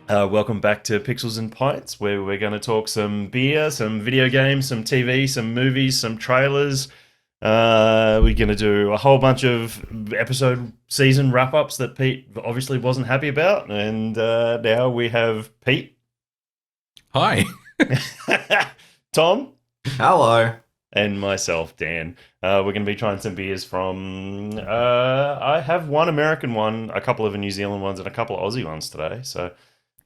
Welcome back to Pixels and Pints, where we're going to talk some beer, some video games, some TV, some movies, some trailers. We're going to do a whole bunch of episode season wrap-ups that Pete obviously wasn't happy about. And now we have Pete. Hi. Tom. Hello. And myself, Dan. We're going to be trying some beers from... I have one American one, a couple of New Zealand ones, and a couple of Aussie ones today, so...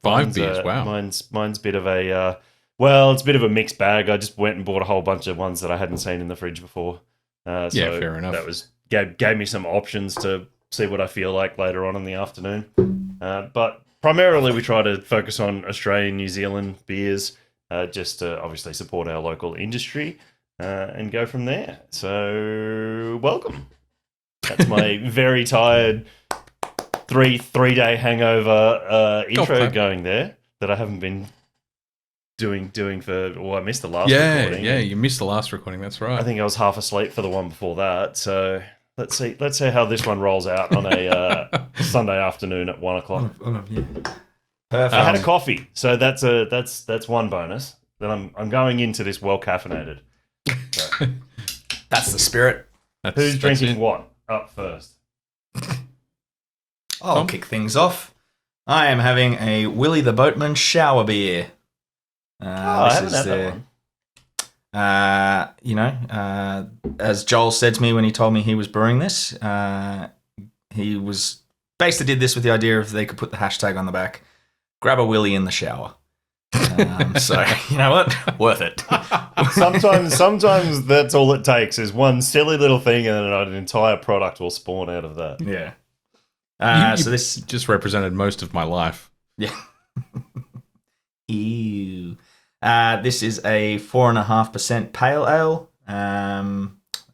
Five beers, wow. Mine's a bit of a, it's a bit of a mixed bag. I just went and bought a whole bunch of ones that I hadn't seen in the fridge before. So yeah, fair enough. That gave me some options to see what I feel like later on in the afternoon. But primarily we try to focus on Australian, New Zealand beers, just to obviously support our local industry and go from there. So, welcome. That's my very tired... three-day hangover intro going there that I haven't been doing for. Well, I missed the last recording. Yeah, you missed the last recording. That's right. I think I was half asleep for the one before that. So let's see how this one rolls out on a Sunday afternoon at 1:00. Perfect. I had a coffee, so that's one bonus. Then I'm going into this well caffeinated. So. That's the spirit. Who's drinking what up first? I'll kick things off. I am having a Willie the Boatman shower beer. I haven't had that one. As Joel said to me when he told me he was brewing this, he was basically did this with the idea of they could put the hashtag on the back, grab a Willie in the shower. So, you know what? Worth it. Sometimes that's all it takes is one silly little thing and then an entire product will spawn out of that. Yeah. So this just represented most of my life. Yeah. Ew. This is a 4.5% pale ale.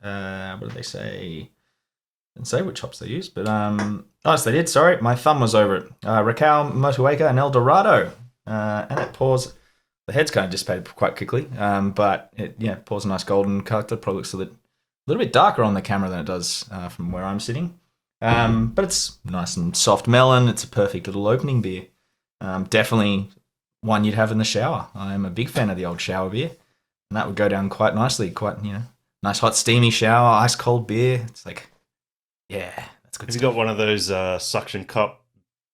What did they say? Didn't say which hops they used, but yes, they did. Sorry, my thumb was over it. Raquel, Motueka, and El Dorado, and it pours. The head's kind of dissipated quite quickly, but it pours a nice golden character. Probably looks a little bit darker on the camera than it does from where I'm sitting. But it's nice and soft melon. It's a perfect little opening beer. Definitely one you'd have in the shower. I am a big fan of the old shower beer, and that would go down quite nicely. Quite, nice hot steamy shower, ice cold beer. It's like, yeah, that's good. Have stuff. you got one of those suction cup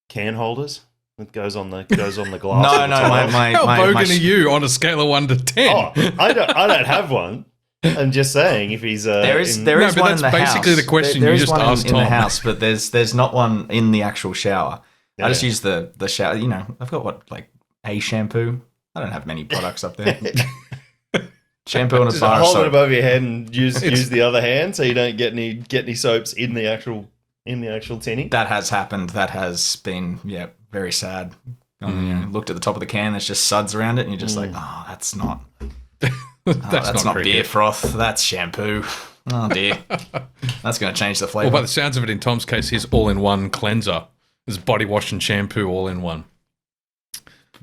can holders that goes on the glass? No, my How bogan are you on a scale of 1 to 10? Oh, I don't have one. I'm just saying if he's there is No, one but in the that's basically house. the question There you is just one asked in the Tom. house, but there's not one in the actual shower. Yeah. I just use the shower. I've got a shampoo. I don't have many products up there. Shampoo and a just bar of hold it soap. above your head and use the other hand so you don't get any soaps in the actual tinny. That has happened. That has been very sad. Looked at the top of the can. There's just suds around it, and you're just like, oh, that's not. That's not beer froth. That's shampoo. Oh dear. That's going to change the flavour. Well, by the sounds of it, in Tom's case, his all-in-one cleanser is body wash and shampoo all in one.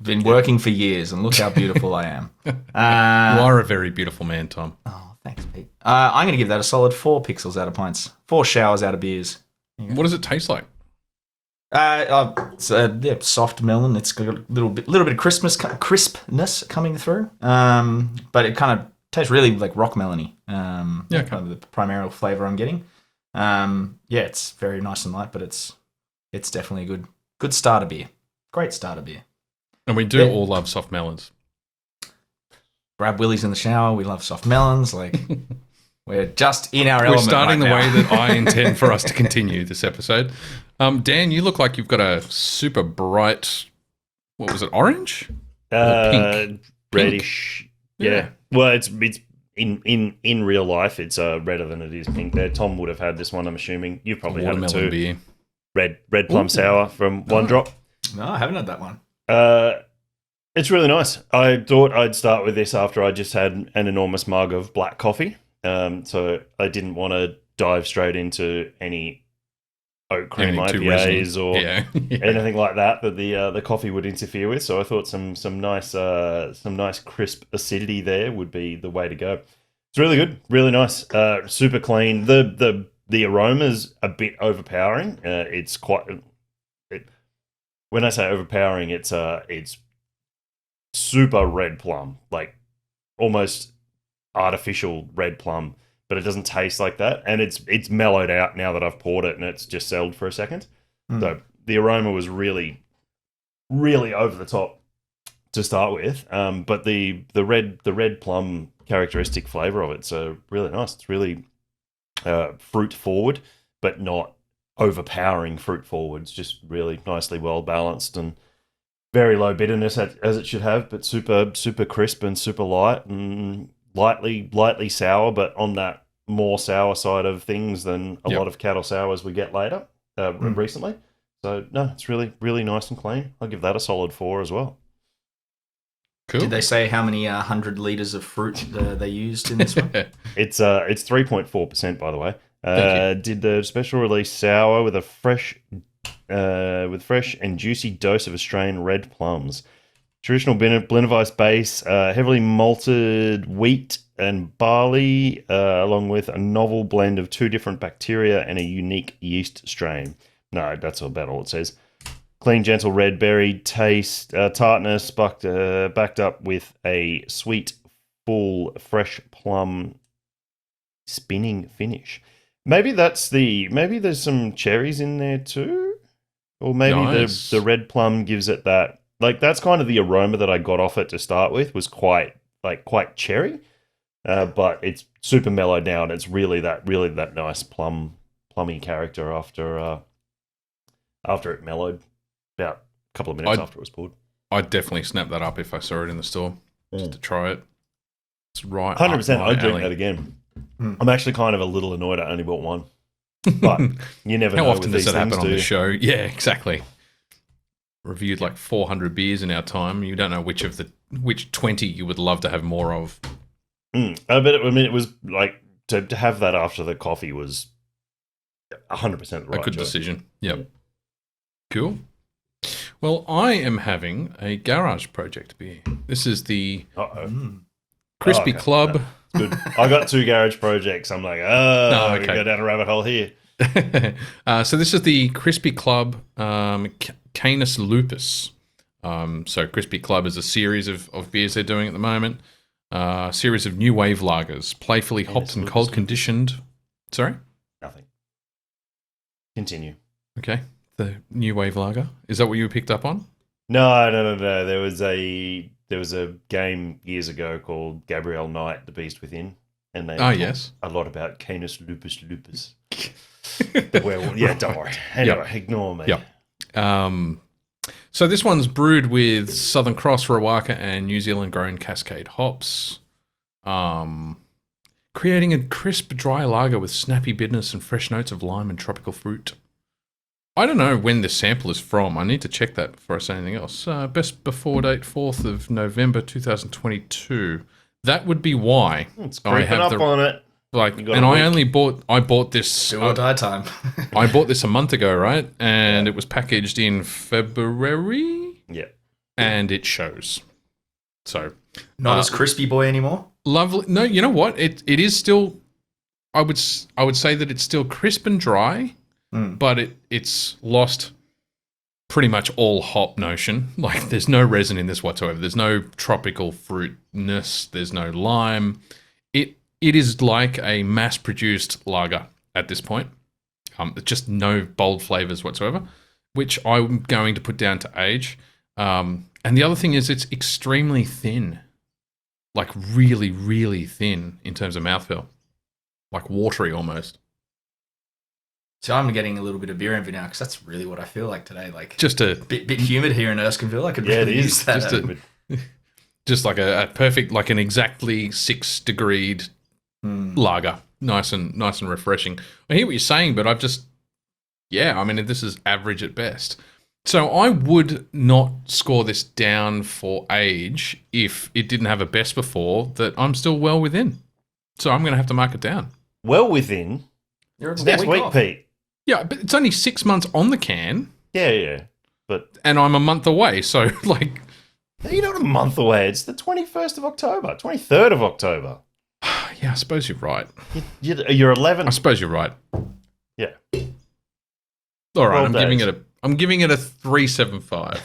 Been working for years, and look how beautiful I am. You are a very beautiful man, Tom. Oh, thanks, Pete. I'm going to give that a solid 4 pixels out of pints. 4 showers out of beers. What does it taste like? It's soft melon. It's got a little bit of crispness coming through. But it kind of tastes really like rock melony. Kind of the primary flavour I'm getting. It's very nice and light, but it's definitely a good starter beer. Great starter beer. And we do all love soft melons. Grab Willies in the shower. We love soft melons. We're just in our element. We're starting right the now. way that I intend for us to continue this episode. Dan, you look like you've got a super bright, what was it, orange? Pink. Reddish. Yeah. Well, it's in real life, it's redder than it is pink there. Tom would have had this one, I'm assuming. You've probably had it too. Beer. Red plum sour from One Drop. No, I haven't had that one. It's really nice. I thought I'd start with this after I just had an enormous mug of black coffee. So I didn't want to dive straight into any oat cream IPAs or anything like that the coffee would interfere with. So I thought some nice crisp acidity there would be the way to go. It's really good, really nice, super clean. The aroma's a bit overpowering. It's quite when I say overpowering, it's super red plum, like almost artificial red plum, but it doesn't taste like that, and it's mellowed out now that I've poured it and it's just settled for a second. So the aroma was really, really over the top to start with, but the red plum characteristic flavor of it's really nice. It's really fruit forward, but not overpowering fruit forward. It's just really nicely well balanced and very low bitterness as it should have, but super crisp and super light and lightly sour, but on that more sour side of things than a lot of cattle sours we get later recently. So no, it's really, really nice and clean. I'll give that a solid 4 as well. Cool. Did they say how many 100 liters of fruit they used in this one? It's 3.4%, by the way. Did the special release sour with a fresh and juicy dose of Australian red plums. Traditional blend of ice base, heavily malted wheat and barley, along with a novel blend of 2 different bacteria and a unique yeast strain. No, that's about all it says. Clean, gentle red berry taste, tartness, backed up with a sweet, full, fresh plum spinning finish. Maybe there's some cherries in there too, or maybe nice. the red plum gives it that. Like that's kind of the aroma that I got off it to start with was quite cherry, but it's super mellowed down. It's really that nice plummy character after it mellowed. About a couple of minutes after it was poured. I'd definitely snap that up if I saw it in the store just to try it. It's right. 100%. I'd drink that again. I'm actually kind of a little annoyed I only bought one, but you never know. How often with does these that happen things, on the show? Yeah, exactly. Reviewed like 400 beers in our time. You don't know which 20 you would love to have more of. But it was like to have that after the coffee was 100% the right a good choice. decision. Yep. Cool. Well, I am having a garage project beer. This is the Crispy Club. No, good. I got 2 garage projects. I'm like, we go down a rabbit hole here. So this is the Crispy Club Canis Lupus. So Crispy Club is a series of beers they're doing at the moment. A series of new wave lagers, playfully hopped and cold conditioned. Sorry? Nothing. Continue. Okay. The new wave lager. Is that what you picked up on? No. There was a game years ago called Gabriel Knight, The Beast Within, and they talked a lot about Canis Lupus. The werewolf. Yeah, don't worry. Anyway, ignore me. Yep. So this one's brewed with Southern Cross, Rawaka, and New Zealand grown Cascade hops. Creating a crisp, dry lager with snappy bitterness and fresh notes of lime and tropical fruit. I don't know when this sample is from. I need to check that before I say anything else. Best before date, 4th of November 2022. That would be why. It's creeping up on it. I bought this. Do or die time. I bought this a month ago, right? And it was packaged in February. Yeah. And it shows. So not as crispy boy anymore. Lovely. No, you know what? It is still. I would say that it's still crisp and dry. But it's lost pretty much all hop notion. Like, there's no resin in this whatsoever. There's no tropical fruitness. There's no lime. It is like a mass-produced lager at this point. Just no bold flavors whatsoever, which I'm going to put down to age. And the other thing is it's extremely thin. Like, really, really thin in terms of mouthfeel. Like watery almost. So I'm getting a little bit of beer envy now because that's really what I feel like today. Like just a bit humid here in Erskineville. I could really use that. Just like a perfect, like an exactly 6-degreed lager, nice and refreshing. I hear what you're saying, but this is average at best. So I would not score this down for age if it didn't have a best before that I'm still well within. So I'm going to have to mark it down. Well within. It's next week, Pete. Yeah, but it's only 6 months on the can. Yeah. And I'm a month away, so like... You're not a month away. It's the 21st of October, 23rd of October. Yeah, I suppose you're right. You're 11. I suppose you're right. Yeah. All right, I'm giving it I'm giving it a 3.75.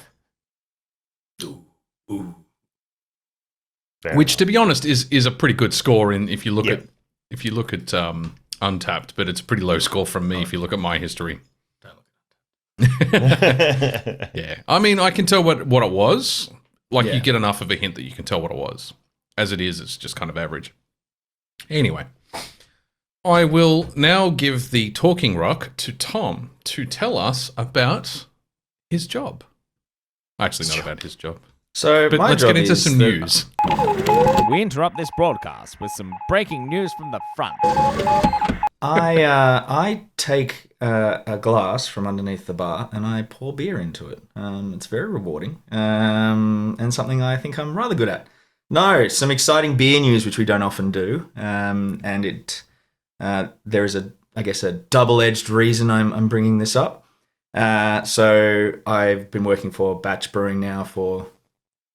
Ooh. Which, to be honest, is a pretty good score if you look at Untapped, but it's a pretty low score from me if you look at my history. Yeah, I mean, I can tell what it was. Like, you get enough of a hint that you can tell what it was. As it is, it's just kind of average. Anyway, I will now give the talking rock to Tom to tell us about his job. Actually, not about his job. So, but let's get into some news. We interrupt this broadcast with some breaking news from the front. I take a glass from underneath the bar and I pour beer into it. It's very rewarding and something I think I'm rather good at. No, some exciting beer news which we don't often do, and there is a double-edged reason I'm bringing this up. So I've been working for Batch Brewing now for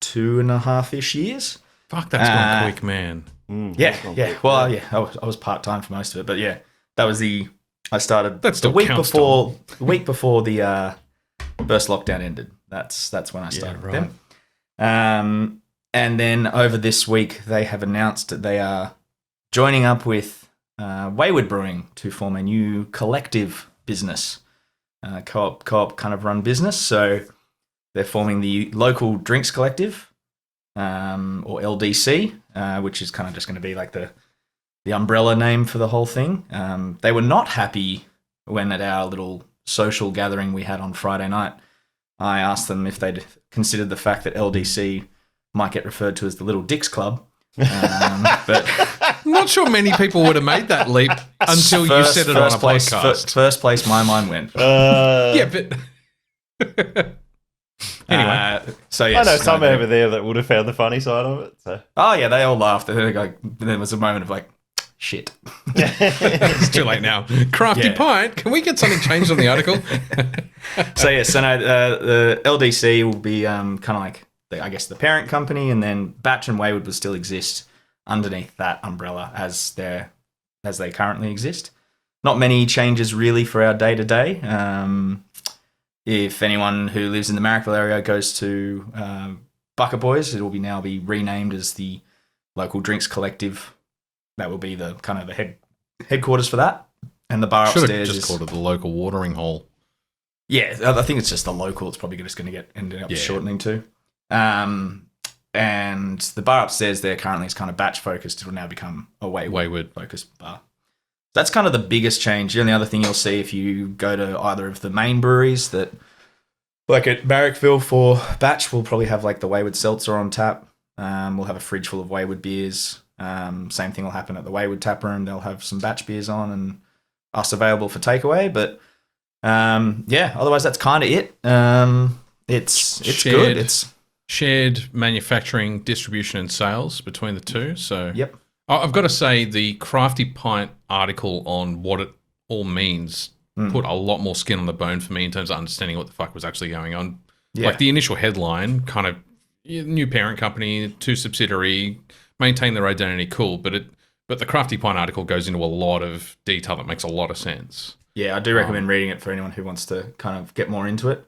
2.5-ish years. Fuck, that's gone quick, man. Yeah. Well, yeah, I was part-time for most of it, but yeah, that was I started the week before the first lockdown ended. That's when I started with them. And then over this week, they have announced that they are joining up with Wayward Brewing to form a new collective business, co-op kind of run business. So they're forming the Local Drinks Collective, or LDC, which is kind of just going to be like the umbrella name for the whole thing. They were not happy when at our little social gathering we had on Friday night, I asked them if they'd considered the fact that LDC might get referred to as the Little Dicks Club. But I'm not sure many people would have made that leap until you said it on a podcast. First place my mind went. Yeah, but... Anyway. So yes, I know some over there that would have found the funny side of it. So. Oh, yeah, they all laughed. There was a moment of like, shit. It's too late now. Crafty Pint, can we get something changed on the article? The LDC will be kind of like, the parent company, and then Batch and Wayward will still exist underneath that umbrella as they currently exist. Not many changes really for our day-to-day. If anyone who lives in the Marrickville area goes to Bucket Boys, it will now be renamed as the Local Drinks Collective. That will be the kind of the headquarters for that. And the bar upstairs just called it the Local Watering Hole. Yeah, I think it's just the local. It's probably just going to end up shortening to. And the bar upstairs there currently is kind of Batch focused. It will now become a Wayward focused bar. That's kind of the biggest change. The only other thing you'll see if you go to either of the main breweries that, like at Marrickville for Batch, we'll probably have like the Wayward Seltzer on tap. We'll have a fridge full of Wayward beers. Same thing will happen at the Wayward tap room. They'll have some Batch beers on and us available for takeaway. But otherwise that's kind of it. It's good. It's shared manufacturing, distribution, and sales between the two. So yep. I've got to say the Crafty Pint article on what it all means put a lot more skin on the bone for me in terms of understanding what the fuck was actually going on. Yeah. Like the initial headline, kind of new parent company, 2 subsidiary, maintain their identity, cool. But the Crafty Pint article goes into a lot of detail that makes a lot of sense. Yeah, I do recommend reading it for anyone who wants to kind of get more into it.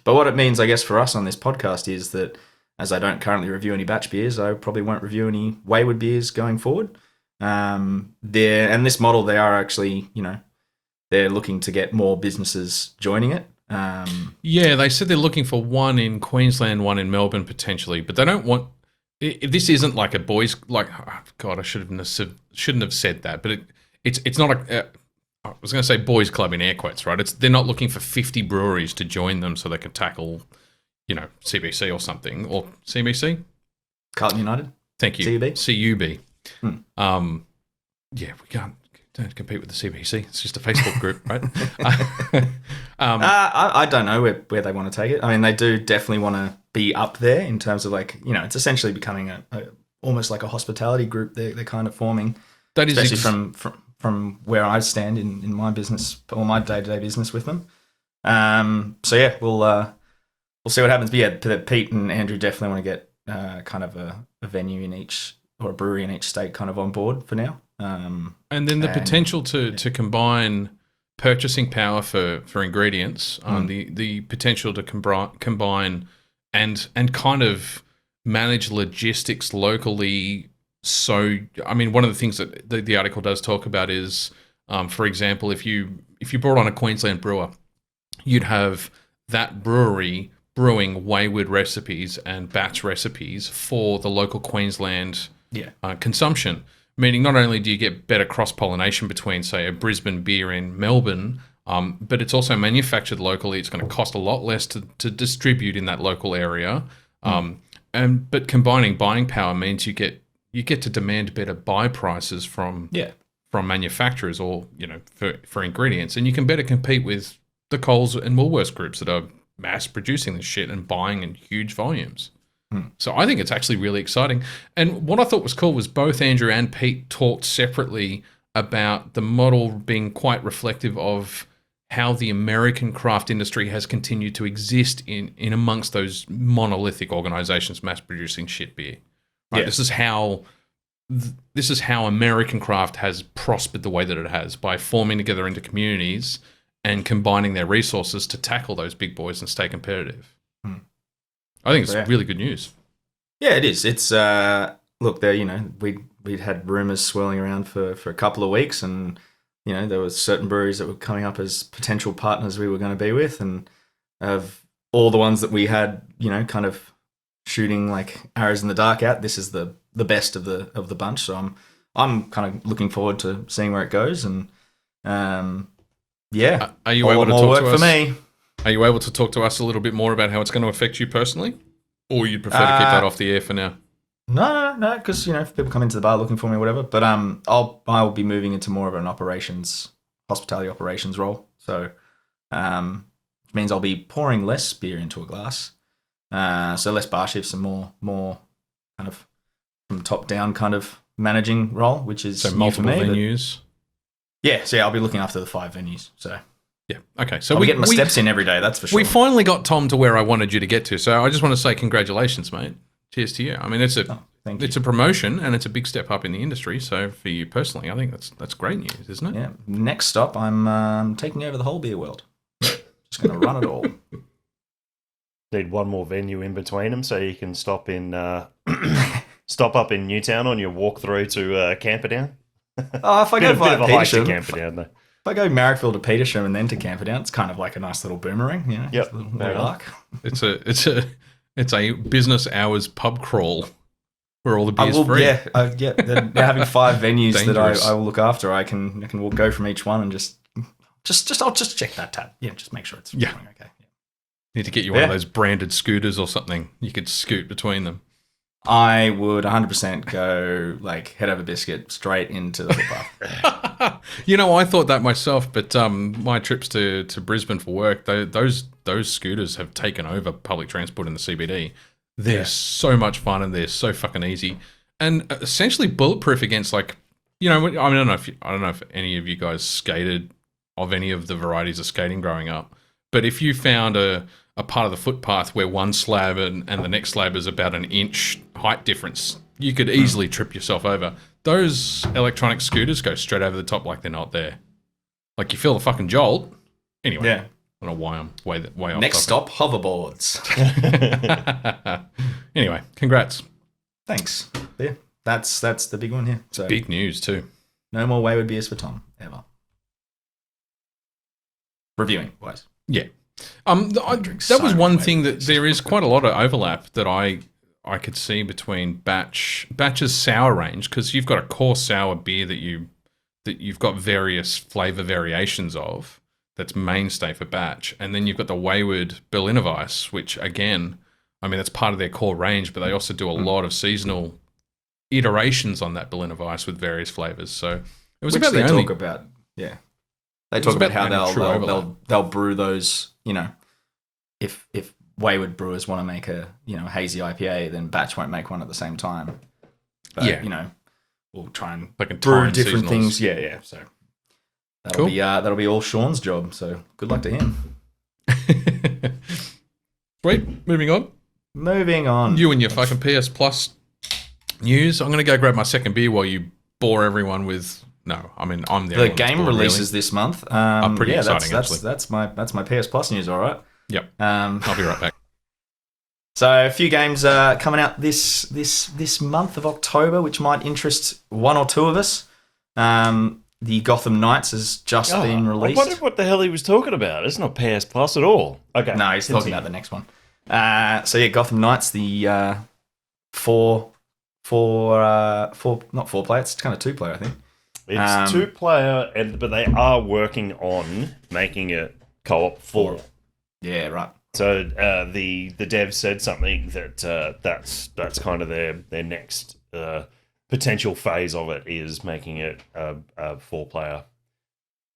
But what it means, I guess, for us on this podcast is that as I don't currently review any Batch beers, I probably won't review any Wayward beers going forward. And this model, they are actually, they're looking to get more businesses joining it. They said they're looking for one in Queensland, one in Melbourne potentially, but they don't want. This isn't like a boys I shouldn't have said that, but it's not a. I was going to say boys club in air quotes, right? They're not looking for 50 breweries to join them so they can tackle, CBC or something, or CBC? Carlton United. Thank you. CUB. We don't compete with the CBC. It's just a Facebook group, right? I don't know where they want to take it. I mean, they do definitely want to be up there in terms of it's essentially becoming a almost like a hospitality group they're kind of forming. That is especially from where I stand in my business or my day-to-day business with them. We'll see what happens. But yeah, Pete and Andrew definitely want to get kind of a venue in each, or a brewery in each state kind of on board for now. And then the potential to combine purchasing power for ingredients, the potential to combine and kind of manage logistics locally. So, I mean, one of the things that the article does talk about is, for example, if you brought on a Queensland brewer, you'd have that brewery brewing Wayward recipes and batch recipes for the local Queensland consumption. Meaning not only do you get better cross-pollination between, say, a Brisbane beer and Melbourne, but it's also manufactured locally. It's going to cost a lot less to distribute in that local area. But combining buying power means you get to demand better buy prices from manufacturers or, for ingredients. And you can better compete with the Coles and Woolworths groups that are mass producing this shit and buying in huge volumes. So I think it's actually really exciting. And what I thought was cool was both Andrew and Pete talked separately about the model being quite reflective of how the American craft industry has continued to exist in amongst those monolithic organizations mass producing shit beer. Right? Yeah. This is how American craft has prospered the way that it has, by forming together into communities and combining their resources to tackle those big boys and stay competitive. I think it's really good news. Yeah, it is. It's look, there. We'd had rumors swirling around for a couple of weeks, and there was certain breweries that were coming up as potential partners we were going to be with, and of all the ones that we had, kind of shooting like arrows in the dark at, this is the best of the bunch. So I'm kind of looking forward to seeing where it goes, and are you able to talk to us? For me. Are you able to talk to us a little bit more about how it's going to affect you personally? Or you'd prefer to keep that off the air for now? No, because, if people come into the bar looking for me or whatever, but I'll be moving into more of an hospitality operations role. So, which means I'll be pouring less beer into a glass. So less bar shifts and more kind of from top down kind of managing role, which is so multiple venues. So I'll be looking after the 5 venues. So. Yeah. Okay. So we get my steps in every day. That's for sure. We finally got Tom to where I wanted you to get to. So I just want to say congratulations, mate. Cheers to you. I mean, it's a promotion and it's a big step up in the industry. So for you personally, I think that's great news, isn't it? Yeah. Next stop, I'm taking over the whole beer world. Just going to run it all. Need one more venue in between them so you can stop up in Newtown on your walk through to Camperdown. Oh, if I go via Petersham, Camperdown though. If I go Marrickville to Petersham and then to Camperdown, it's kind of like a nice little boomerang, Yep. Little arc. It's a business hours pub crawl where all the beer's free. Yeah. They're having 5 venues that I will look after. I can go from each one and I'll just check that tab. Yeah, just make sure it's going okay. Yeah. Need to get you one of those branded scooters or something. You could scoot between them. I would 100% go like head over biscuit straight into the footpath. I thought that myself, but my trips to Brisbane for work, those scooters have taken over public transport in the CBD. They're so much fun and they're so fucking easy, and essentially bulletproof against I don't know if any of you guys skated of any of the varieties of skating growing up, but if you found a part of the footpath where one slab and the next slab is about an inch height difference, you could easily trip yourself over. Those electronic scooters go straight over the top like they're not there. Like you feel the fucking jolt. Anyway, I don't know why I'm way off. Next stop, hoverboards. Anyway, congrats. Thanks. Yeah, that's the big one here. So big news too. No more Wayward beers for Tom ever. Reviewing wise. Yeah. That was one thing that there is quite a lot of overlap that I could see between Batch's sour range, because you've got a core sour beer that you've got various flavor variations of. That's mainstay for Batch, and then you've got the Wayward Berliner Weiss, which again, I mean that's part of their core range, but they also do a lot of seasonal iterations on that Berliner Weiss with various flavors. So it was about the only talk about They talk about how they'll brew those, if Wayward brewers want to make a, hazy IPA, then Batch won't make one at the same time. But, we'll try and brew different things. Yeah. So that'll be all Sean's job. So good luck to him. Sweet. Moving on. You and your fucking PS Plus news. I'm going to go grab my second beer while you bore everyone with No, I mean I'm the The only one that's game bored, releases this month. Pretty exciting, that's, actually. That's my PS Plus news. All right. Yep. I'll I'll be right back. So a few games coming out this month of October, which might interest one or two of us. The Gotham Knights has just been released. I wondered what the hell he was talking about. It's not PS Plus at all. Okay. No, he's talking about the next one. So yeah, Gotham Knights, the four not 4-player, it's kind of 2-player, I think. It's 2-player, but they are working on making it co-op 4. Yeah, right. So the dev said something that that's kind of their next potential phase of it is making it a 4-player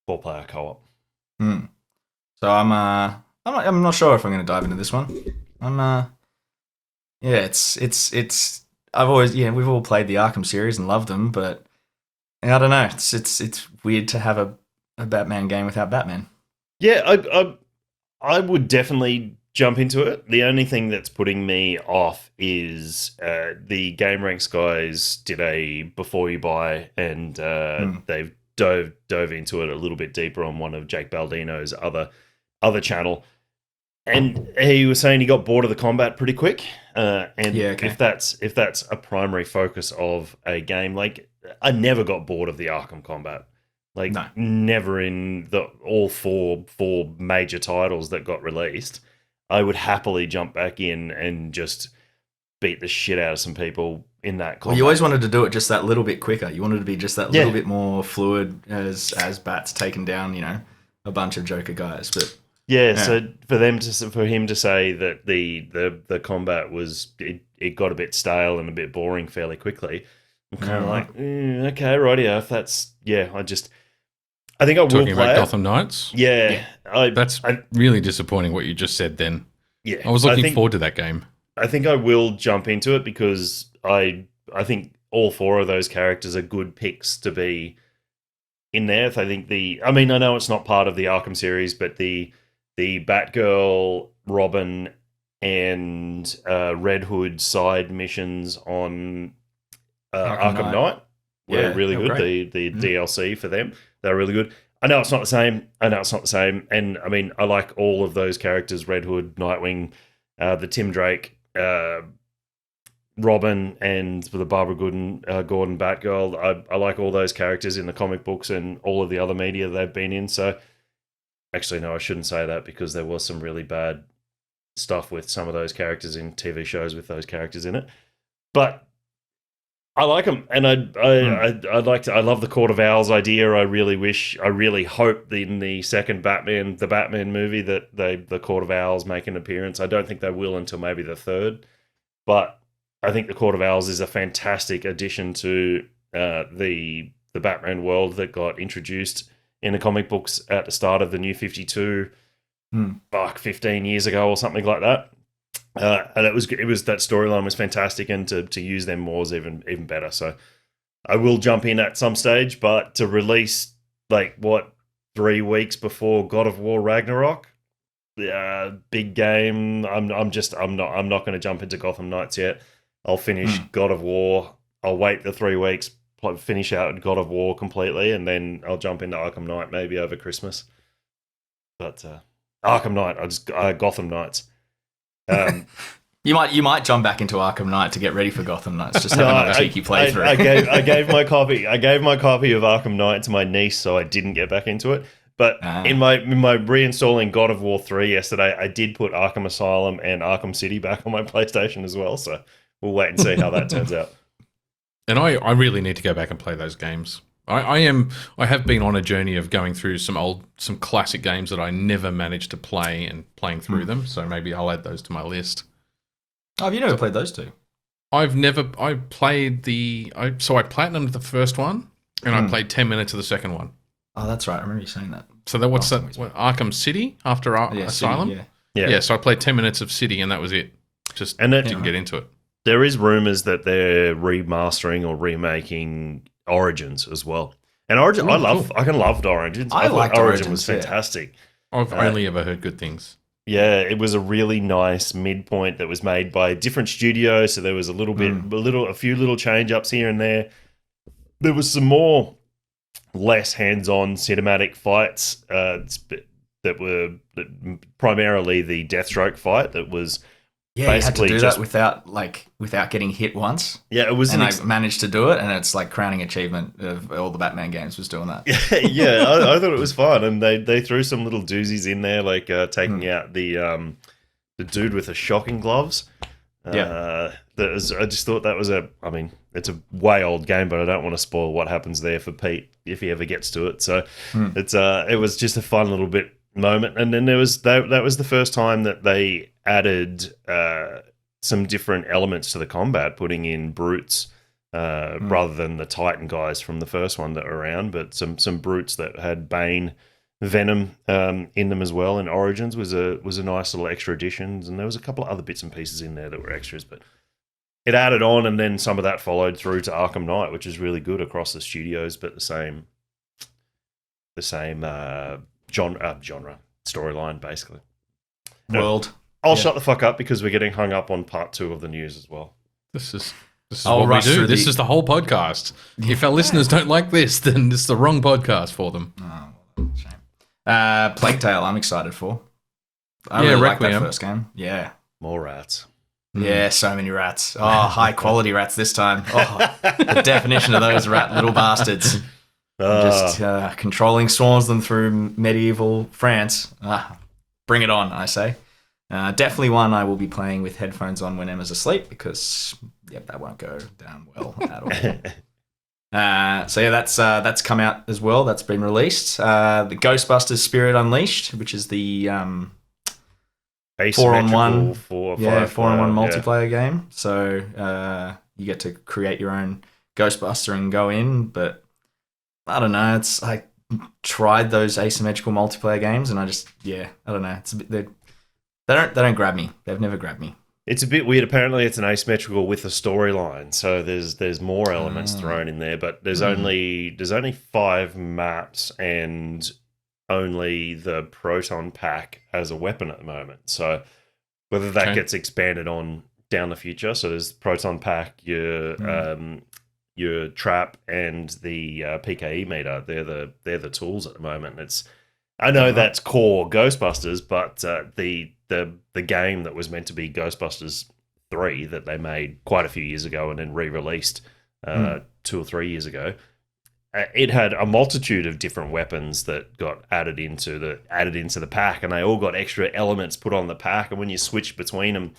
co-op. So I'm not sure if I'm going to dive into this one. We've all played the Arkham series and loved them, but I don't know. It's weird to have a Batman game without Batman. Yeah, I would definitely jump into it. The only thing that's putting me off is the GameRanks guys did a before you buy, and they've dove into it a little bit deeper on one of Jake Baldino's other channel. And he was saying he got bored of the combat pretty quick. If that's a primary focus of a game, like I never got bored of the Arkham combat. Like never in all four major titles that got released. I would happily jump back in and just beat the shit out of some people in that combat. Well, you always wanted to do it just that little bit quicker. You wanted to be just that little bit more fluid as Bat's taken down, a bunch of Joker guys. But so for him to say that the combat was it got a bit stale and a bit boring fairly quickly, I'm kind of like, okay, rightio. If that's I think I will Talking play about it. Gotham Knights? Yeah. That's really disappointing what you just said then. Yeah. I was looking forward to that game. I think I will jump into it because I think all 4 of those characters are good picks to be in there. I think I know it's not part of the Arkham series, but the Batgirl, Robin, and Red Hood side missions on Arkham Knight were really good. Great. The DLC for them, they're really good. I know it's not the same. And I like all of those characters: Red Hood, Nightwing, the Tim Drake, Robin, and the Barbara Gordon Batgirl. I like all those characters in the comic books and all of the other media they've been in. So, actually, no, I shouldn't say that because there was some really bad stuff with some of those characters in TV shows with those characters in it. But I like them, and I love the Court of Owls idea. I really hope that in the second the Batman movie, that the Court of Owls make an appearance. I don't think they will until maybe the third, but I think the Court of Owls is a fantastic addition to the Batman world that got introduced in the comic books at the start of the New 52, 15 years ago or something like that. And it was that storyline was fantastic, and to use them more is even better. So I will jump in at some stage, but to release 3 weeks before God of War Ragnarok, big game. I'm not going to jump into Gotham Knights yet. I'll finish God of War. I'll wait the 3 weeks, finish out God of War completely, and then I'll jump into Arkham Knight maybe over Christmas. But Arkham Knight, Gotham Knights. You might jump back into Arkham Knight to get ready for Gotham Knights. Just having a cheeky playthrough. I gave my copy of Arkham Knight to my niece, so I didn't get back into it. But in my reinstalling God of War 3 yesterday, I did put Arkham Asylum and Arkham City back on my PlayStation as well. So we'll wait and see how that turns out. And I really need to go back and play those games. I have been on a journey of going through some classic games that I never managed to play and playing through them. So maybe I'll add those to my list. Oh, have you never played those two? I played I platinumed the first one, and I played 10 minutes of the second one. Oh, that's right. I remember you saying that. So what's that? Arkham City after Asylum? City, yeah. So I played 10 minutes of City, and that was it. Didn't get into it. There is rumors that they're remastering or remaking Origins as well. And Origin, I loved Origins. I thought Origin was fantastic. I've only ever heard good things. Yeah, it was a really nice midpoint that was made by a different studio. So there was a few little change ups here and there. There was some more less hands-on cinematic fights that were primarily the Deathstroke fight that was Yeah, you had to basically do just that without getting hit once. yeah, it was And I managed to do it, and it's like crowning achievement of all the Batman games was doing that. yeah, I thought it was fun, and they threw some little doozies in there, like taking out the dude with the shocking gloves. I just thought that was it's a way old game, but I don't want to spoil what happens there for Pete if he ever gets to it. So it was just a fun little bit moment, and then there was that was the first time that they added some different elements to the combat, putting in brutes rather than the Titan guys from the first one that were around, but some brutes that had Bane venom in them as well. And Origins was a nice little extra addition, and there was a couple of other bits and pieces in there that were extras, but it added on, and then some of that followed through to Arkham Knight, which is really good across the studios, but the same genre storyline basically. World. I'll shut the fuck up because we're getting hung up on part 2 of the news as well. This is what we do. This is the whole podcast. If our listeners don't like this, then this is the wrong podcast for them. Oh, shame. Plague Tale, I'm excited for. I really like that first game. Yeah. More rats. Yeah, so many rats. Oh, high quality rats this time. Oh, the definition of those little bastards. Just controlling swarms of them through medieval France. Bring it on, I say. Definitely one I will be playing with headphones on when Emma's asleep because, that won't go down well at all. So that's come out as well. That's been released. The Ghostbusters Spirit Unleashed, which is the 4-on-1 multiplayer game. So you get to create your own Ghostbuster and go in, but I don't know. It's I tried those asymmetrical multiplayer games, and I don't know. It's a bit they don't grab me. They've never grabbed me. It's a bit weird. Apparently, it's an asymmetrical with a storyline, so there's more elements thrown in there. But there's only 5 maps and only the proton pack as a weapon at the moment. So whether that gets expanded on down the future. So there's proton pack, your trap, and the PKE meter. They're the tools at the moment. I know that's core Ghostbusters, but the game that was meant to be Ghostbusters 3 that they made quite a few years ago and then re-released 2 or 3 years ago, it had a multitude of different weapons that got added into the pack, and they all got extra elements put on the pack. And when you switched between them,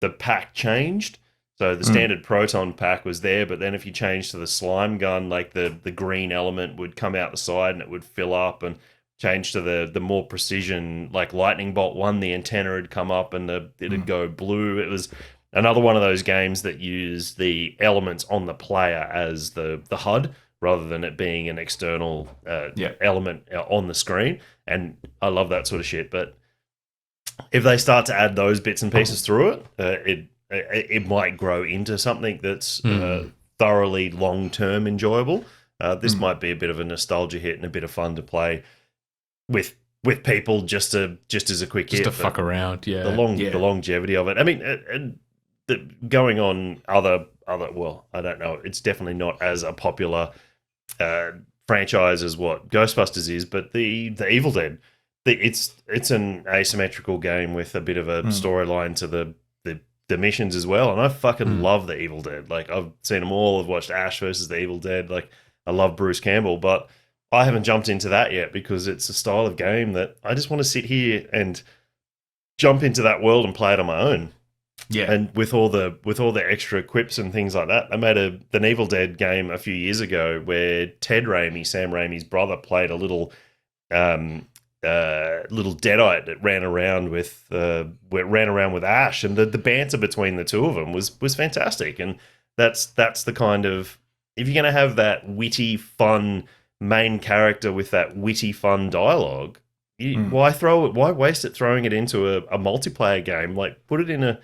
the pack changed. So the standard proton pack was there, but then if you changed to the slime gun, like the green element would come out the side and it would fill up, and change to the more precision, like lightning bolt one, the antenna would come up and it'd go blue. It was another one of those games that used the elements on the player as the HUD rather than it being an external element on the screen. And I love that sort of shit. But if they start to add those bits and pieces through it, it might grow into something that's thoroughly long-term enjoyable. This might be a bit of a nostalgia hit and a bit of fun to play with people just as a quick hit. Just to fuck around, yeah. The longevity of it. I mean, going on other, well, I don't know. It's definitely not as a popular franchise as what Ghostbusters is, but the Evil Dead, it's an asymmetrical game with a bit of a storyline to the missions as well, and I fucking love the Evil Dead. Like, I've seen them all. I've watched Ash versus the Evil Dead. Like, I love Bruce Campbell, but I haven't jumped into that yet because it's a style of game that I just want to sit here and jump into that world and play it on my own. Yeah, and with all the extra quips and things like that. I made an Evil Dead game a few years ago where Ted Raimi, Sam Raimi's brother, played a little deadite that ran around with Ash, and the banter between the two of them was fantastic. And that's the kind of, if you're going to have that witty, fun main character with that witty, fun dialogue, why waste it throwing it into a multiplayer game? Like, put it in a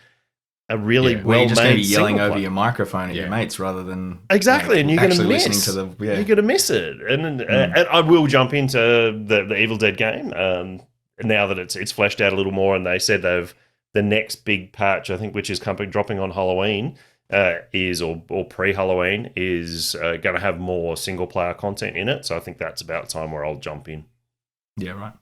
really well-made. You're just going to be yelling over your microphone at your mates rather than exactly, and you're going to miss. Listening to you're going to miss it. And I will jump into the Evil Dead game now that it's fleshed out a little more, and they said the next big patch, I think, which is dropping on Halloween, is, or pre-Halloween, is going to have more single-player content in it. So I think that's about time where I'll jump in. Yeah, right.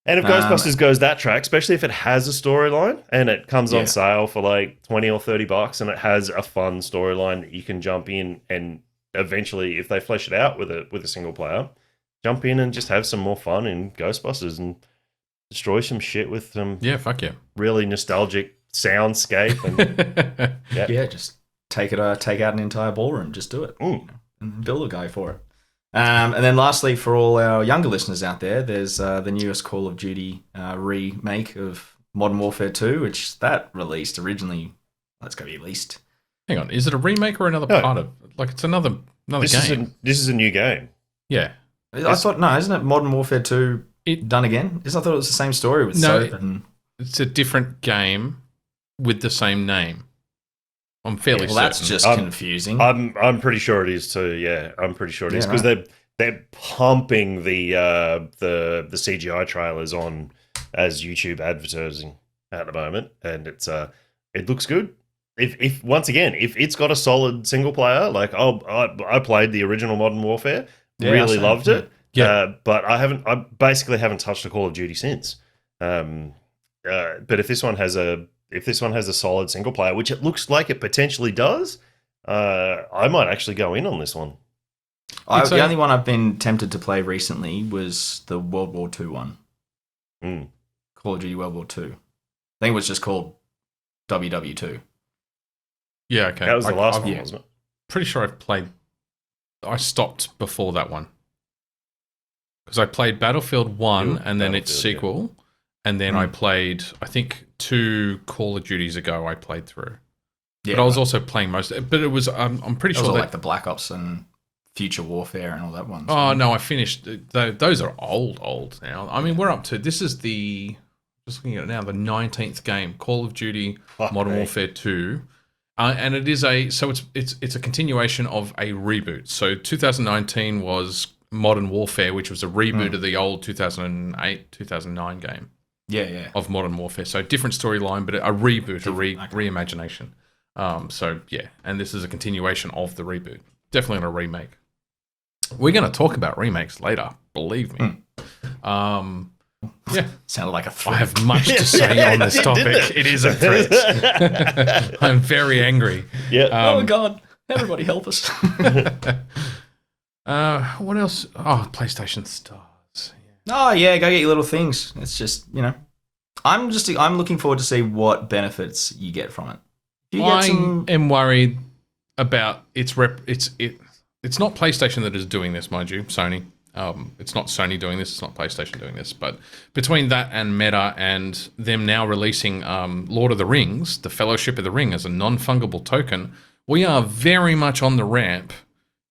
And if Ghostbusters goes that track, especially if it has a storyline and it comes on sale for like $20 or $30 and it has a fun storyline that you can jump in and eventually, if they flesh it out with a single player, jump in and just have some more fun in Ghostbusters and destroy some shit with some really nostalgic soundscape. And just take out an entire ballroom, just do it, and build a guy for it. And then lastly, for all our younger listeners out there, there's the newest Call of Duty remake of Modern Warfare 2, which that released originally. Let's go released. Hang on, is it a remake or another part of? Like it's another game. This is a new game. Yeah, I thought isn't it Modern Warfare 2 done again? I thought it was the same story with Soap and... It's a different game with the same name. I'm fairly certain. That's just confusing. I'm pretty sure it is too. Yeah, I'm pretty sure it is because they're pumping the CGI trailers on as YouTube advertising at the moment, and it looks good. If once again, if it's got a solid single player, like I played the original Modern Warfare, really loved it. Yeah, but I basically haven't touched a Call of Duty since. But if this one has a solid single player, which it looks like it potentially does, I might actually go in on this one. The only one I've been tempted to play recently was the World War II one. Call of Duty World War II. I think it was just called WW2. Yeah, okay. That was the last one, wasn't it? Pretty sure I stopped before that one. Because I played Battlefield 1 and then its sequel. Yeah. And then I played, I think, 2 Call of Duties ago I played through. Yeah, but I was also playing most... But it was, I'm pretty sure... like the Black Ops and Future Warfare and all that one. Oh, no, I finished... Those are old now. I mean, we're up to... This is the... Just looking at it now, the 19th game. Call of Duty Modern Warfare 2. And it is so it's a continuation of a reboot. So 2019 was Modern Warfare, which was a reboot of the old 2008, 2009 game. Yeah. Of Modern Warfare. So different storyline, but a reboot, reimagination. So yeah, and this is a continuation of the reboot. Definitely not a remake. We're going to talk about remakes later, believe me. Yeah. Sounded like a threat. I have much to say on this topic. It is a threat. I'm very angry. Yeah. Oh, God. Everybody help us. What else? Oh, PlayStation Stars. Yeah. Oh, yeah. Go get your little things. It's just, I'm looking forward to see what benefits you get from it. I am worried about it's not PlayStation that is doing this, mind you, Sony. It's not Sony doing this, it's not PlayStation doing this, but between that and Meta and them now releasing Lord of the Rings, the Fellowship of the Ring as a non-fungible token, we are very much on the ramp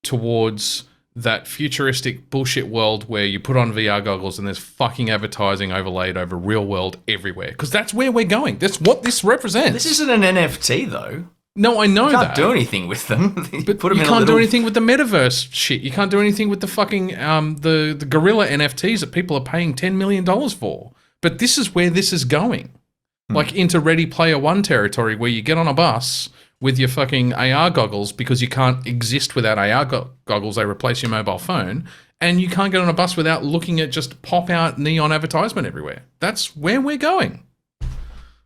towards that futuristic bullshit world where you put on VR goggles and there's fucking advertising overlaid over real world everywhere. Because that's where we're going. That's what this represents. This isn't an NFT though. No, I know that. You can't do anything with them. But you can't do anything with the metaverse shit. You can't do anything with the fucking the gorilla NFTs that people are paying $10 million for. But this is where this is going. Like into Ready Player One territory where you get on a bus with your fucking AR goggles because you can't exist without AR goggles. They replace your mobile phone. And you can't get on a bus without looking at just pop-out neon advertisement everywhere. That's where we're going.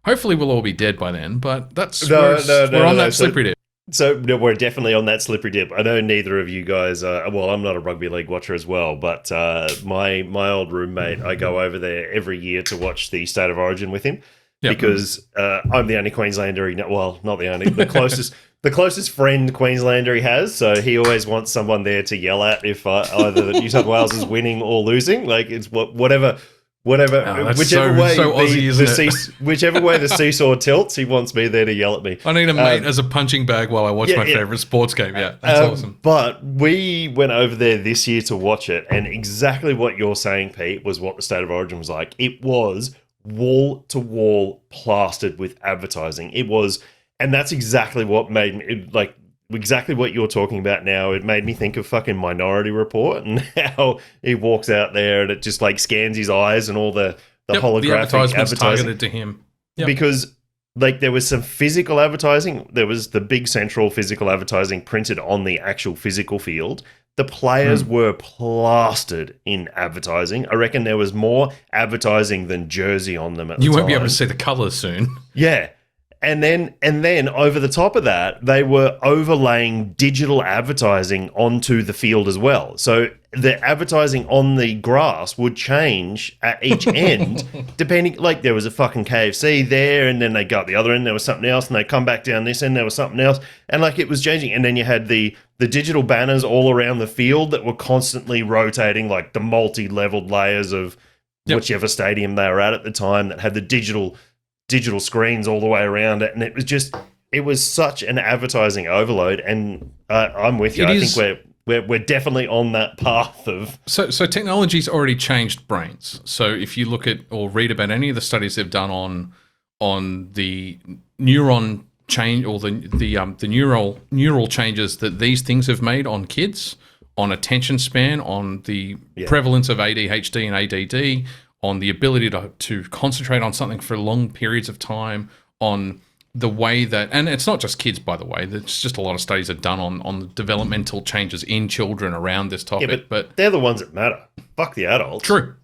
Hopefully we'll all be dead by then, but we're on that slippery dip. So we're definitely on that slippery dip. I know neither of you guys I'm not a rugby league watcher as well, but my old roommate, I go over there every year to watch the State of Origin with him because I'm the only Queenslander not the only, the closest friend Queenslander he has, so he always wants someone there to yell at if either the New South Wales is winning or losing. Like it's whatever, whichever way the seesaw tilts, he wants me there to yell at me. I need a mate as a punching bag while I watch my favourite sports game. Yeah, that's awesome. But we went over there this year to watch it, and exactly what you're saying, Pete, was what the State of Origin was like. It was wall to wall plastered with advertising. It was, and that's exactly what made me exactly what you're talking about now. It made me think of fucking Minority Report and how he walks out there and it just like scans his eyes and all the holographic the advertisement's advertising targeted to him. Because like there was some physical advertising. There was the big central physical advertising printed on the actual physical field. The players were plastered in advertising. I reckon there was more advertising than jersey on them at the time. You won't be able to see the colours soon. Yeah. And then over the top of that, they were overlaying digital advertising onto the field as well. So the advertising on the grass would change at each end, depending. Like there was a fucking KFC there, and then they got the other end, there was something else, and they come back down this end, there was something else, and like it was changing. And then you had the digital banners all around the field that were constantly rotating, like the multi-leveled layers of whichever stadium they were at the time that had the digital screens all the way around it, and it was such an advertising overload. And I'm with you. I think we're definitely on that path of. So technology's already changed brains. So if you look at or read about any of the studies they've done on the neuron change or the neural changes that these things have made on kids, on attention span, on the prevalence of ADHD and ADD, on the ability to concentrate on something for long periods of time, on the way that, and it's not just kids, by the way, there's just a lot of studies are done on the developmental changes in children around this topic. Yeah, but they're the ones that matter. Fuck the adults. True.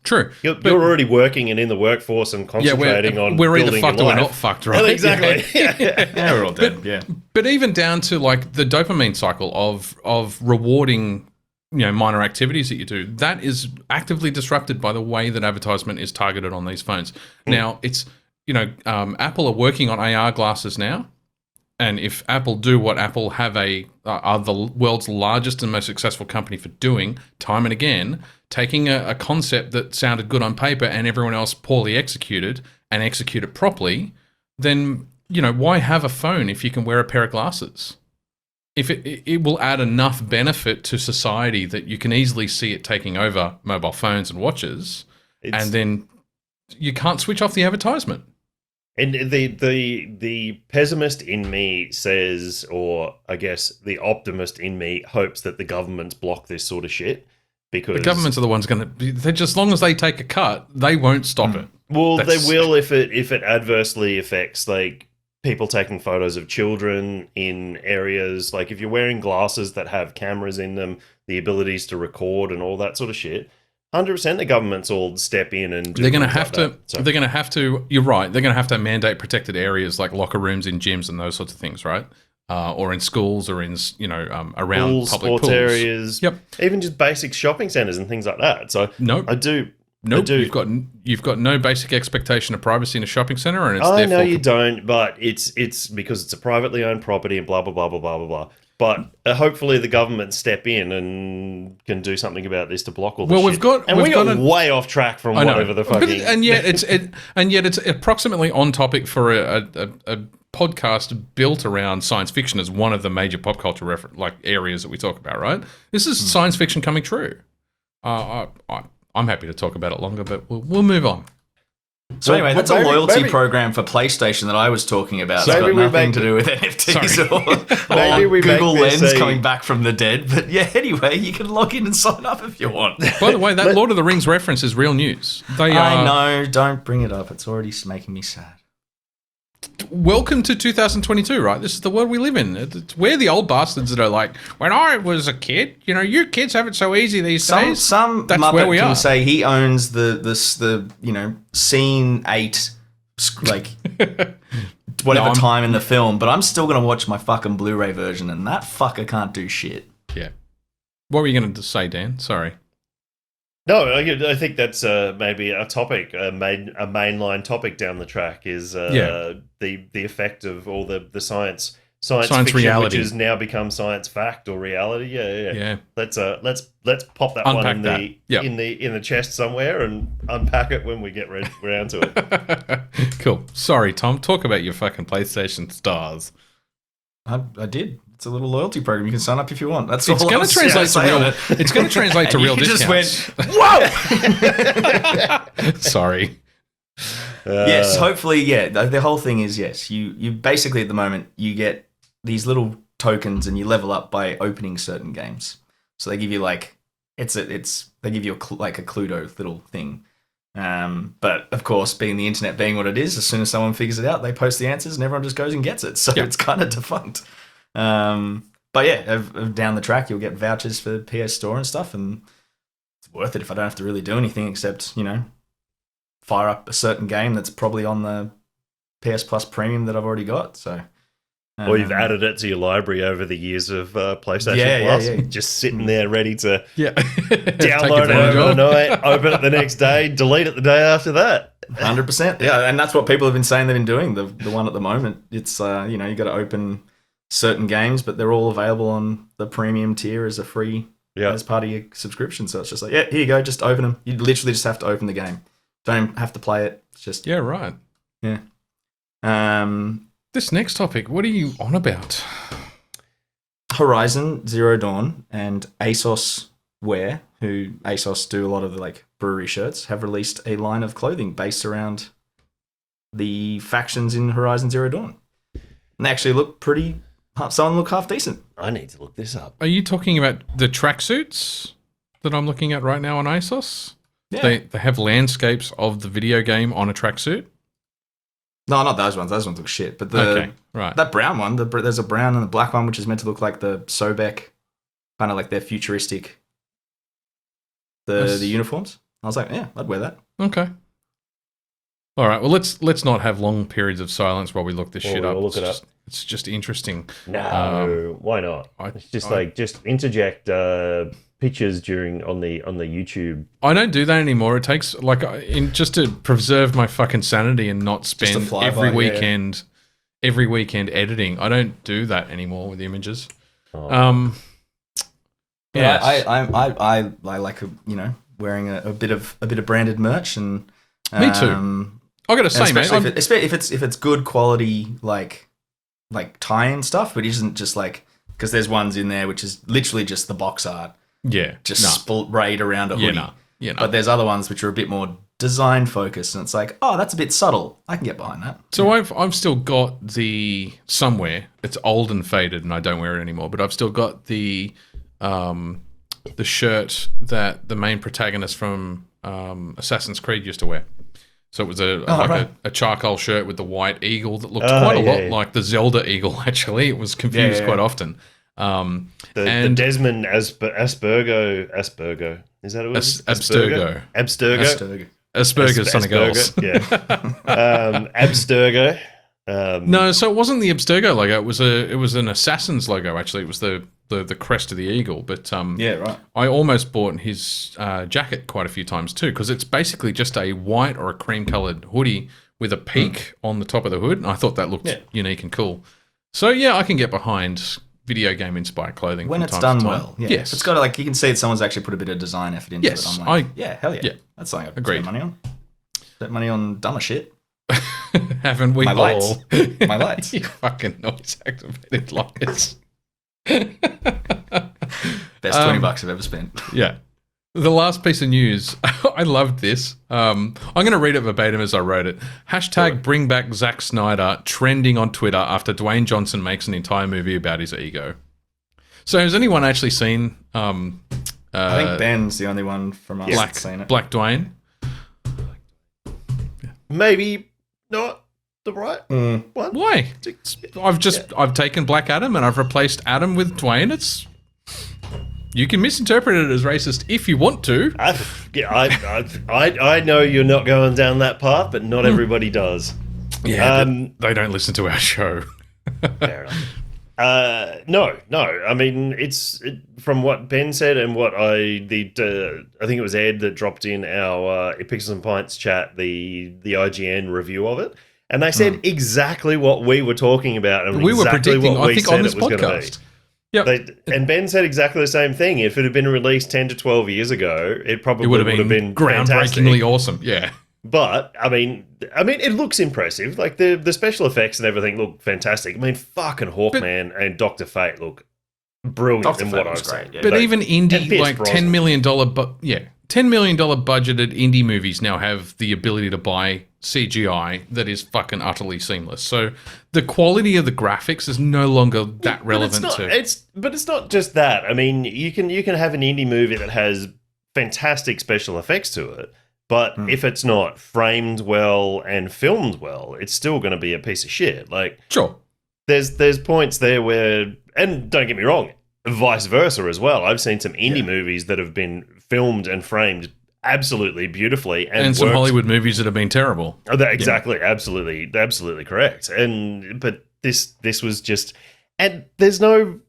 You're already working and in the workworce and concentrating on we're building either fucked your or life. we're not fucked, right? Yeah, exactly. Yeah, we're all dead. But even down to like the dopamine cycle of rewarding, minor activities that you do, that is actively disrupted by the way that advertisement is targeted on these phones. Now, it's, Apple are working on AR glasses now, and if Apple do what Apple are the world's largest and most successful company for doing, time and again, taking a concept that sounded good on paper and everyone else poorly executed and execute it properly, then, why have a phone if you can wear a pair of glasses? If it will add enough benefit to society that you can easily see it taking over mobile phones and watches, and then you can't switch off the advertisement. And the pessimist in me says, or I guess the optimist in me hopes that the governments block this sort of shit, because the governments are the ones going to. They're just, as long as they take a cut, they won't stop it. Well, they will if it adversely affects like people taking photos of children in areas, like if you're wearing glasses that have cameras in them, the abilities to record and all that sort of shit. 100% the governments will step in and do they're going to have to. So. They're going to have to. You're right. They're going to have to mandate protected areas like locker rooms in gyms and those sorts of things, right? Or in schools or in around pools, public sports pools. Areas. Yep. Even just basic shopping centers and things like that. So nope. I do. Nope, you've got no basic expectation of privacy in a shopping center, and it's. I know you don't, but it's because it's a privately owned property and blah blah blah blah blah blah blah. But hopefully the government step in and can do something about this to block all this shit. We got way off track from whatever the fucking. And yet it's approximately on topic for a podcast built around science fiction as one of the major pop culture areas that we talk about. Right, this is science fiction coming true. I'm happy to talk about it longer, but we'll move on. So anyway, that's a loyalty program for PlayStation that I was talking about. It's got nothing to do with NFTs or Google Lens coming back from the dead. But yeah, anyway, you can log in and sign up if you want. By the way, that Lord of the Rings reference is real news. I know, don't bring it up. It's already making me sad. Welcome to 2022, right? This is the world we live in. We're the old bastards that are like, when I was a kid, you kids have it so easy these days. Some that's Muppet where we can are. say he owns the scene 8, like whatever time in the film, but I'm still gonna watch my fucking Blu-ray version, and that fucker can't do shit. Yeah. What were you gonna say, Dan? Sorry. No, I think that's maybe a topic, a mainline topic down the track is the effect of all the science fiction, reality, which has now become science fact or reality. Yeah. Let's pop that unpack one in the chest somewhere and unpack it when we get around to it. Cool. Sorry, Tom. Talk about your fucking PlayStation stars. I did. It's a little loyalty program. You can sign up if you want. That's it's all. Going to translate to real. It's going to translate to real discounts. Just went, whoa! Sorry. Yes, hopefully, yeah. The whole thing is yes. You basically at the moment you get these little tokens and you level up by opening certain games. So they give you like they give you a Cluedo little thing, But of course, being the internet being what it is, as soon as someone figures it out, they post the answers and everyone just goes and gets it. So it's kind of defunct. But yeah, down the track, you'll get vouchers for the PS Store and stuff, and it's worth it if I don't have to really do anything except, fire up a certain game that's probably on the PS Plus Premium that I've already got. So, or you've added it to your library over the years of PlayStation Plus. Just sitting there ready to download it overnight, open it the next day, delete it the day after that. 100%. Yeah, and that's what people have been saying they've been doing. The one at the moment, it's you got to open certain games, but they're all available on the premium tier as a free as part of your subscription. So it's just like, here you go, just open them. You literally just have to open the game. Don't have to play it. It's just right. Yeah. This next topic, what are you on about? Horizon Zero Dawn and ASOS Wear, who ASOS do a lot of the brewery shirts, have released a line of clothing based around the factions in Horizon Zero Dawn. And they actually look some look half decent. I need to look this up. Are you talking about the tracksuits that I'm looking at right now on ASOS? Yeah. They have landscapes of the video game on a tracksuit? No, not those ones. Those ones look shit. But that brown one, there's a brown and a black one, which is meant to look like the Sobek, kind of like their futuristic, the uniforms. I was like, yeah, I'd wear that. Okay. All right. Well, let's not have long periods of silence while we look this shit up. We'll look it up. It's just interesting. No, why not? It's just just interject pictures on the YouTube. I don't do that anymore. It takes just to preserve my fucking sanity and not spend every weekend editing. I don't do that anymore with images. I like wearing a bit of branded merch, and me too. I gotta say, man, if it's good quality like tie-in stuff, but it isn't just because there's ones in there which is literally just the box art. Yeah, sprayed around a hoodie. Yeah, But there's other ones which are a bit more design focused, and it's like, oh, that's a bit subtle. I can get behind that. So I've still got somewhere. It's old and faded, and I don't wear it anymore. But I've still got the shirt that the main protagonist from Assassin's Creed used to wear. So it was a charcoal shirt with the white eagle that looked quite a lot like the Zelda eagle. Actually, it was confused quite often. The Desmond Aspergo, is that what it is? Abstergo. Asperger's Sonny Girls. Yeah. Abstergo. No, so it wasn't the Abstergo logo. It was an Assassin's logo. Actually, it was the crest of the eagle. But I almost bought his jacket quite a few times too, because it's basically just a white or a cream coloured hoodie with a peak on the top of the hood, and I thought that looked unique and cool. So yeah, I can get behind video game inspired clothing when it's done well. Yeah. Yes, it's got you can see that someone's actually put a bit of design effort into it. I'm like, hell yeah, that's something I'd spend money on. Spend money on dumber shit. Haven't we my all? My lights. You fucking noise activated lights. Best $20 I've ever spent. Yeah. The last piece of news, I loved this. I'm going to read it verbatim as I wrote it. #BringbackZacksnyder trending on Twitter after Dwayne Johnson makes an entire movie about his ego. So has anyone actually seen... I think Ben's the only one from us that's seen it. Black Dwayne? Maybe not the right one. Why? I've taken Black Adam and I've replaced Adam with Dwayne. You can misinterpret it as racist if you want to. I know you're not going down that path, but not everybody does. Yeah, they don't listen to our show. Fair enough. No. I mean, from what Ben said and what I think it was Ed that dropped in our Pixels and Pints chat the IGN review of it, and they said exactly what we were talking about, and we were predicting. I think on this podcast. Yep. And Ben said exactly the same thing. If it had been released 10 to 12 years ago, it probably would have been groundbreakingly awesome. Yeah. But I mean, it looks impressive. Like the special effects and everything look fantastic. I mean, fucking Hawkman and Dr. Fate look brilliant in what I've seen. Yeah. But even indie, $10 million, $10 million budgeted indie movies now have the ability to buy CGI that is fucking utterly seamless. So the quality of the graphics is no longer that relevant But it's not just that. I mean, you can have an indie movie that has fantastic special effects to it, But if it's not framed well and filmed well, it's still going to be a piece of shit. Like, Sure. there's points there where, and don't get me wrong, vice versa as well. I've seen some indie movies that have been filmed and framed absolutely beautifully, and some worked. Hollywood movies that have been terrible. Oh, exactly, absolutely correct. But this was just, and there's no,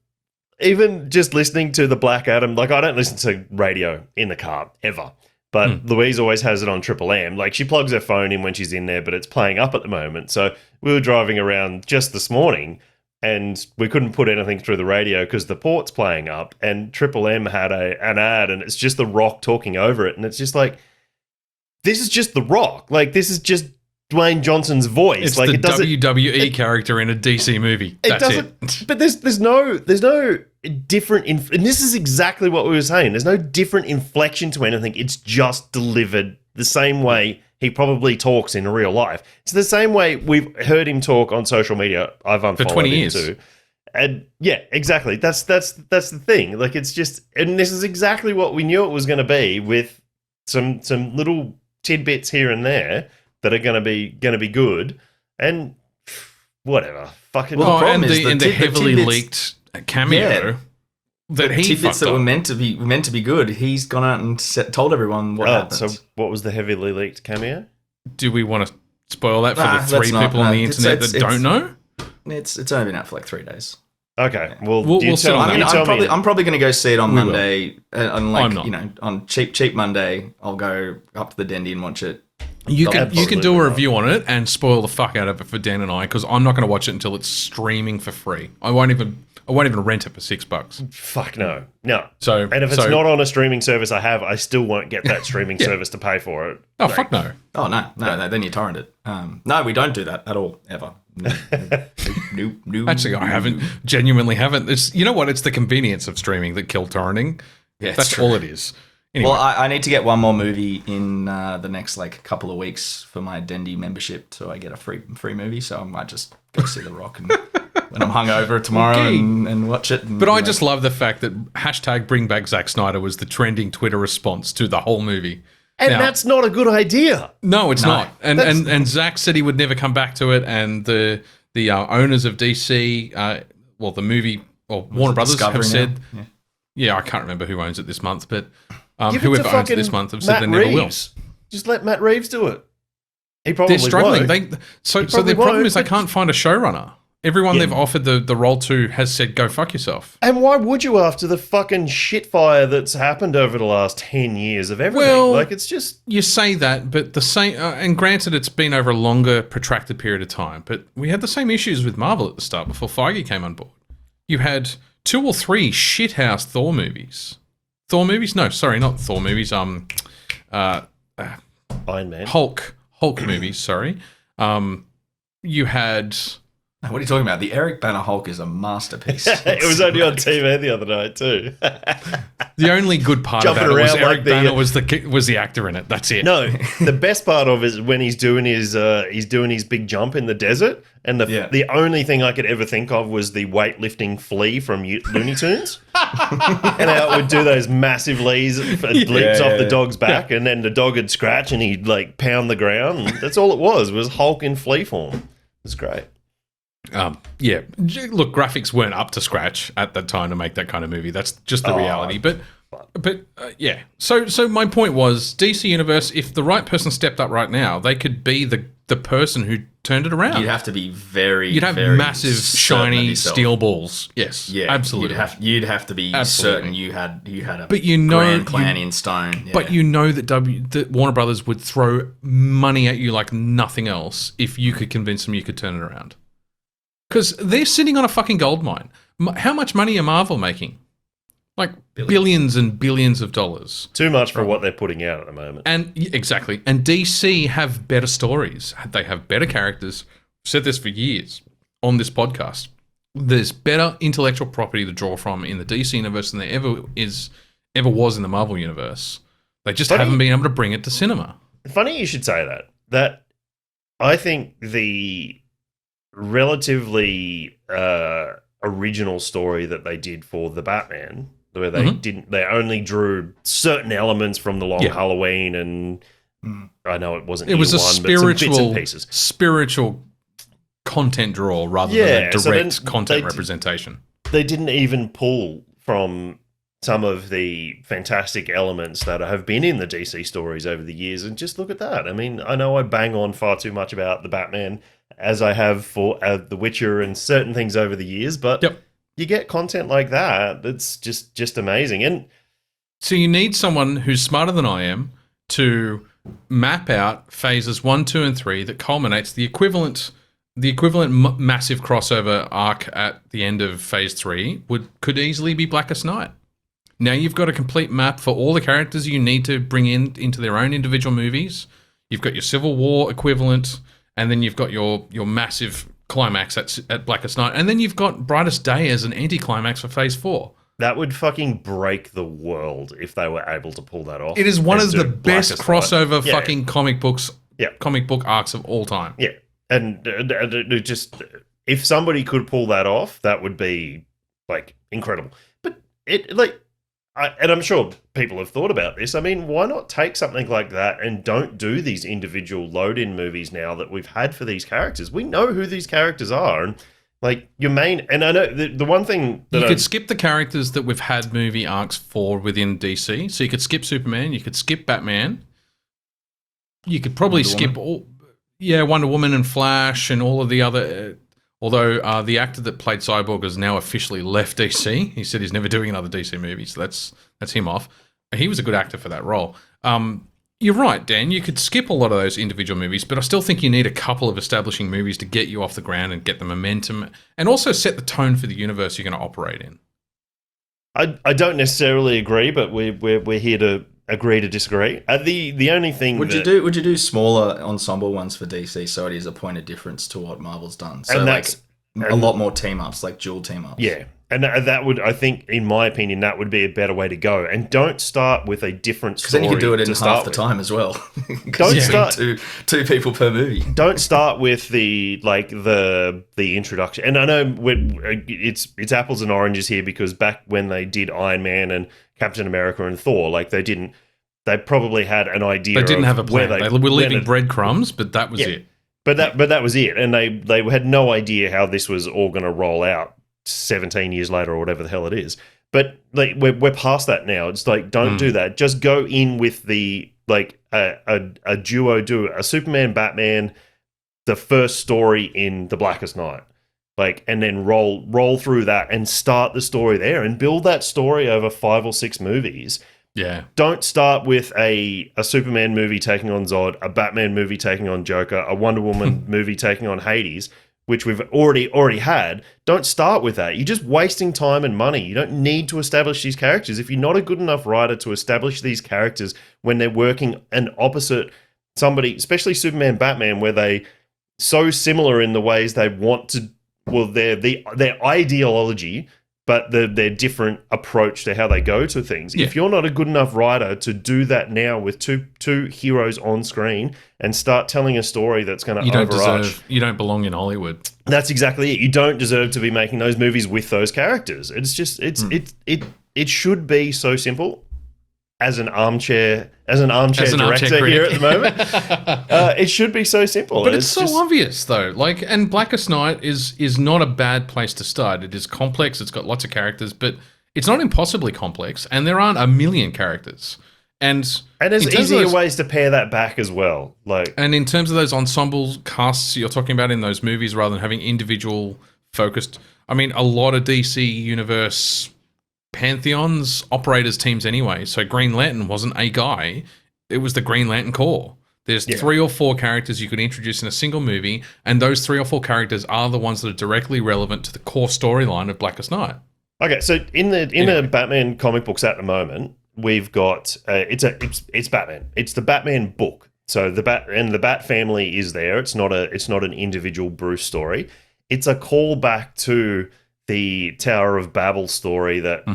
even just listening to the Black Adam. Like, I don't listen to radio in the car ever. But Louise always has it on Triple M. Like, she plugs her phone in when she's in there, but it's playing up at the moment. So we were driving around just this morning, and we couldn't put anything through the radio because the port's playing up, and Triple M had an ad, and it's just The Rock talking over it. And it's just like, this is just The Rock. Like, this is just Dwayne Johnson's voice. It's like, the it doesn't, WWE character in a DC movie. That's it. But there's no different, and this is exactly what we were saying. There's no different inflection to anything. It's just delivered the same way he probably talks in real life. It's the same way we've heard him talk on social media. I've unfollowed For 20 him years. too. And yeah, exactly. That's the thing. Like, it's just, and this is exactly what we knew it was going to be, with some little tidbits here and there that are going to be good, and whatever. Fucking. Well, the problem and is the the heavily tidbits- leaked cameo that he tidbits fucked that were up. meant to be good. He's gone out and told everyone what happened. So what was the heavily leaked cameo? Do we want to spoil that for Nah, the let's three not. people on the It's- internet it's- that don't know? It's only been out for like 3 days. Okay, well, We'll you sit tell on me. that. You tell me. I'm probably going to go see it on We will. Monday, on I'm like not. on cheap Monday. I'll go up to the Dendy and watch it. You can Absolutely do a not. review on it and spoil the fuck out of it for Dan and I, because I'm not going to watch it until it's streaming for free. I won't even rent it for $6. Fuck no. So And if it's not on a streaming service I still won't get that streaming Yeah. service to pay for it. oh fuck no. Oh no, then you torrent it. No, we don't do that at all ever. No. Actually, I genuinely haven't. It's, you know what? It's the convenience of streaming that killed torrenting. Yeah, it's That's true. all it is. Anyway, Well, I need to get one more movie in the next like couple of weeks for my Dendy membership, so I get a free movie. So I might just go see The Rock and when I'm hungover tomorrow Okay. and watch it. And, but I just love the fact that #BringBackZackSnyder was the trending Twitter response to the whole movie. And Now- that's not a good idea. No, it's not. And, That's- and Zach said he would never come back to it. And the owners of DC, the movie, or Warner Brothers have Discovery said, now? yeah, I can't remember who owns it this month, but Give it whoever to owns it fucking this month have said they Matt never will. Reeves. Just let Matt Reeves do it. He probably They're struggling. won't. So probably the problem won't, is they but- can't find a showrunner. Everyone they've offered the role to has said, go fuck yourself. And why would you, after the fucking shitfire that's happened over the last 10 years of everything? Well- Like, it's just... You say that, but the same, and granted, it's been over a longer, protracted period of time, but we had the same issues with Marvel at the start before Feige came on board. You had 2 or 3 shithouse Thor movies. Thor movies? No, sorry, not Thor movies. Iron Man. Hulk movies. Sorry. You had. What are you talking about? The Eric Banner Hulk is a masterpiece. It was only on TV the other night, too. The only good part of Jumping that was around Eric like the- Banner was the actor in it. That's it. No, the best part of it is when he's doing his big jump in the desert, and the only thing I could ever think of was the weightlifting flea from Looney Tunes, and how it would do those massive leaps off the dog's back, and then the dog would scratch and he'd like pound the ground. And that's all it was Hulk in flea form. It was great. Yeah. Look, graphics weren't up to scratch at that time to make that kind of movie. That's just the reality. But yeah. So my point was, DC Universe, if the right person stepped up right now, they could be the person who turned it around. You'd have to be very. You'd have very massive, certain of shiny yourself. steel balls. Yes, Yeah, absolutely. You'd have to be certain you had a But you know- grand plan in stone. Yeah. But you know that Warner Brothers would throw money at you like nothing else if you could convince them you could turn it around. Because they're sitting on a fucking gold mine. How much money are Marvel making? Like billions and billions of dollars. Too much for what they're putting out at the moment. And exactly. And DC have better stories. They have better characters. I've said this for years on this podcast. There's better intellectual property to draw from in the DC universe than there ever was in the Marvel universe. They just haven't been able to bring it to cinema. Funny you should say that. That I think the relatively original story that they did for the Batman, where they only drew certain elements from the Long Halloween and I know it wasn't. It was year a one, but some bits and spiritual, pieces. spiritual content draw rather than a direct content representation. They didn't even pull from some of the fantastic elements that have been in the DC stories over the years, and just look at that. I mean, I know I bang on far too much about the Batman, as I have for The Witcher and certain things over the years, but you get content like that that's just amazing. And so you need someone who's smarter than I am to map out phases 1, 2, and 3 that culminates the equivalent massive crossover arc at the end of phase 3 could easily be Blackest Night. Now you've got a complete map for all the characters you need to bring into their own individual movies. You've got your Civil War equivalent, and then you've got your massive climax at Blackest Night, and then you've got Brightest Day as an anti-climax for phase 4. that would fucking break the world if they were able to pull that off. It is one of the best crossover Night. fucking comic book arcs of all time. Yeah. And it just, if somebody could pull that off, that would be like incredible. But and I'm sure people have thought about this. I mean, why not take something like that and don't do these individual load-in movies now that we've had for these characters? We know who these characters are, and like your main. And I know the one thing that you could skip the characters that we've had movie arcs for within DC. So you could skip Superman, you could skip Batman, you could probably skip Wonder Woman and Flash and all of the other. Although the actor that played Cyborg has now officially left DC. He said he's never doing another DC movie, so that's him off. He was a good actor for that role. You're right, Dan. You could skip a lot of those individual movies, but I still think you need a couple of establishing movies to get you off the ground and get the momentum, and also set the tone for the universe you're going to operate in. I don't necessarily agree, but we're here to agree to disagree. The only thing would you do smaller ensemble ones for DC so it is a point of difference to what Marvel's done? So and like a lot more team ups, like dual team ups. Yeah. And that would, I think, in my opinion, that would be a better way to go. And don't start with a different story. Because then you can do it in half the time as well. Don't start two people per movie. Don't start with the introduction. And I know it's apples and oranges here, because back when they did Iron Man and Captain America and Thor, like they probably had an idea. They didn't have a plan. They were leaving breadcrumbs, but that was it. But that was it. And they had no idea how this was all going to roll out 17 years later or whatever the hell it is. But like we're past that now. It's like, don't do that. Just go in with the a duo, do a Superman Batman, the first story in The Blackest Night. And then roll through that and start the story there and build that story over 5 or 6 movies. Yeah. Don't start with a Superman movie taking on Zod, a Batman movie taking on Joker, a Wonder Woman movie taking on Hades, which we've already had. Don't start with that. You're just wasting time and money. You don't need to establish these characters. If you're not a good enough writer to establish these characters when they're working an opposite somebody, especially Superman, Batman, where they so similar in the ways they want to, well, their ideology, but their different approach to how they go to things. Yeah. If you're not a good enough writer to do that now with two heroes on screen and start telling a story that's going to overarch, you don't belong in Hollywood. That's exactly it. You don't deserve to be making those movies with those characters. It's just it should be so simple. As an armchair director here at the moment, it should be so simple. But it's so obvious, though. And Blackest Night is not a bad place to start. It is complex. It's got lots of characters, but it's not impossibly complex. And there aren't a million characters. And there's easier ways to pare that back as well. And in terms of those ensemble casts you're talking about in those movies, rather than having individual focused, I mean, a lot of DC Universe Pantheons operate as teams anyway. So Green Lantern wasn't a guy. It was the Green Lantern Corps. There's 3 or 4 characters you could introduce in a single movie, and those 3 or 4 characters are the ones that are directly relevant to the core storyline of Blackest Night. Okay, so in the Batman comic books at the moment, we've got it's Batman. It's the Batman book. So the Bat family is there. It's not an individual Bruce story. It's a callback to the Tower of Babel story that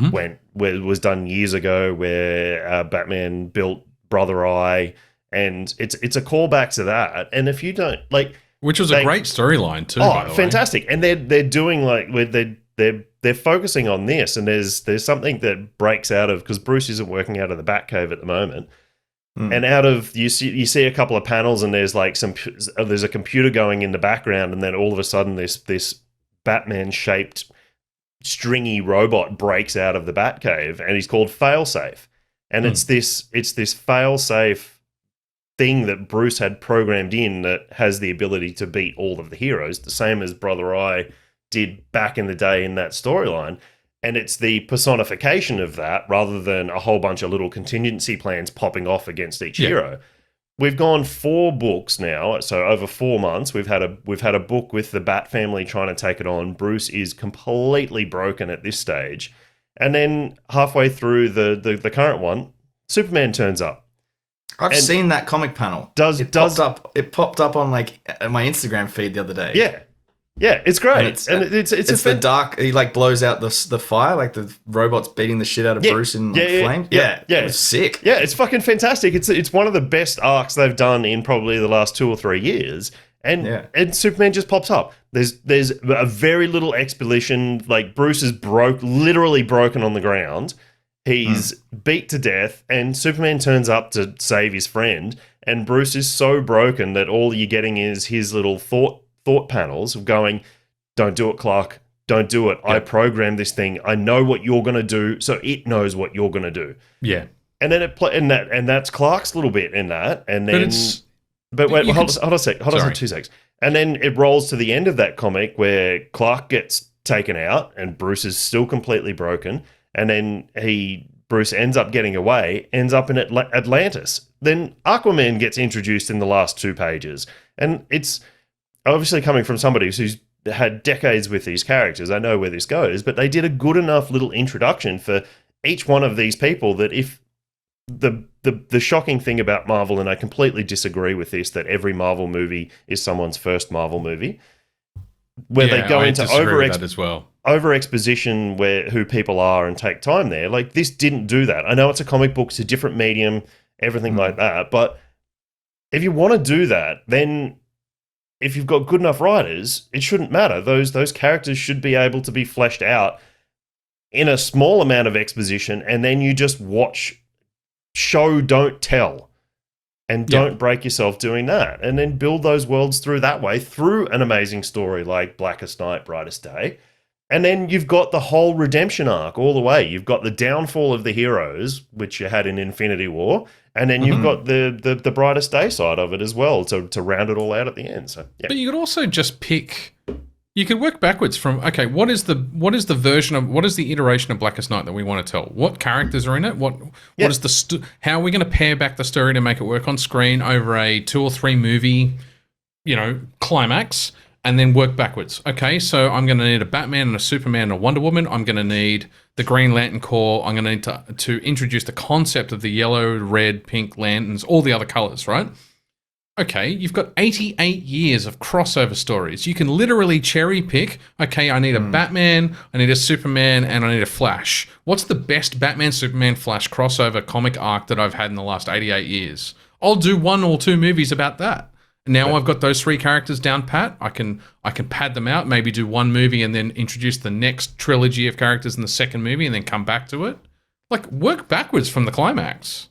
was done years ago, where Batman built Brother Eye, and it's a callback to that. And if you don't which was a great storyline too. By the fantastic! And they're doing they're focusing on this, and there's something that breaks out of, because Bruce isn't working out of the Batcave at the moment. And out of you see a couple of panels, and there's like there's a computer going in the background, and then all of a sudden this Batman shaped stringy robot breaks out of the Batcave, and he's called Failsafe, and it's this Failsafe thing that Bruce had programmed in that has the ability to beat all of the heroes, the same as Brother Eye did back in the day in that storyline. And it's the personification of that rather than a whole bunch of little contingency plans popping off against each hero. We've gone 4 books now, so over 4 months we've had a book with the Bat family trying to take it on. Bruce is completely broken at this stage, and then halfway through the current one, Superman turns up. I've seen that comic panel. It popped up on like my Instagram feed the other day. Yeah, it's great. And it's the dark. He like blows out the fire, like the robot's beating the shit out of Bruce in flames. Yeah, it was sick. Yeah, it's fucking fantastic. It's one of the best arcs they've done in probably the last 2 or 3 years. And Superman just pops up. There's a very little explanation. Like Bruce is literally broken on the ground. He's beat to death, and Superman turns up to save his friend. And Bruce is so broken that all you're getting is his little thought panels of going, "Don't do it, Clark. Don't do it. Yep. I programmed this thing. I know what you're gonna do, so it knows what you're gonna do." Yeah. And then and that's Clark's little bit in that, and then. But wait, hold on a sec. Hold on 2 seconds. And then it rolls to the end of that comic where Clark gets taken out and Bruce is still completely broken. And then Bruce ends up getting away, ends up in Atlantis. Then Aquaman gets introduced in the last 2 pages. And it's obviously coming from somebody who's had decades with these characters. I know where this goes, but they did a good enough little introduction for each one of these people that if the shocking thing about Marvel, and I completely disagree with this, that every Marvel movie is someone's first Marvel movie, where they go into over exposition who people are and take time there. Like this didn't do that. I know it's a comic book, it's a different medium, everything like that. But if you want to do that, then if you've got good enough writers, it shouldn't matter. Those characters should be able to be fleshed out in a small amount of exposition, and then you just watch. Show, don't tell, and don't break yourself doing that, and then build those worlds through that way, through an amazing story like Blackest Night, Brightest Day, and then you've got the whole redemption arc all the way. You've got the downfall of the heroes, which you had in Infinity War, and then you've got the Brightest Day side of it as well to round it all out at the end. So, yeah. But you could also just pick. You could work backwards from what is the iteration of Blackest Night that we want to tell? What characters are in it? What is how are we going to pare back the story to make it work on screen over a 2 or 3 movie, climax, and then work backwards. Okay, so I'm going to need a Batman and a Superman and a Wonder Woman. I'm going to need the Green Lantern Corps. I'm going to need to introduce the concept of the yellow, red, pink lanterns, all the other colors, right? Okay, you've got 88 years of crossover stories. You can literally cherry pick, okay, I need a Batman, I need a Superman, and I need a Flash. What's the best Batman, Superman, Flash crossover comic arc that I've had in the last 88 years? I'll do 1 or 2 movies about that. Now I've got those 3 characters down pat. I can pad them out, maybe do 1 movie and then introduce the next trilogy of characters in the second movie and then come back to it. Like, work backwards from the climax.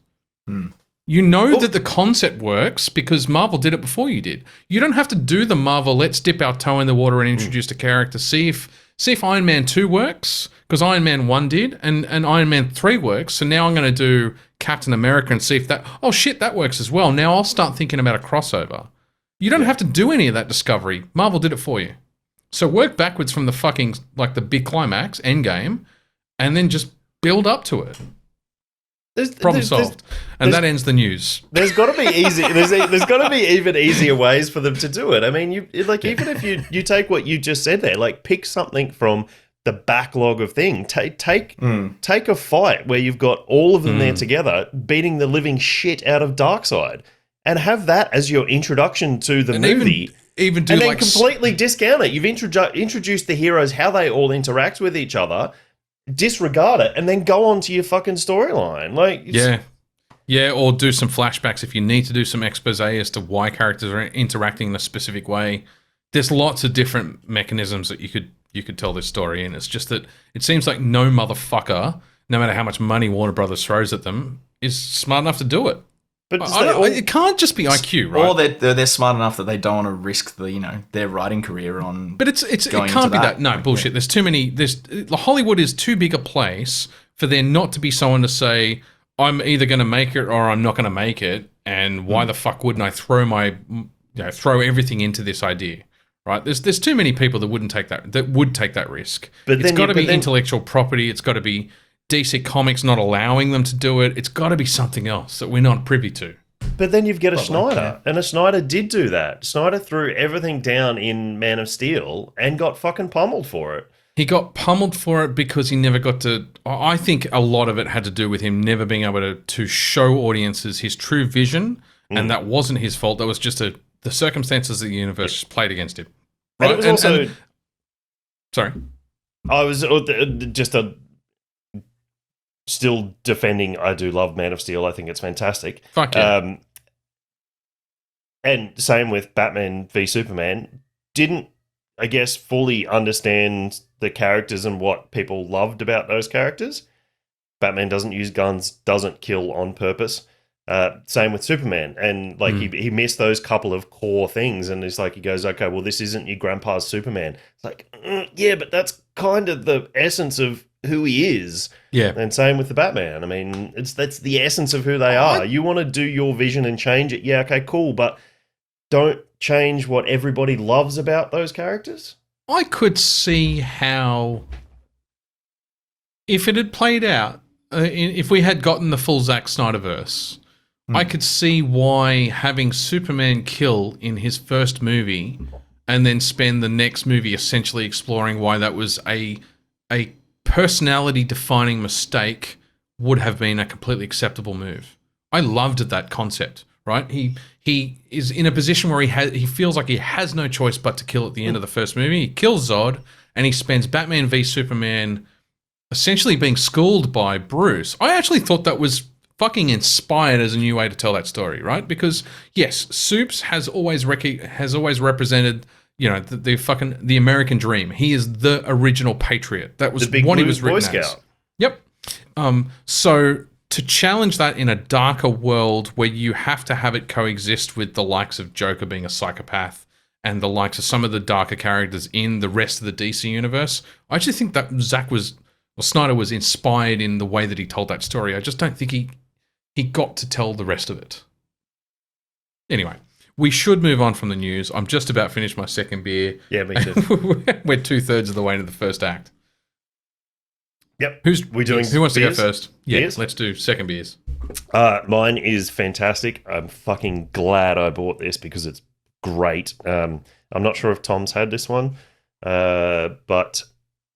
You know that the concept works because Marvel did it before you did. You don't have to do the Marvel, let's dip our toe in the water and introduce a character. See if Iron Man 2 works, because Iron Man 1 did, and Iron Man 3 works. So now I'm going to do Captain America and see if that works as well. Now I'll start thinking about a crossover. You don't have to do any of that discovery. Marvel did it for you. So work backwards from the fucking, like the big climax, endgame, and then just build up to it. Problem solved. And that ends the news. There's got to be easy. There's got to be even easier ways for them to do it. I mean, even if you take what you just said there, like pick something from the backlog of things. Take a fight where you've got all of them there together, beating the living shit out of Darkseid, and have that as your introduction to the movie. Even do and then completely discount it. You've introduced the heroes, how they all interact with each other. Disregard it and then go on to your fucking storyline. Or do some flashbacks if you need to do some expose as to why characters are interacting in a specific way. There's lots of different mechanisms that you could tell this story in. It's just that it seems like no motherfucker, no matter how much money Warner Brothers throws at them, is smart enough to do it. But they all- it can't just be IQ, right? Or they're smart enough that they don't want to risk their writing career on. But it going can't into be that. No, bullshit. There's too many. Hollywood is too big a place for there not to be someone to say, I'm either going to make it or I'm not going to make it. And why the fuck wouldn't I throw everything into this idea? Right? There's too many people that would take that risk. But it's then got to be intellectual property. It's got to be DC Comics not allowing them to do it. It's got to be something else that we're not privy to. But then you've got a Snyder, and a Snyder did do that. Snyder threw everything down in Man of Steel and got fucking pummeled for it. He got pummeled for it because he never got to... I think a lot of it had to do with him never being able to show audiences his true vision, and that wasn't his fault. That was just the circumstances of the universe played against him. Right? And it was also... sorry. I was just still defending. I do love Man of Steel. I think it's fantastic. Fuck yeah. And same with Batman v Superman. Didn't, I guess, fully understand the characters and what people loved about those characters. Batman doesn't use guns, doesn't kill on purpose. Same with Superman. And he missed those couple of core things. And it's like, he goes, okay, well, this isn't your grandpa's Superman. It's like, yeah, but that's kind of the essence of who he is. Yeah. And same with the Batman. I mean, that's the essence of who they are. You want to do your vision and change it. Yeah, okay, cool. But don't change what everybody loves about those characters. I could see how, if it had played out, if we had gotten the full Zack Snyderverse, I could see why having Superman kill in his first movie and then spend the next movie essentially exploring why that was a personality-defining mistake would have been a completely acceptable move. I loved that concept, right? He is in a position where he feels like he has no choice but to kill at the end of the first movie. He kills Zod, and he spends Batman v Superman essentially being schooled by Bruce. I actually thought that was fucking inspired as a new way to tell that story, right? Because yes, Supes has always represented, the American dream. He is the original patriot. That was what he was written as. Yep. So to challenge that in a darker world where you have to have it coexist with the likes of Joker being a psychopath and the likes of some of the darker characters in the rest of the DC universe, I actually think that Snyder was inspired in the way that he told that story. I just don't think he got to tell the rest of it. Anyway, we should move on from the news. I'm just about finished my second beer. Yeah, me too. We're 2/3 of the way into the first act. Yep. Who wants beers? to go first? Yeah, Beers? let's do second beers. Mine is fantastic. I'm fucking glad I bought this because it's great. I'm not sure if Tom's had this one, but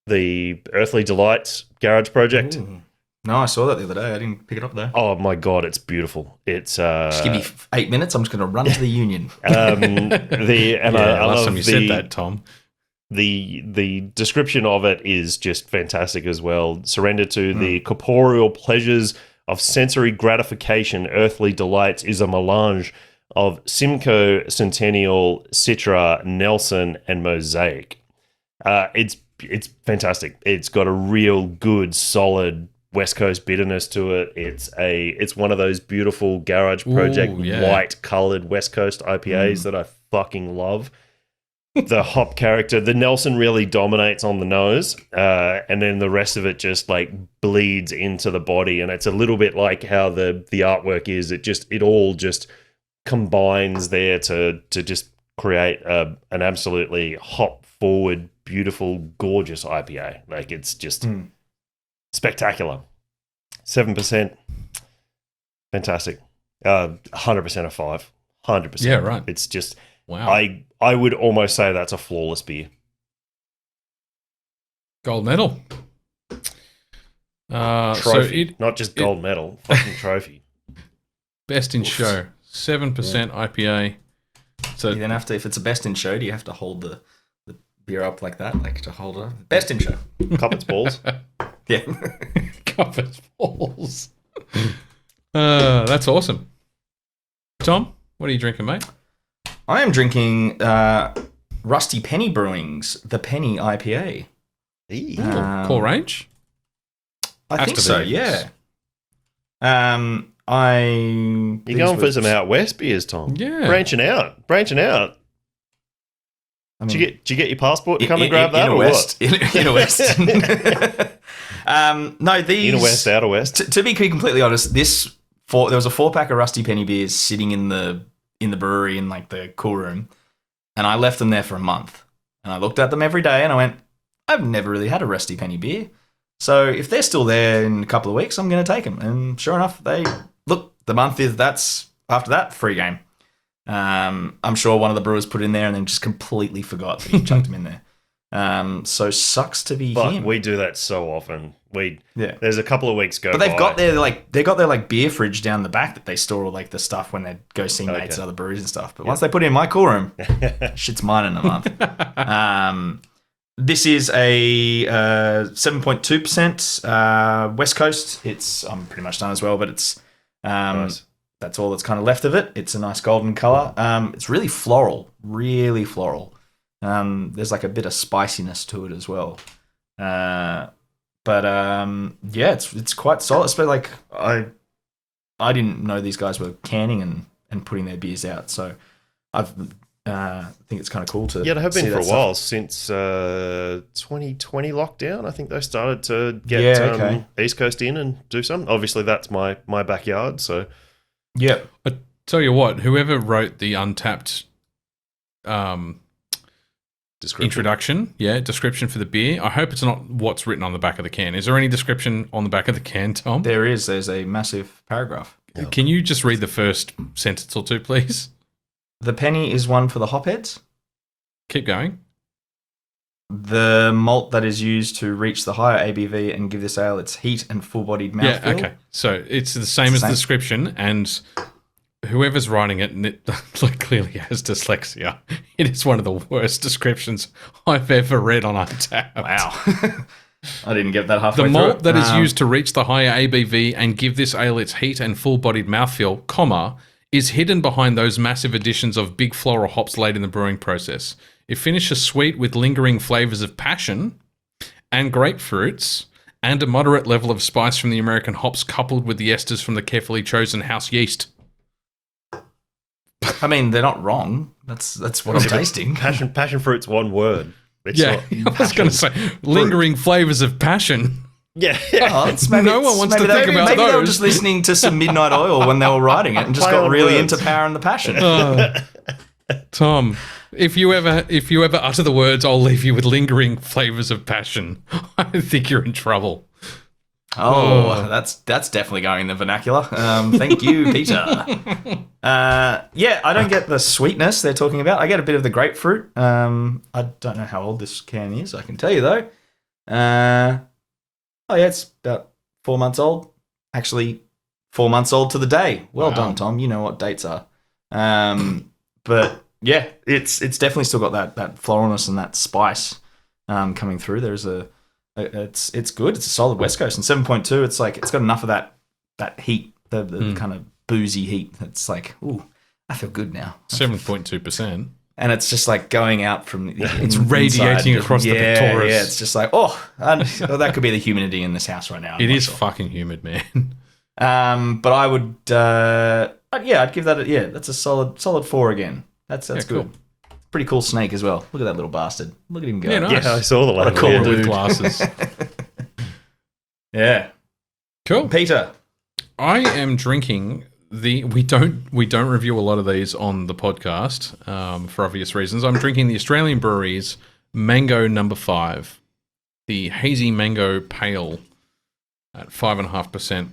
the Earthly Delights Garage Project. Ooh. No, I saw that the other day. I didn't pick it up though. Oh my god, it's beautiful. It's just give me 8 minutes. I'm just going to run to the union. Last time you said that, Tom. The description of it is just fantastic as well. Surrender to the corporeal pleasures of sensory gratification. Earthly Delights is a melange of Simcoe, Centennial, Citra, Nelson, and Mosaic. It's fantastic. It's got a real good, solid West Coast bitterness to it. It's one of those beautiful Garage Project white colored West Coast IPAs that I fucking love. The hop character, the Nelson really dominates on the nose, and then the rest of it just like bleeds into the body, and it's a little bit like how the artwork is. It all just combines there to just create an absolutely hop forward, beautiful, gorgeous IPA. Like it's just spectacular. 7%, fantastic. 100% a 5. 100%. Yeah, right. It's just wow. I would almost say that's a flawless beer. Gold medal. Trophy, not just gold medal, fucking trophy. Best in show, 7% IPA. So you then have to, if it's a best in show, do you have to hold the beer up like that, like to hold it? Best in show. Cup its balls. Yeah. Cup its balls. That's awesome. Tom, what are you drinking, mate? I Drinking Rusty Penny Brewing's The Penny IPA. Core range? I think so, yeah. You're going for some out west beers, Tom. Yeah. Branching out. I mean, Did you get your passport to come and grab that, Inner or West. what? Inner West. No, these... Inner West, Outer West. To be completely honest, there was a 4-pack of Rusty Penny beers sitting in the brewery in like the cool room, and I left them there for a month. And I looked at them every day, and I went, I've never really had a Rusty Penny beer. So if they're still there in a couple of weeks, I'm going to take them. And sure enough, the month that's after that, free game. I'm sure one of the brewers put it in there and then just completely forgot that he chucked them in there. So sucks to be him. We do that so often. There's a couple of weeks go. But they've got their beer fridge down the back that they store all like the stuff when they go see mates at other breweries and stuff. But once they put it in my cool room, shit's mine in a month. This is a 7.2% West Coast. I'm pretty much done as well, but it's nice. That's all that's kind of left of it. It's a nice golden color. It's really floral. There's like a bit of spiciness to it as well. It's quite solid. Especially like I didn't know these guys were canning and putting their beers out. So I think it's kind of cool to they have been for a while stuff. since 2020 lockdown. I think they started to get East Coast in and do something. Obviously, that's my backyard. So yeah, I tell you what, whoever wrote the Untapped description for the beer, I hope it's not what's written on the back of the can. Is there any description on the back of the can, Tom? There's a massive paragraph. Can you just read the first sentence or two, please? The penny is one for the hopheads. Keep going. The malt that is used to reach the higher ABV and give this ale its heat and full-bodied mouthfeel. Yeah, okay. So it's the same as the description, and whoever's writing it, and it clearly has dyslexia. It is one of the worst descriptions I've ever read on Untapped. Wow. I didn't get that halfway through. The malt that is is used to reach the higher ABV and give this ale its heat and full-bodied mouthfeel, is hidden behind those massive additions of big floral hops late in the brewing process. It finishes sweet with lingering flavours of passion and grapefruits and a moderate level of spice from the American hops coupled with the esters from the carefully chosen house yeast. I mean, they're not wrong. That's what I'm tasting. Passion fruit's one word. It's I was going to say, lingering flavours of passion. Yeah. No one wants to think about maybe those. They were just listening to some Midnight Oil when they were writing it and just got really into Power and the Passion. Tom, if you ever utter the words, I'll leave you with lingering flavours of passion, I think you're in trouble. That's definitely going in the vernacular. Thank you, Peter. I don't get the sweetness they're talking about. I get a bit of the grapefruit. I don't know how old this can is. I can tell you though. It's about 4 months old. Actually, 4 months old to the day. Well done, Tom. You know what dates are. But yeah, it's definitely still got that floralness and that spice coming through. There's it's good. It's a solid West Coast, and 7.2. It's like it's got enough of that heat, the kind of boozy heat. It's like, ooh, I feel good now. 7.2%. And it's just like going out from it's radiating across the pectoris. Yeah, it's just like, that could be the humidity in this house right now. It is fucking humid, man. But I would, I'd give that that's a solid 4 again. That's good. Cool. Pretty cool snake as well. Look at that little bastard. Look at him go. Yeah, nice. Yeah, I saw the label. Cool with glasses. Yeah. Cool. Peter. I am drinking we don't review a lot of these on the podcast for obvious reasons. I'm drinking the Australian Brewery's Mango No. 5, the Hazy Mango Pale at 5.5%.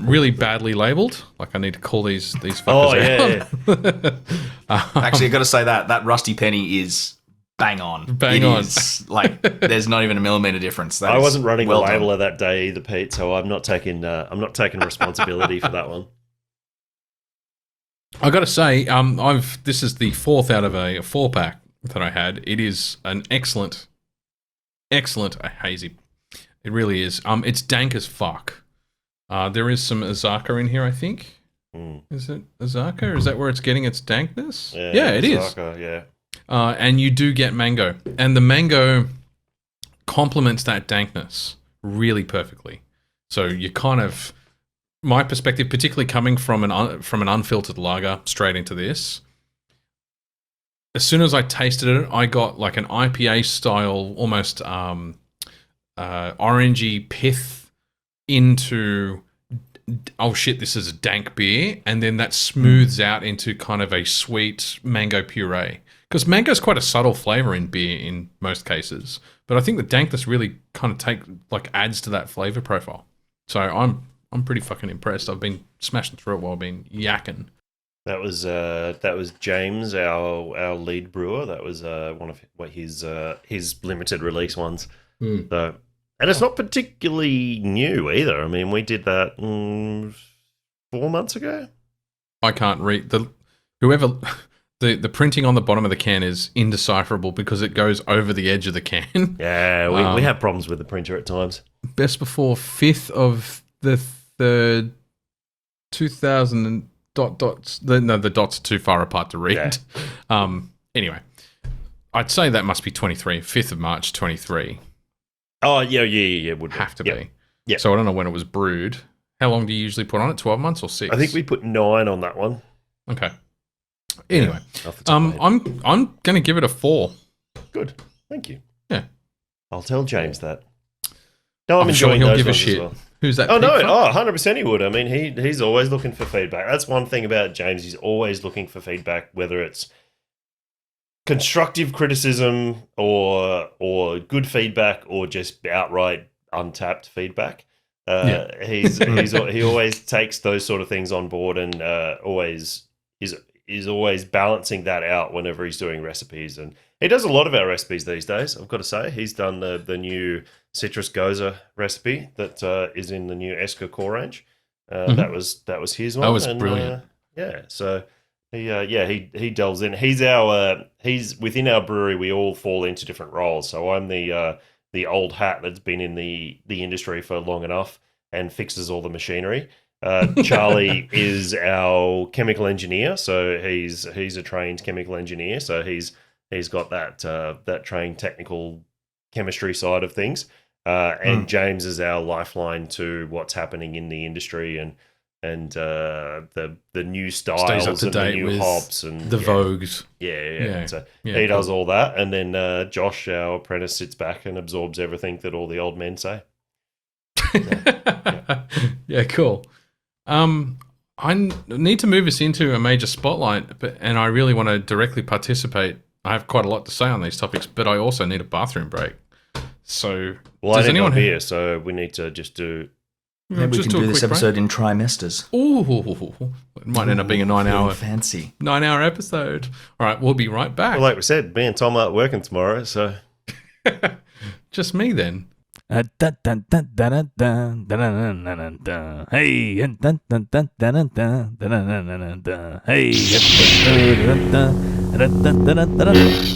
Really badly labelled. Like I need to call these fuckers out. Actually, I've got to say that Rusty Penny is bang on. It is, like there's not even a millimeter difference. I wasn't running the labeler that day either, Pete. So I'm not taking responsibility for that one. I got to say, this is the 4th out of a 4-pack that I had. It is an excellent hazy. It really is. It's dank as fuck. There is some Azaka in here, I think. Is it Azaka? Is that where it's getting its dankness? Yeah, it Azaka, is. Yeah. And you do get mango. And the mango complements that dankness really perfectly. So you kind of my perspective, particularly coming from an unfiltered lager straight into this, as soon as I tasted it, I got like an IPA style, almost orangey pith into, oh shit, this is a dank beer, and then that smooths out into kind of a sweet mango puree. Because mango is quite a subtle flavor in beer in most cases, but I think the dankness really kind of adds to that flavor profile. So I'm pretty fucking impressed. I've been smashing through it while I've been yakking. That was James, our lead brewer. That was one of his limited release ones. So, and it's not particularly new either. I mean, we did that 4 months ago. I can't read the printing on the bottom of the can is indecipherable because it goes over the edge of the can. Yeah, we have problems with the printer at times. Best before 5th of the 3rd, 2000 and dots. The dots are too far apart to read. Yeah. Anyway, I'd say that must be 23, 5th of March, 23. Oh, yeah, would have to be. Yeah. So I don't know when it was brewed. How long do you usually put on it? 12 months or 6? I think we put 9 on that one. Okay. Anyway, I'm I'm going to give it a 4. Good. Thank you. Yeah. I'll tell James that. No, I'm sure enjoying he'll those give a ones shit. as well. Who's that? Oh, no. Pete? 100% he would. I mean, he's always looking for feedback. That's one thing about James. He's always looking for feedback, whether it's constructive criticism or good feedback or just outright untapped feedback. He always takes those sort of things on board and always is always balancing that out whenever he's doing recipes. And he does a lot of our recipes these days, I've got to say. He's done the new citrus goza recipe that is in the new Esker core range. That was his one. That was brilliant. So he delves in. He's within our brewery. We all fall into different roles. So I'm the old hat that's been in the industry for long enough and fixes all the machinery. Charlie is our chemical engineer, so he's a trained chemical engineer. So he's got that trained technical chemistry side of things. And James is our lifeline to what's happening in the industry and the new styles Stays up to and the date new with hops and the vogues. Yeah. So he does all that, and then Josh, our apprentice, sits back and absorbs everything that all the old men say. Yeah, cool. I need to move us into a major spotlight, and I really want to directly participate. I have quite a lot to say on these topics, but I also need a bathroom break. So, does anyone here? So we need to just do. Maybe we can do this episode in trimesters. Ooh, it might end up being a 9-hour fancy 9-hour episode. All right, we'll be right back. Well, like we said, me and Tom aren't working tomorrow, so just me then. Hey,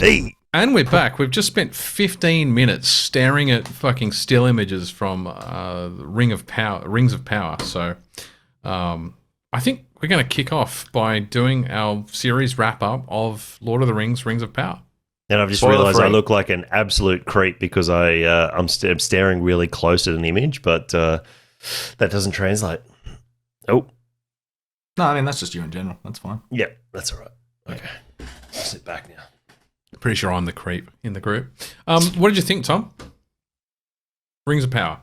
hey. And we're back. We've just spent 15 minutes staring at fucking still images from Rings of Power. So I think we're going to kick off by doing our series wrap-up of Lord of the Rings, Rings of Power. And I've just realised I look like an absolute creep because I'm staring really close at an image, but that doesn't translate. Oh. No, I mean, that's just you in general. That's fine. Yeah, that's all right. Okay. I'll sit back now. Pretty sure I'm the creep in the group. What did you think, Tom? Rings of Power.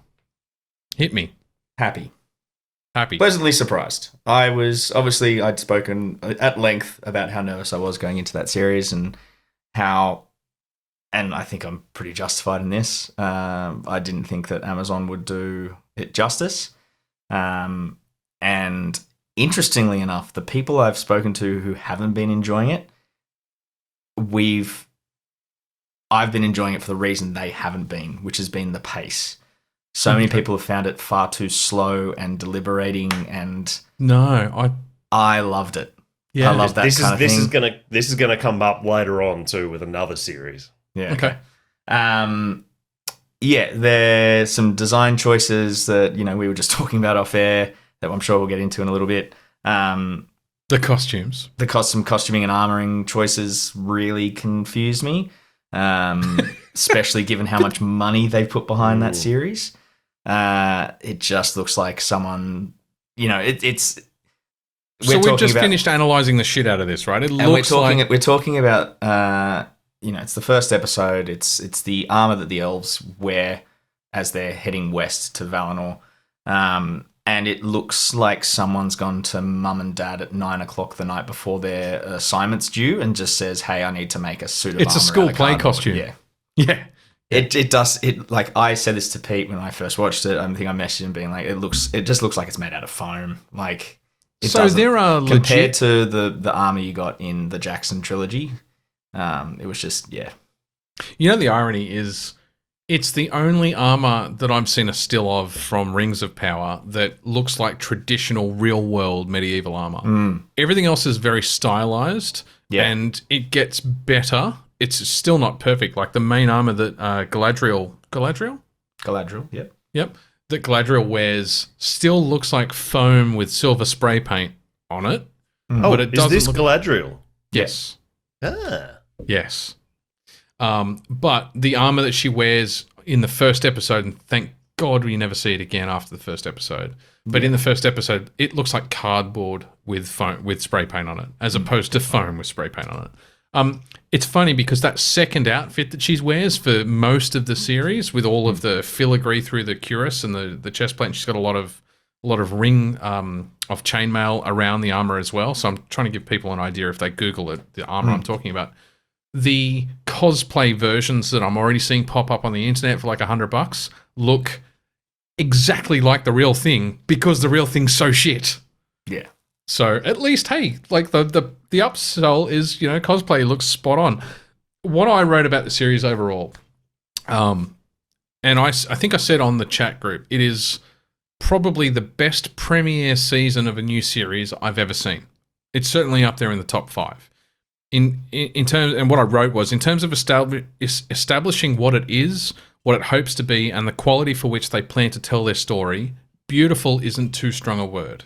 Hit me. Happy. Pleasantly surprised. I'd spoken at length about how nervous I was going into that series and I think I'm pretty justified in this. I didn't think that Amazon would do it justice. And interestingly enough, the people I've spoken to who haven't been enjoying it, I've been enjoying it for the reason they haven't been, which has been the pace. So many people have found it far too slow and deliberating, and I loved it. Yeah, I love that kind of thing. This is gonna come up later on too with another series. Yeah. Okay. There's some design choices that we were just talking about off air that I'm sure we'll get into in a little bit. The costumes, some costuming and armoring choices really confused me, especially given how much money they put behind that series. It just looks like someone it's. So we've just about, finished analyzing the shit out of this, right? It and looks we're talking about it's the first episode. It's the armor that the elves wear as they're heading west to Valinor, and it looks like someone's gone to mum and dad at 9 o'clock the night before their assignment's due and just says, "Hey, I need to make a suit of armor." It's a school out of play cardboard." costume. Yeah. It does. Like I said this to Pete when I first watched it. I think I messaged him being like, it just looks like it's made out of foam. Like, so there are compared to the armor you got in the Jackson trilogy. It was just The irony is, it's the only armor that I've seen a still of from Rings of Power that looks like traditional real world medieval armor. Everything else is very stylized, and it gets better. It's still not perfect. Like the main armor that Galadriel, yep, that Galadriel wears still looks like foam with silver spray paint on it. But it doesn't. Is this Galadriel? Yes. Ah. Yes. But the armor that she wears in the first episode, and thank God we never see it again after the first episode. But in the first episode, it looks like cardboard with foam with spray paint on it, as opposed to foam with spray paint on it. It's funny because that second outfit that she wears for most of the series, with all of the filigree through the cuirass and the chest plate, and she's got a lot of ring of chainmail around the armor as well. So I'm trying to give people an idea if they Google it, the armor I'm talking about. The cosplay versions that I'm already seeing pop up on the internet for like $100 look exactly like the real thing because the real thing's so shit. Yeah. So at least, hey, like the upsell is, cosplay looks spot on. What I wrote about the series overall, and I think I said on the chat group, it is probably the best premiere season of a new series I've ever seen. It's certainly up there in the top 5. In terms, and what I wrote was, in terms of establishing what it is, what it hopes to be, and the quality for which they plan to tell their story, beautiful isn't too strong a word.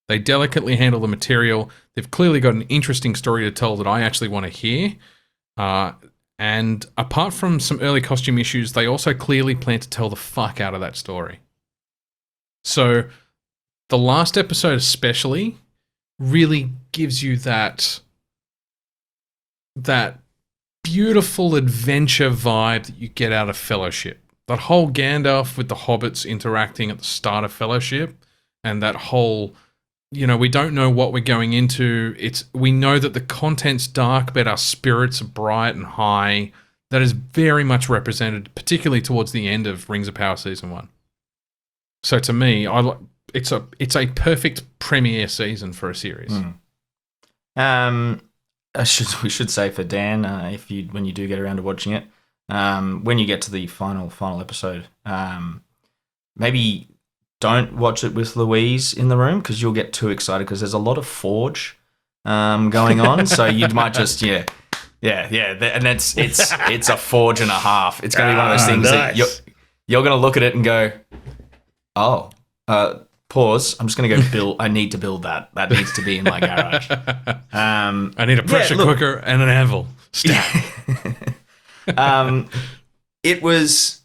They delicately handle the material. They've clearly got an interesting story to tell that I actually want to hear. And apart from some early costume issues, they also clearly plan to tell the fuck out of that story. So the last episode especially really gives you that beautiful adventure vibe that you get out of Fellowship. That whole Gandalf with the hobbits interacting at the start of Fellowship, and that whole... we don't know what we're going into. We know that the content's dark, but our spirits are bright and high. That is very much represented, particularly towards the end of Rings of Power Season 1. So to me, it's a perfect premiere season for a series. We should say for Dan, when you do get around to watching it, when you get to the final episode, maybe don't watch it with Louise in the room because you'll get too excited because there's a lot of Forge going on. So you might just and it's a Forge and a half. It's going to be one of those things that you're going to look at it and go, oh, pause. I'm just going to go build. I need to build that. That needs to be in my garage. I need a pressure cooker and an anvil. It was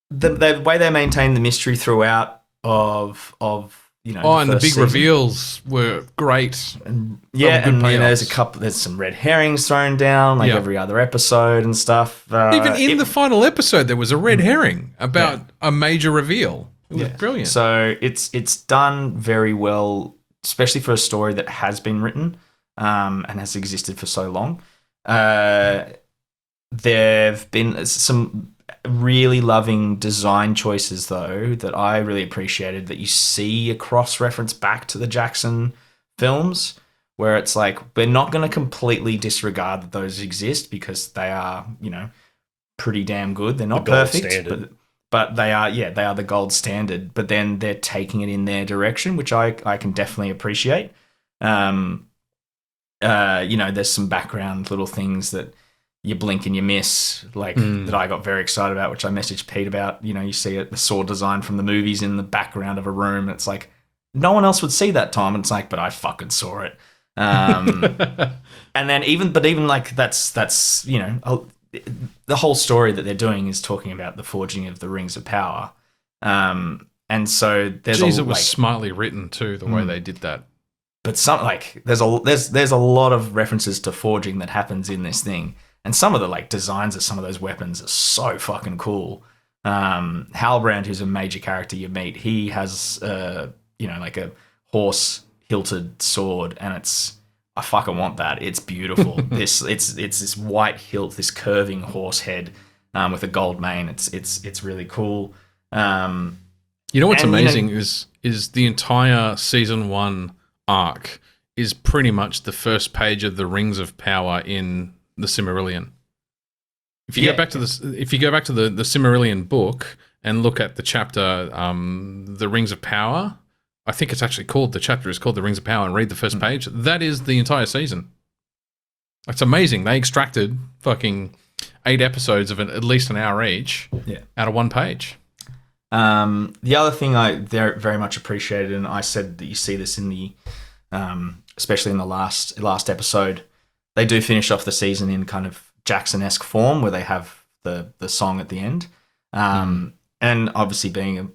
the way they maintained the mystery throughout of and the big season. Reveals were great. And there's some red herrings thrown down every other episode and stuff. Even in the final episode, there was a red herring about a major reveal. It was brilliant. So it's done very well, especially for a story that has been written and has existed for so long. There've been some really loving design choices, though, that I really appreciated, that you see a cross-reference back to the Jackson films, where it's like, we're not going to completely disregard that those exist because they are, pretty damn good. They're not perfect, but they are the gold standard. But then they're taking it in their direction, which I can definitely appreciate. There's some background little things that you blink and you miss, that I got very excited about, which I messaged Pete about. You see the sword design from the movies in the background of a room. And it's like, no one else would see that, Tom. And it's like, but I fucking saw it. And then even that's the whole story that they're doing is talking about the forging of the Rings of Power. And And so there's Jeez, it was smartly written too, the way they did that. But some there's a lot of references to forging that happens in this thing, and some of the designs of some of those weapons are so fucking cool. Halbrand, who's a major character you meet, he has a horse hilted sword, and I fucking want that. It's beautiful. It's this white hilt, this curving horse head with a gold mane. It's really cool. You know what's amazing is the entire season 1 arc is pretty much the first page of the Rings of Power in the Silmarillion. If you go back to the Silmarillion book and look at the chapter, the Rings of Power, I think it's actually the chapter is called the Rings of Power, and read the first page. That is the entire season. It's amazing. They extracted fucking 8 episodes of at least an hour each out of one page. The other thing I very much appreciated, and I said that you see this in the, especially in the last episode, they do finish off the season in kind of Jackson-esque form, where they have the song at the end, and obviously being an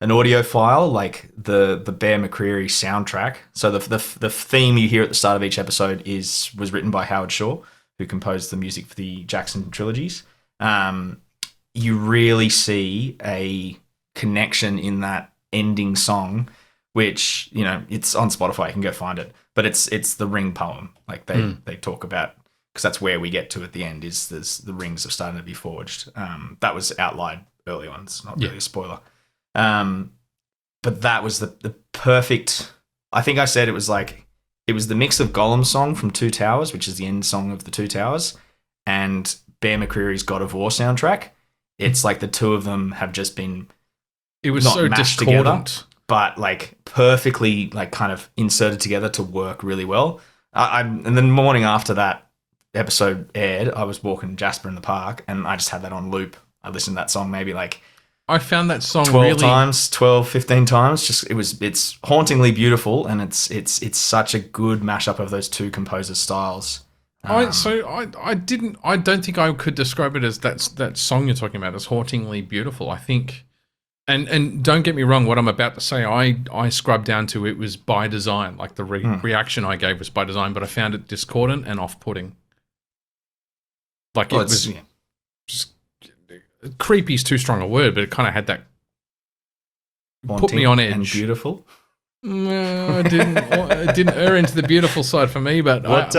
audiophile, the Bear McCreary soundtrack. So the theme you hear at the start of each episode was written by Howard Shore, who composed the music for the Jackson trilogies. You really see a connection in that ending song, which, it's on Spotify, you can go find it, but it's the ring poem. They talk about, because that's where we get to at the end, is the rings are starting to be forged. That was outlined early on. It's not really a spoiler. But that was the perfect, I think I said it was the mix of Gollum's song from Two Towers, which is the end song of the Two Towers, and Bear McCreary's God of War soundtrack. It's like the two of them have just been not so mashed discordant together, but perfectly kind of inserted together to work really well. And the morning after that episode aired, I was walking Jasper in the park, and I just had that on loop. I listened to that song maybe I found that song 15 times. It's hauntingly beautiful, and it's such a good mashup of those two composers' styles. I don't think I could describe it as that song you're talking about as hauntingly beautiful. I think, and don't get me wrong, what I'm about to say, I scrubbed down to it was by design. The reaction I gave was by design, but I found it discordant and off-putting. Just creepy is too strong a word, but it kind of had that put me on edge. And beautiful. No, it didn't err into the beautiful side for me, but it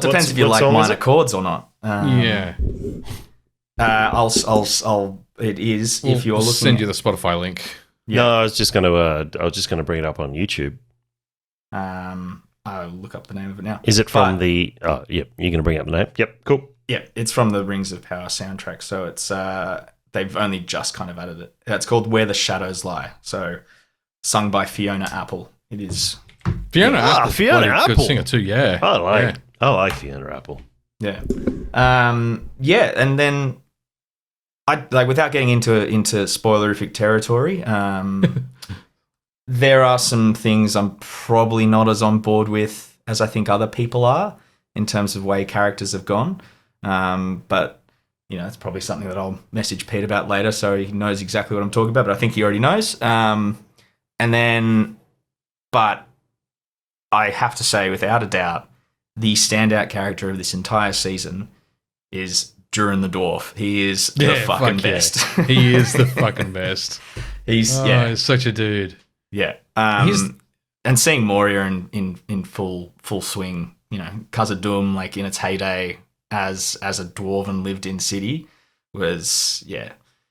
depends if you like minor chords or not. Yeah. It is if you're looking. Send you the Spotify link. Yeah. No, I was just gonna bring it up on YouTube. I'll look up the name of it now. Is it from the? Oh, yep. You're gonna bring up the name. Yep. Cool. Yeah, it's from the Rings of Power soundtrack. So it's they've only just kind of added it. It's called Where the Shadows Lie. So sung by Fiona Apple. It is Fiona Apple. Fiona Apple, good singer too. Yeah, I like Fiona Apple. Yeah, and then I without getting into spoilerific territory. There are some things I'm probably not as on board with as I think other people are in terms of way characters have gone. But it's probably something that I'll message Pete about later, so he knows exactly what I'm talking about. But I think he already knows. But I have to say, without a doubt, the standout character of this entire season is Durin the Dwarf. He is the fucking best. He is the fucking best. He's such a dude. Yeah. And seeing Moria in full swing, Khazad-dûm in its heyday as a dwarven lived-in city was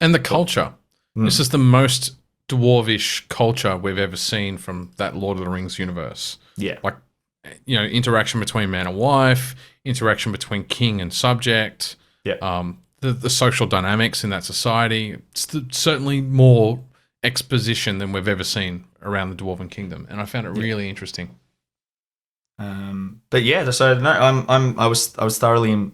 And the culture. This is the most dwarvish culture we've ever seen from that Lord of the Rings universe. Yeah. Interaction between man and wife, interaction between king and subject. Yeah. The social dynamics in that society. It's certainly more exposition than we've ever seen around the Dwarven Kingdom, and I found it really interesting. But so no, I was thoroughly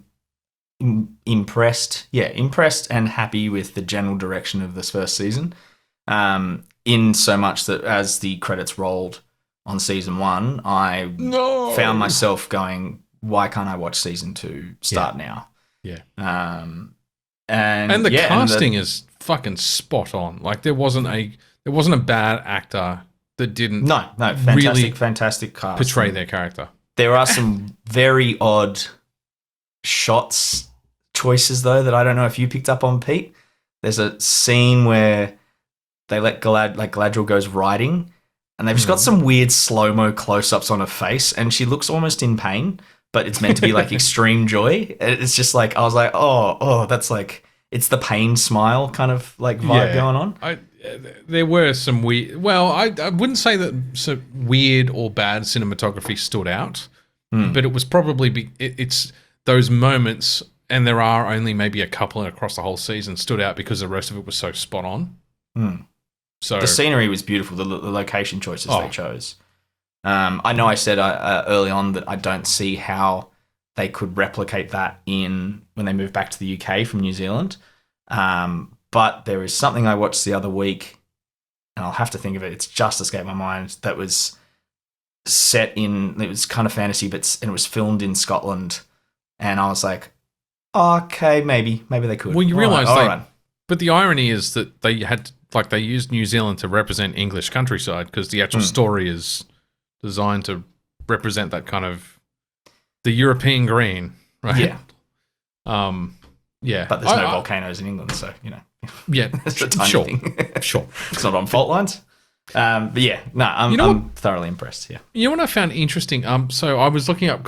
impressed. Yeah, impressed and happy with the general direction of this first season. In so much that as the credits rolled on season 1, I found myself going, "Why can't I watch season 2 start now?" Yeah. And the casting is fucking spot on. Like there wasn't a bad actor that didn't No, fantastic cast. portray their character. There are some very odd shots choices though that I don't know if you picked up on, Pete. There's a scene where they let Galadriel goes riding, and they've just got some weird slow-mo close-ups on her face, and she looks almost in pain, but it's meant to be like extreme joy. It's just like, I was like, oh, that's like, it's the pain smile kind of like vibe going on. There were some weird. Well, I wouldn't say that so weird or bad cinematography stood out, but it was probably it's those moments, and there are only maybe a couple across the whole season, stood out because the rest of it was so spot on. So the scenery was beautiful. The location choices they chose. I know I said early on that I don't see how they could replicate that when they move back to the UK from New Zealand. But there is something I watched the other week, and I'll have to think of it. It's just escaped my mind. That was set in. It was kind of fantasy, and it was filmed in Scotland. And I was like, okay, maybe they could. Well, you realise right. But the irony is that they used New Zealand to represent English countryside because the actual story is designed to represent that kind of the European green, right? Yeah. Yeah. But there's no volcanoes in England, so, you know. Yeah, it's a tiny thing. Sure. It's not on fault lines. But yeah, no, I'm thoroughly impressed, yeah. You know what I found interesting? So I was looking up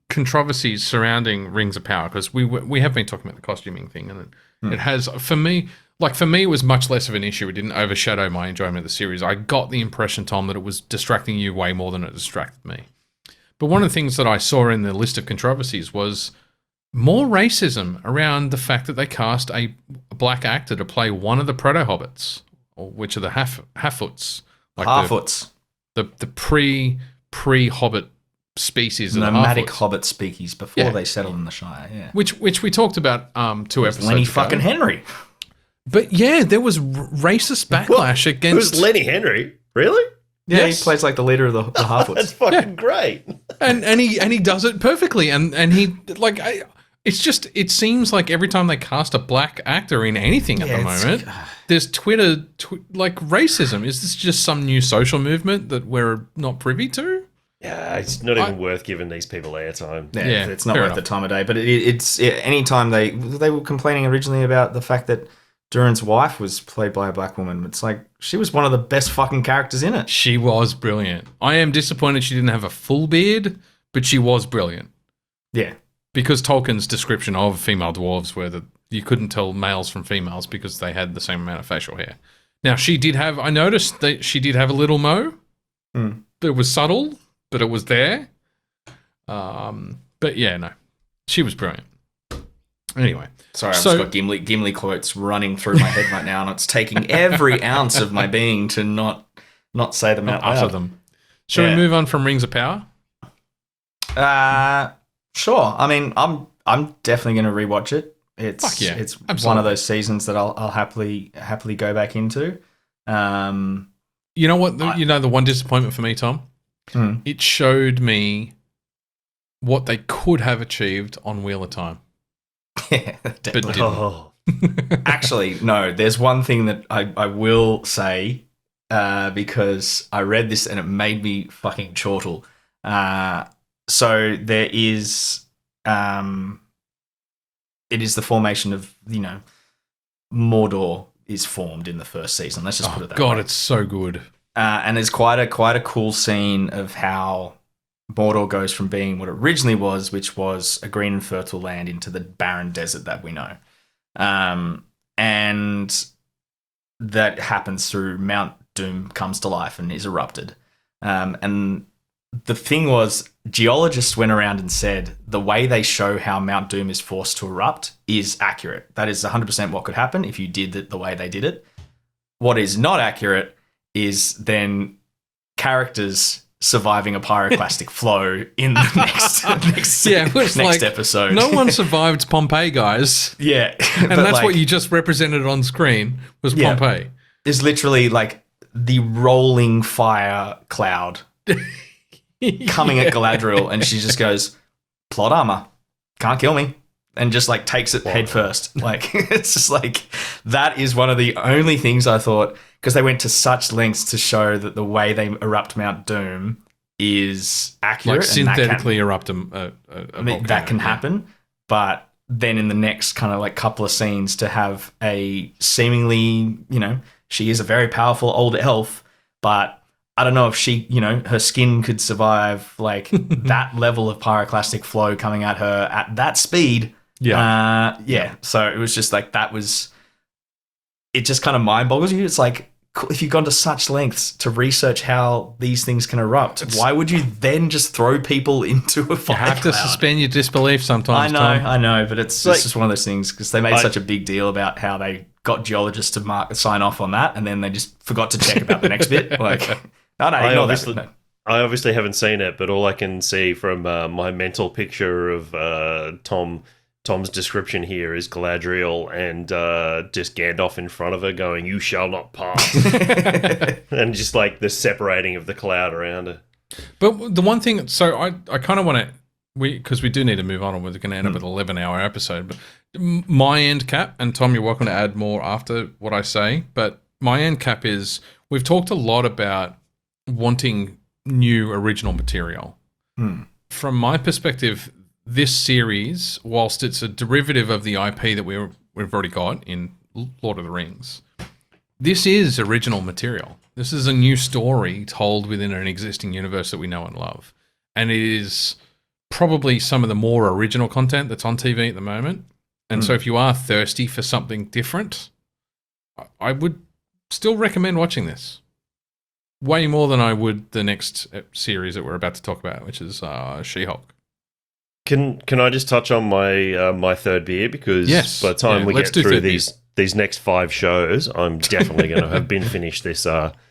controversies surrounding Rings of Power because we have been talking about the costuming thing, and it has, for me, it was much less of an issue. It didn't overshadow my enjoyment of the series. I got the impression, Tom, that it was distracting you way more than it distracted me. But one of the things that I saw in the list of controversies was more racism around the fact that they cast a black actor to play one of the proto-hobbits, which are the half-foots. Half-foots. The pre-hobbit species of nomadic the hobbit speakies before they settled in the Shire, yeah. Which we talked about 2 episodes Lenny ago. fucking Henry. But yeah, there was racist backlash against... Who's Lenny Henry? Really? Yeah, Yes. he plays like the leader of the Halfwoods. That's fucking great. and he does it perfectly, and he it seems like every time they cast a black actor in anything at the moment, there's Twitter racism. Is this just some new social movement that we're not privy to? Yeah, it's not even worth giving these people airtime. Yeah, it's not worth the time of day. But it's anytime they were complaining originally about the fact that Durin's wife was played by a black woman. It's like, she was one of the best fucking characters in it. She was brilliant. I am disappointed she didn't have a full beard, but she was brilliant. Yeah. Because Tolkien's description of female dwarves were that you couldn't tell males from females because they had the same amount of facial hair. Now, I noticed that she did have a little mo. It was subtle, but it was there. But yeah, no. She was brilliant. Anyway. Sorry, I've just got Gimli quotes running through my head right now, and it's taking every ounce of my being to not say them out loud. Utter them. Shall we move on from Rings of Power? Sure. I mean, I'm definitely going to rewatch it. It's absolutely. One of those seasons that I'll happily go back into. You know what? The one disappointment for me, Tom? It showed me what they could have achieved on Wheel of Time. Yeah, but didn't. Actually, no. There's one thing that I will say because I read this and it made me fucking chortle. So there is, it is the formation of, Mordor is formed in the first season. Let's just put it that way. God, it's so good. And there's quite a cool scene of how Mordor goes from being what it originally was, which was a green and fertile land, into the barren desert that we know. And that happens through Mount Doom comes to life and is erupted. And the thing was, geologists went around and said the way they show how Mount Doom is forced to erupt is accurate. That is 100% what could happen if you did it the way they did it. What is not accurate is then characters surviving a pyroclastic flow in the next episode. No one survived Pompeii, guys. Yeah. And that's what you just represented on screen was Pompeii. It's literally like the rolling fire cloud coming at Galadriel, and she just goes, plot armor, can't kill me. and just like takes it head first. Like it's just like that is one of the only things I thought, because they went to such lengths to show that the way they erupt Mount Doom is accurate. Like synthetically erupt a that can happen, but then in the next kind of like couple of scenes to have a seemingly, she is a very powerful old elf, but I don't know if she, her skin could survive like that level of pyroclastic flow coming at her at that speed. Yeah. So it was just like, it just kind of mind boggles you. It's like, if you've gone to such lengths to research how these things can erupt, why would you then just throw people into a fire You have to suspend your disbelief sometimes. I know, but it's just one of those things because they made such a big deal about how they got geologists to sign off on that, and then they just forgot to check about the next bit. Like, I obviously haven't seen it, but all I can see from my mental picture of Tom's description here is Galadriel and just Gandalf in front of her going, "You shall not pass," and just like the separating of the cloud around her. But the one thing, so I kind of want to, because we do need to move on, and we're going to end up with an 11-hour episode. But my end cap, and Tom, you're welcome to add more after what I say. But my end cap is, we've talked a lot about wanting new original material. From my perspective, this series, whilst it's a derivative of the IP that we've already got in Lord of the Rings, this is original material. This is a new story told within an existing universe that we know and love. And it is probably some of the more original content that's on TV at the moment. And so if you are thirsty for something different, I would still recommend watching this. Way more than I would the next series that we're about to talk about, which is She-Hulk. Can I just touch on my my third beer, because by the time we get through these next 5 shows, I'm definitely going to have been finished this beer.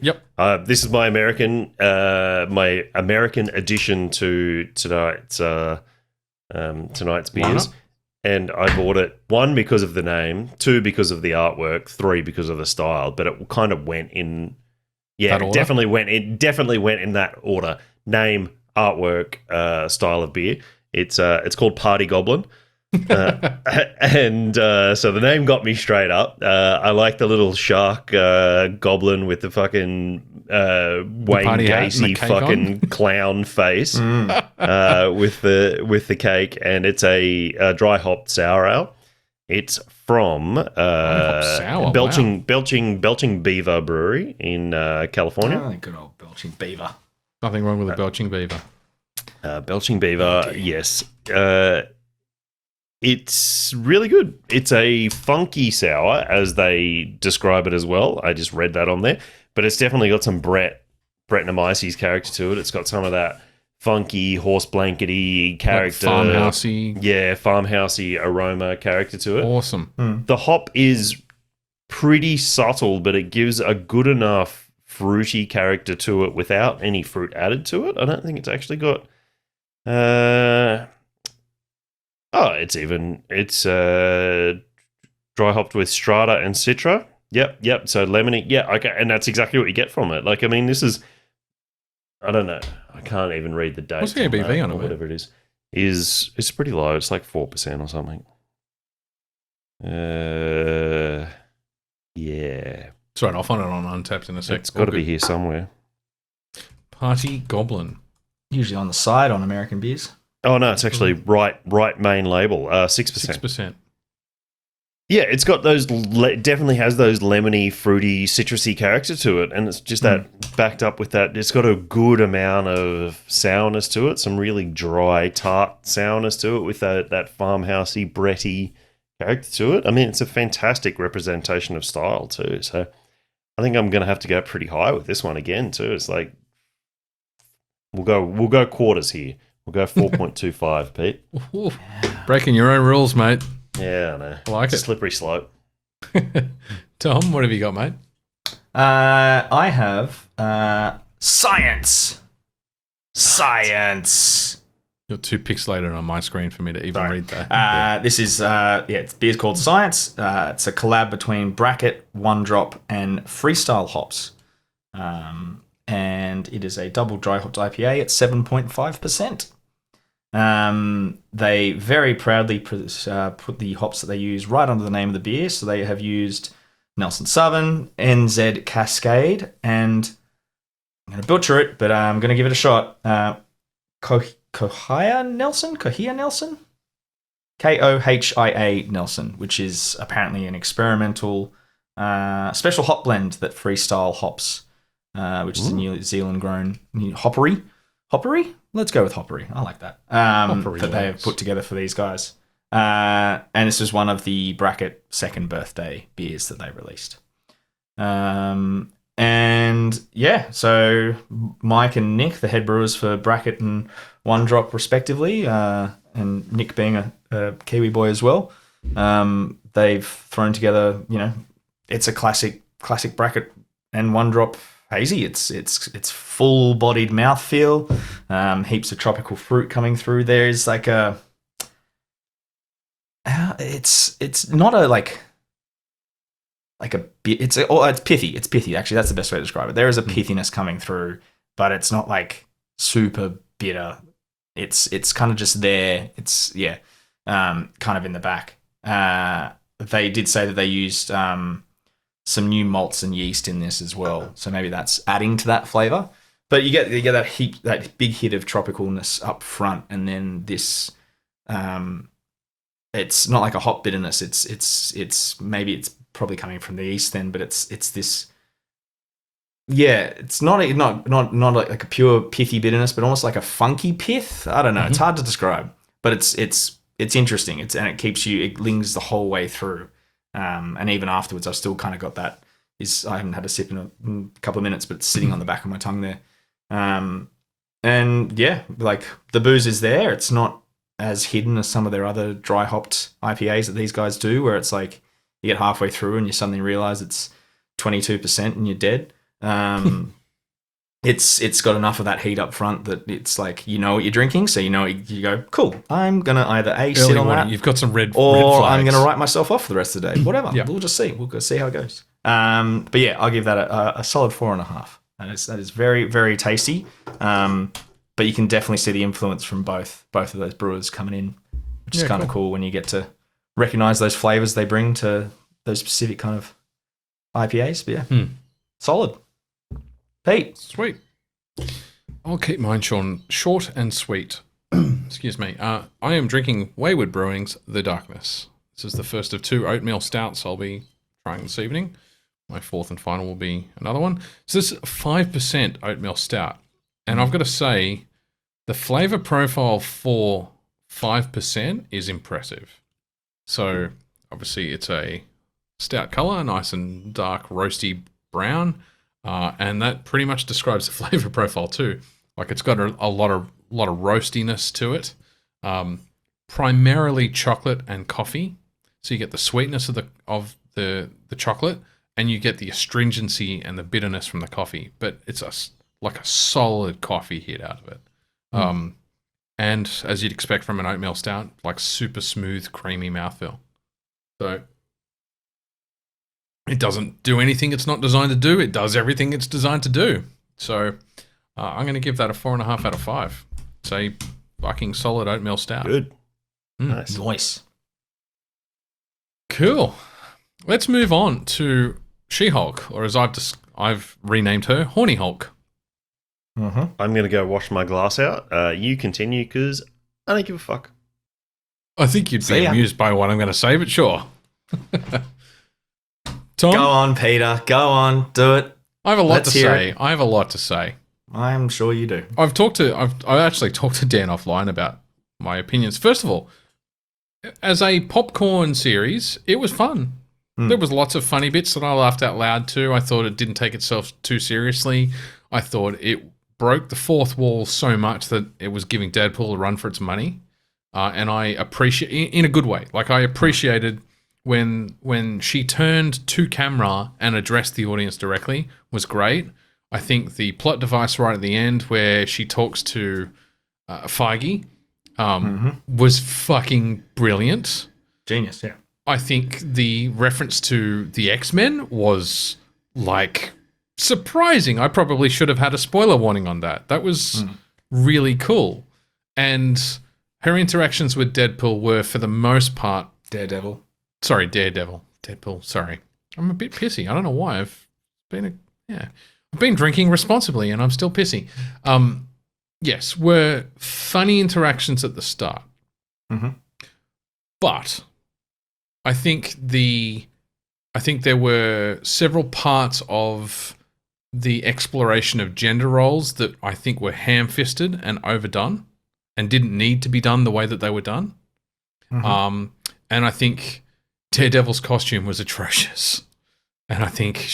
Yep. This is my American addition to tonight's beers, and I bought it 1 because of the name, 2 because of the artwork, 3 because of the style. But it kind of went in, definitely went in that order: name, artwork, style of beer. It's called Party Goblin, and so the name got me straight up. I like the little shark goblin with the fucking Wayne Gacy fucking clown face with the cake, and it's a dry hopped sour ale. It's from Belching Beaver Brewery in California. Oh, good old Belching Beaver. Nothing wrong with a Belching Beaver. Belching Beaver, yes. It's really good. It's a funky sour, as they describe it as well. I just read that on there. But it's definitely got some Brett Nemesi's character to it. It's got some of that funky, horse blankety character. Like farmhousey. Yeah, farmhousey aroma character to it. Awesome. The hop is pretty subtle, but it gives a good enough fruity character to it without any fruit added to it. I don't think it's actually got... It's dry hopped with strata and citra. Yep. So lemony. Yeah, okay. And that's exactly what you get from it. Like, I mean, this is... I don't know. I can't even read the date. What's the ABV on it? Whatever it is. It's pretty low. It's like 4% or something. Yeah. It's right. I'll find it on Untapped in a sec. It's got to be here somewhere. Party Goblin. Usually on the side on American beers. Oh, no, it's actually right main label, 6%. 6%. Yeah, it's got those, definitely has those lemony, fruity, citrusy character to it, and it's just that backed up with that. It's got a good amount of sourness to it, some really dry, tart sourness to it with that farmhousey, bretty character to it. I mean, it's a fantastic representation of style too, so I think I'm going to have to go pretty high with this one again too. It's like, we'll go quarters here. We'll go 4.25, Pete. Ooh, breaking your own rules, mate. Yeah, I know. I like it's it. A slippery slope. Tom, what have you got, mate? I have science. Science. You're too pixelated on my screen for me to even read that. This is it's beer's called Science. It's a collab between Bracket, One Drop, and Freestyle Hops. And it is a double dry hopped IPA at 7.5%. They very proudly put the hops that they use right under the name of the beer. So they have used Nelson Southern, NZ Cascade, and I'm going to butcher it, but I'm going to give it a shot. Kohia Nelson? Kohia Nelson, which is apparently an experimental special hop blend that Freestyle hops, which is a New Zealand grown hoppery. Let's go with hoppery. I like that. That they have put together for these guys. And this was one of the Bracket second birthday beers that they released. And yeah, so Mike and Nick, the head brewers for Bracket and One Drop respectively, and Nick being a Kiwi boy as well, they've thrown together, it's a classic Bracket and One Drop hazy. It's full-bodied mouthfeel, heaps of tropical fruit coming through. There's like it's not a like a bit. It's pithy. It's pithy. Actually, that's the best way to describe it. There is a pithiness coming through, but it's not like super bitter. It's kind of just there. It's kind of in the back. They did say that they used some new malts and yeast in this as well, so maybe that's adding to that flavor. But you get that big hit of tropicalness up front, and then this. It's not like a hop bitterness. It's maybe it's probably coming from the east then, but it's this. Yeah, it's not like a pure pithy bitterness, but almost like a funky pith. I don't know. It's hard to describe, but it's interesting. And it keeps you. It lingers the whole way through, and even afterwards, I've still kind of got that. I haven't had a sip in a couple of minutes, but it's sitting on the back of my tongue there. And yeah, like the booze is there. It's not as hidden as some of their other dry hopped IPAs that these guys do, where it's like you get halfway through and you suddenly realize it's 22% and you're dead. It's got enough of that heat up front that it's like you know what you're drinking, so you go, cool. I'm gonna either sit on that, you've got some red or flags. I'm gonna write myself off for the rest of the day. Whatever, we'll just see. We'll go see how it goes. But yeah, I'll give that a solid 4.5. That is very, very tasty. But you can definitely see the influence from both of those brewers coming in, which is kind of cool when you get to recognize those flavors they bring to those specific kind of IPAs. But yeah, solid. Pete. Sweet. I'll keep mine, Sean, short and sweet. Excuse me. I am drinking Wayward Brewing's The Darkness. This is the first of 2 oatmeal stouts I'll be trying this evening. My fourth and final will be another one. So this is 5% oatmeal stout. And I've got to say, the flavor profile for 5% is impressive. So obviously it's a stout color, nice and dark, roasty brown. And that pretty much describes the flavor profile too. Like it's got a lot of roastiness to it. Primarily chocolate and coffee. So you get the sweetness of the chocolate, and you get the astringency and the bitterness from the coffee. But it's like a solid coffee hit out of it. And as you'd expect from an oatmeal stout, like super smooth, creamy mouthfeel. So it doesn't do anything it's not designed to do. It does everything it's designed to do. So I'm going to give that a 4.5 out of 5. It's a fucking solid oatmeal stout. Good. Nice. Cool. Let's move on to She-Hulk, or as I've renamed her, Horny Hulk. I'm going to go wash my glass out. You continue, because I don't give a fuck. I think you'd be amused by what I'm going to say, but sure. Tom? Go on, Peter. Go on. Do it. I have a lot to say. I have a lot to say. I'm sure you do. I've actually talked to Dan offline about my opinions. First of all, as a popcorn series, it was fun. There was lots of funny bits that I laughed out loud too. I thought it didn't take itself too seriously. I thought it broke the fourth wall so much that it was giving Deadpool a run for its money. And I appreciate, in a good way, like I appreciated when she turned to camera and addressed the audience directly was great. I think the plot device right at the end where she talks to Feige was fucking brilliant. Genius, yeah. I think the reference to the X-Men was like surprising. I probably should have had a spoiler warning on that. That was really cool. And her interactions with Deadpool were, for the most part, Daredevil. Sorry, Daredevil. Deadpool, sorry. I'm a bit pissy. I don't know why. I've been drinking responsibly and I'm still pissy. Yes, were funny interactions at the start. Mm-hmm. But I think there were several parts of the exploration of gender roles that I think were ham-fisted and overdone and didn't need to be done the way that they were done. Mm-hmm. And I think Daredevil's costume was atrocious. And I think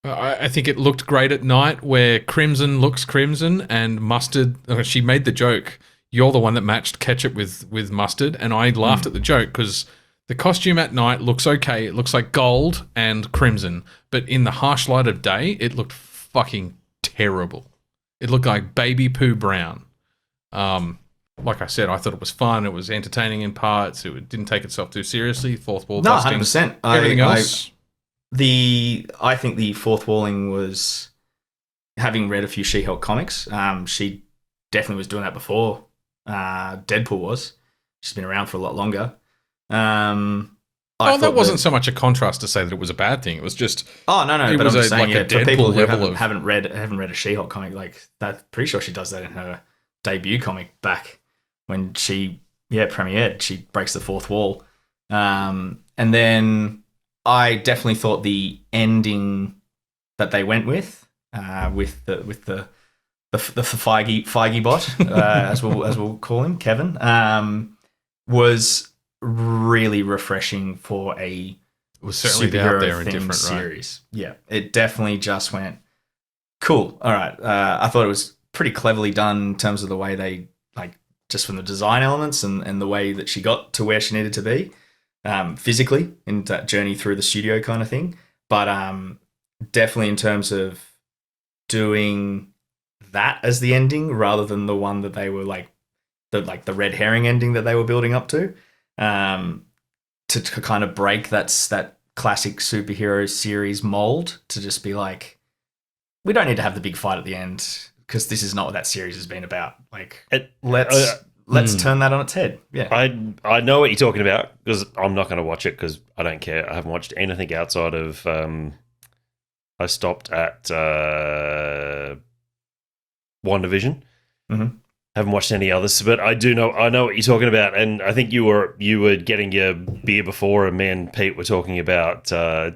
I think it looked great at night where Crimson looks crimson and Mustard, she made the joke, you're the one that matched ketchup with mustard. And I laughed at the joke because the costume at night looks okay. It looks like gold and crimson. But in the harsh light of day, it looked fucking terrible. It looked like baby poo brown. Like I said, I thought it was fun. It was entertaining in parts. It didn't take itself too seriously. Fourth wall busting. 100%. Everything else. I think the fourth walling was, having read a few She-Hulk comics, she definitely was doing that before Deadpool was. She's been around for a lot longer. That wasn't so much a contrast to say that it was a bad thing. It was just no. But I'm just saying, like a for people who level haven't read a She-Hulk comic, like that, pretty sure she does that in her debut comic back when she premiered. She breaks the fourth wall, and then I definitely thought the ending that they went with the Feige bot, as we'll call him, Kevin, was really refreshing for a superhero themed series. Right? Yeah, it definitely just went cool. All right, I thought it was pretty cleverly done in terms of the way they, like, just from the design elements and the way that she got to where she needed to be. Physically in that journey through the studio kind of thing, but definitely in terms of doing that as the ending rather than the one that they were the red herring ending that they were building up to kind of break that classic superhero series mold, to just be like, we don't need to have the big fight at the end because this is not what that series has been about. Like, let's turn that on its head. Yeah, I know what you're talking about because I'm not going to watch it because I don't care. I haven't watched anything outside of. I stopped at WandaVision. Mm-hmm. Haven't watched any others, but I know what you're talking about, and I think you were getting your beer before, and me and Pete were talking about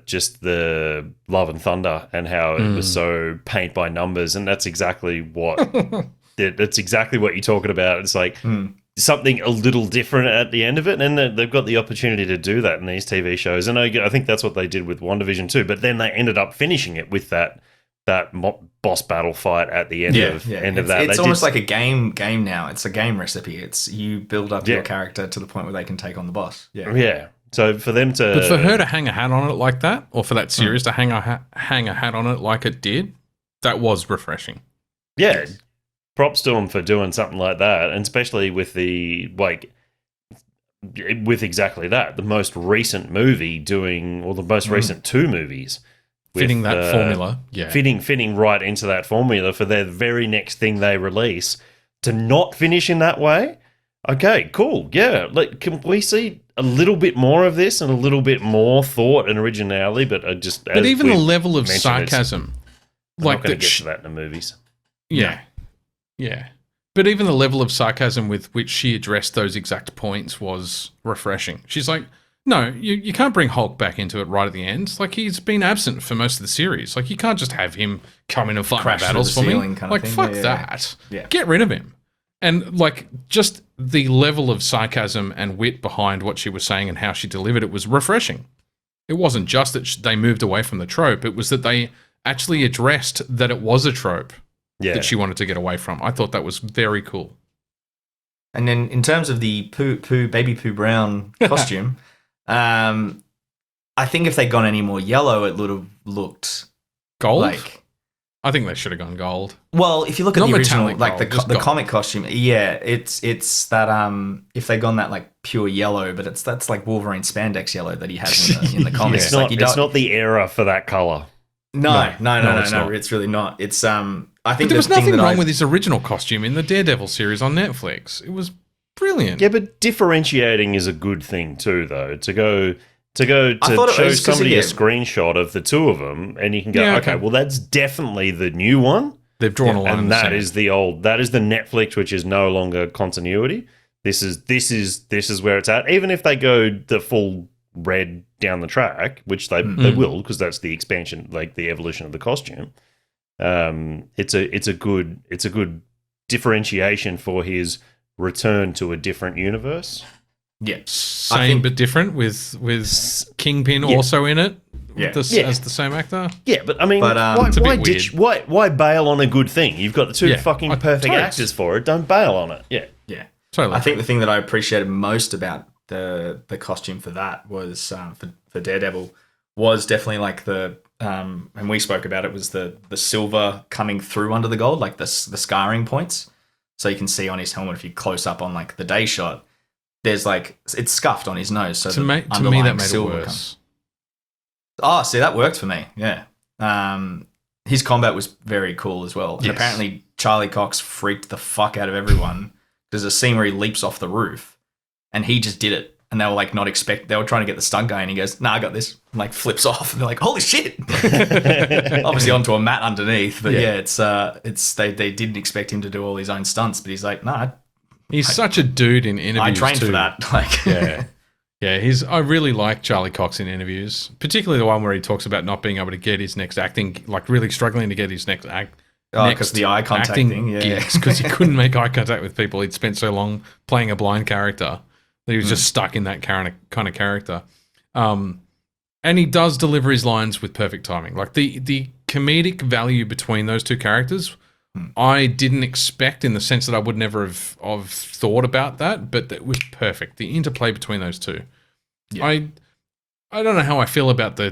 just the Love and Thunder and how it was so paint by numbers, and that's exactly what. That's exactly what you're talking about. It's like something a little different at the end of it, and they've got the opportunity to do that in these TV shows. And I think that's what they did with WandaVision too. But then they ended up finishing it with that boss battle fight at the end of that. It's almost like a game now. It's a game recipe. It's you build up your character to the point where they can take on the boss. Yeah. So for them to, but for her to hang a hat on it like that, or for that series to hang a hat on it like it did, that was refreshing. Yeah. Props to them for doing something like that, and especially with exactly that, the most recent movie the most recent two movies. Fitting that formula. Yeah. Fitting right into that formula for their very next thing they release, to not finish in that way. Okay, cool. Yeah. Can we see a little bit more of this and a little bit more thought and originality? But even the level of sarcasm. I'm not going to get to that in the movies. Yeah. Yeah. But even the level of sarcasm with which she addressed those exact points was refreshing. She's like, no, you can't bring Hulk back into it right at the end. Like, he's been absent for most of the series. Like, you can't just have him come in and fight my battles for me. Like, fuck that. Yeah. Get rid of him. And, like, just the level of sarcasm and wit behind what she was saying and how she delivered it was refreshing. It wasn't just that they moved away from the trope. It was that they actually addressed that it was a trope. That she wanted to get away from. I thought that was very cool. And then in terms of the baby poo brown costume, I think if they'd gone any more yellow, it would have looked gold. I think they should have gone gold. Well, if you look at the original, like gold, the comic costume, it's that if they'd gone that like pure yellow, but that's like Wolverine spandex yellow that he has in the comics. It's not the era for that color. No, it's really not. It's I think there was nothing wrong with his original costume in the Daredevil series on Netflix. It was brilliant. Yeah, but differentiating is a good thing too, though. To show was 'cause somebody a it- screenshot of the two of them, and you can go, Yeah, okay, okay. well, that's definitely the new one, They've drawn a line in and the that sand. is the old. That is the Netflix, which is no longer continuity. This is where it's at. Even if they go the full red down the track, which they will, because that's the expansion, like the evolution of the costume. It's a good differentiation for his return to a different universe. Yeah. Same but different with Kingpin also in it. Yeah. As the same actor. Yeah, but I mean, But, it's a why bit ditch? Why bail on a good thing? You've got the two Yeah. fucking I- perfect totes. actors for it. Don't bail on it. Yeah. Yeah. Totally. I think the thing that I appreciated most about the costume for that was for Daredevil was definitely like the and we spoke about it, was the silver coming through under the gold, like the scarring points. So you can see on his helmet, if you close up on like the day shot, there's like it's scuffed on his nose. So to me that made it worse. Oh, see, that worked for me. Yeah. His combat was very cool as well. And Yes. apparently Charlie Cox freaked the fuck out of everyone. There's a scene where he leaps off the roof and he just did it. And they were like they were trying to get the stunt guy and he goes, "Nah, I got this." And like flips off and they're like, "Holy shit." Obviously onto a mat underneath. But yeah, it's they didn't expect him to do all his own stunts, but he's like, "Nah, He's such a dude in interviews. I trained too. for that." Like, Yeah. Yeah, I really like Charlie Cox in interviews, particularly the one where he talks about not being able to get his next acting, like really struggling to get his next act. because the eye contact thing, yeah. because he couldn't make eye contact with people. He'd spent so long playing a blind character that he was just stuck in that kind of character. And he does deliver his lines with perfect timing. Like the comedic value between those two characters, I didn't expect, in the sense that I would never have thought about that, but that was perfect. The interplay between those two. Yeah. I don't know how I feel about there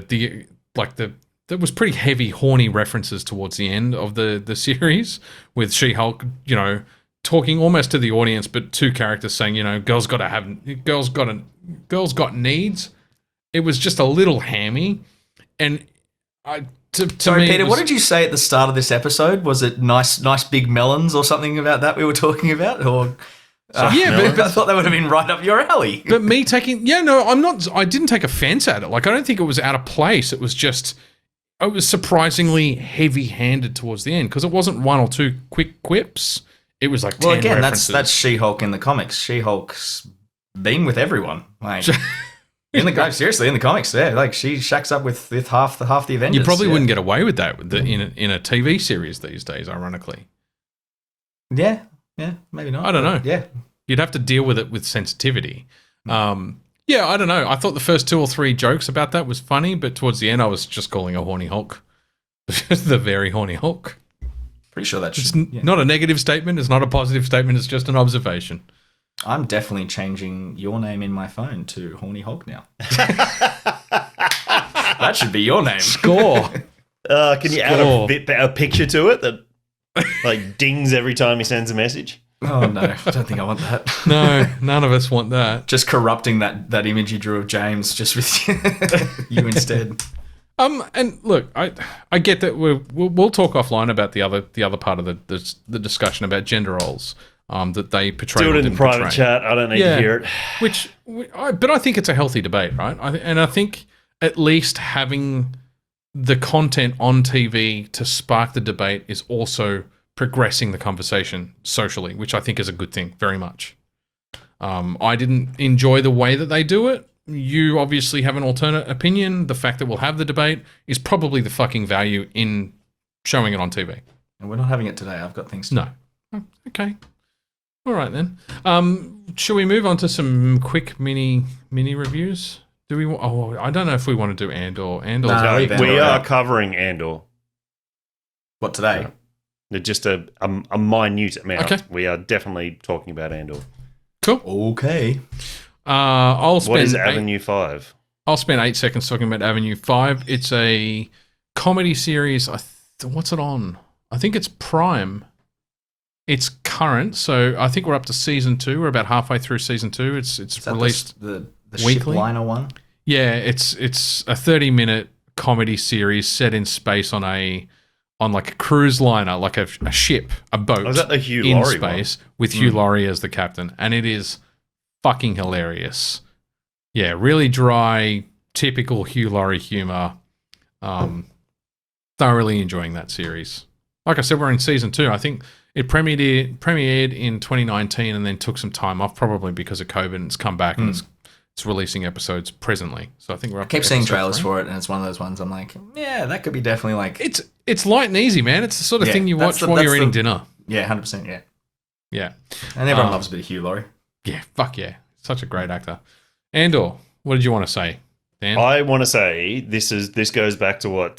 was pretty heavy horny references towards the end of the series, with She-Hulk, talking almost to the audience, but two characters saying, girls got needs. It was just a little hammy, and Sorry, me, Peter, what did you say at the start of this episode? Was it nice big melons or something about that we were talking about? Or but I thought that would have been right up your alley. But me taking, I didn't take offense at it. Like, I don't think it was out of place. It was surprisingly heavy-handed towards the end, because it wasn't one or two quick quips. It was like 10 references. that's She-Hulk in the comics. She-Hulk's been with everyone. Like, in the comics, yeah, like she shacks up with half the Avengers. You probably wouldn't get away with that in a TV series these days, ironically. Yeah, maybe not. I don't know. Yeah, you'd have to deal with it with sensitivity. Yeah, I don't know. I thought the first 2 or 3 jokes about that was funny, but towards the end, I was just calling a horny Hulk. The very horny Hulk. Pretty sure that's It's not a negative statement. It's not a positive statement. It's just an observation. I'm definitely changing your name in my phone to Horny Hulk now. That should be your name. Score. Can you add a picture to it that like dings every time he sends a message? Oh no, I don't think I want that. No, none of us want that. Just corrupting that image you drew of James just with you instead. And look, I get that we'll talk offline about the other part of the discussion about gender roles. That they portray. Do it in private chat. I don't need to hear it. But I think it's a healthy debate, right? I think at least having the content on TV to spark the debate is also progressing the conversation socially, which I think is a good thing, very much. I didn't enjoy the way that they do it. You obviously have an alternate opinion. The fact that we'll have the debate is probably the fucking value in showing it on TV. And we're not having it today. I've got things to do. No. Oh, okay. All right then. Shall we move on to some quick mini reviews? Do we? Oh, I don't know if we want to do Andor. No, we are covering Andor. What, today? Just a minute amount. Okay. We are definitely talking about Andor. Cool. Okay. I'll spend. What is Avenue 5? I'll spend 8 seconds talking about Avenue 5. It's a comedy series. What's it on? I think it's Prime. It's current, so I think we're up to season 2. We're about halfway through season 2. It's released the weekly. Shipliner one. Yeah, it's a 30-minute comedy series set in space on a on like a cruise liner, like a ship, a boat is that the Hugh in Laurie space with Hugh Laurie as the captain, and it is fucking hilarious. Yeah, really dry, typical Hugh Laurie humor. Thoroughly enjoying that series. Like I said, we're in season 2. I think it premiered in 2019 and then took some time off, probably because of COVID, and it's come back and it's releasing episodes presently. So I think we're up I keep to seeing episode trailers 3. for it, and it's one of those ones I'm like, yeah, that could be definitely like... It's light and easy, man. It's the sort of Yeah, thing you that's watch while you're eating the- dinner. Yeah, 100%, yeah. Yeah. And everyone loves a bit of Hugh Laurie. Yeah, fuck yeah. Such a great actor. Andor, what did you want to say, Dan? I want to say this goes back to what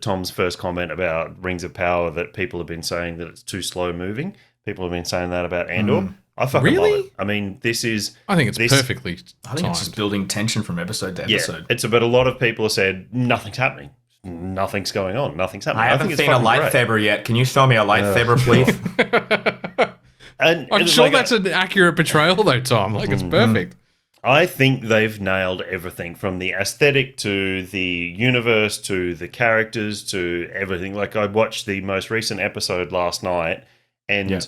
Tom's first comment about Rings of Power, that people have been saying that it's too slow moving. People have been saying that about Andor. I fucking love Really? it. I mean, I think it's perfectly I think it's just timed. building tension from episode to episode. but a lot of people have said nothing's happening. Nothing's going on. Nothing's happening. I haven't think it's seen a fucking great. lightsaber yet. Can you show me a lightsaber, please? And I'm it's sure like that's an accurate portrayal, though, Tom. Like, it's perfect. I think they've nailed everything from the aesthetic to the universe to the characters to everything. Like, I watched the most recent episode last night, and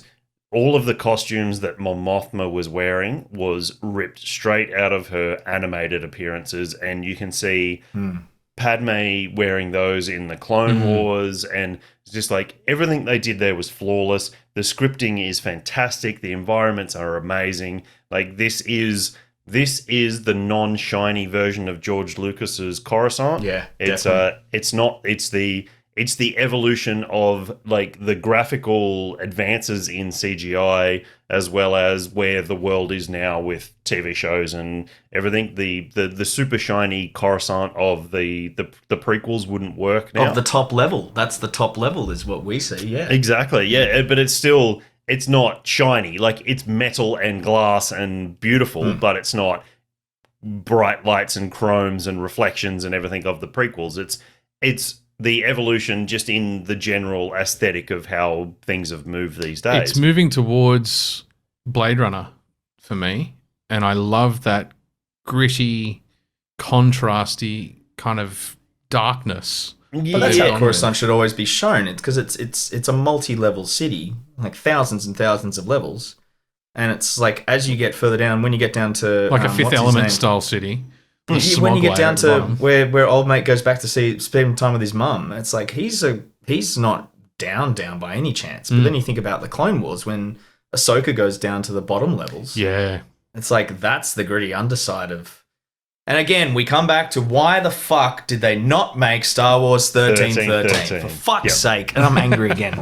all of the costumes that Mon Mothma was wearing was ripped straight out of her animated appearances, and you can see Padme wearing those in the Clone Wars, and it's just like everything they did there was flawless. The scripting is fantastic. The environments are amazing. Like, this is the non-shiny version of George Lucas's Coruscant. Yeah, it's definitely. it's the evolution of like the graphical advances in CGI, as well as where the world is now with TV shows and everything. The super shiny Coruscant of the prequels wouldn't work now. Of the top level. That's the top level is what we see, yeah. Exactly, yeah, but it's not shiny. Like, it's metal and glass and beautiful, but it's not bright lights and chromes and reflections and everything of the prequels. It's the evolution just in the general aesthetic of how things have moved these days. It's moving towards Blade Runner for me, and I love that gritty, contrasty kind of darkness. But that's how Coruscant should always be shown. It's because it's a multi-level city, like thousands and thousands of levels, and it's like as you get further down, when you get down to Like a Fifth what's his Element name? style city. When you get down to where old mate goes back to spend time with his mum, it's like he's not down by any chance. But then you think about the Clone Wars when Ahsoka goes down to the bottom levels. Yeah. It's like that's the gritty underside of. And again, we come back to why the fuck did they not make Star Wars 1313? For fuck's sake. And I'm angry again.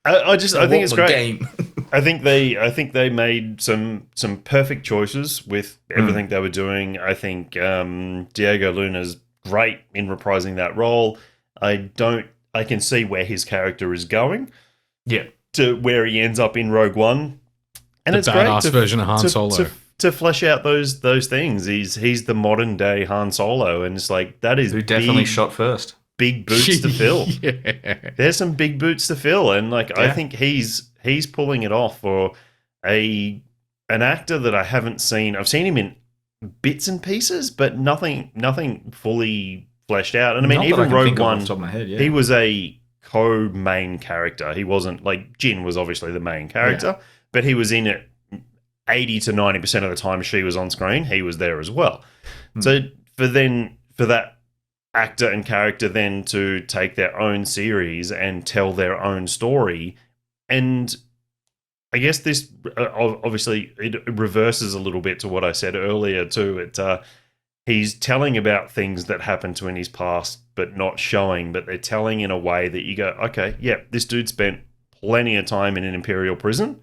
I think it's great. Game. I think they made some perfect choices with everything they were doing. I think Diego Luna's great in reprising that role. I can see where his character is going. Yeah. To where he ends up in Rogue One. And The it's great badass version of Han Solo. to flesh out those things. He's the modern day Han Solo, and it's like that is Who definitely shot first. big boots to fill. Yeah. There's some big boots to fill, and like I think he's pulling it off for an actor that I haven't seen. I've seen him in bits and pieces, but nothing fully fleshed out. And I mean, Not that even can Rogue think of off One, the top of my head, yeah. he was a co-main character. He wasn't like Jin was obviously the main character, but he was in it 80 to 90% of the time she was on screen. He was there as well. So for that actor and character then to take their own series and tell their own story, and I guess this obviously it reverses a little bit to what I said earlier too. He's telling about things that happened to in his past but not showing, but they're telling in a way that you go, okay, yeah, this dude spent plenty of time in an Imperial prison.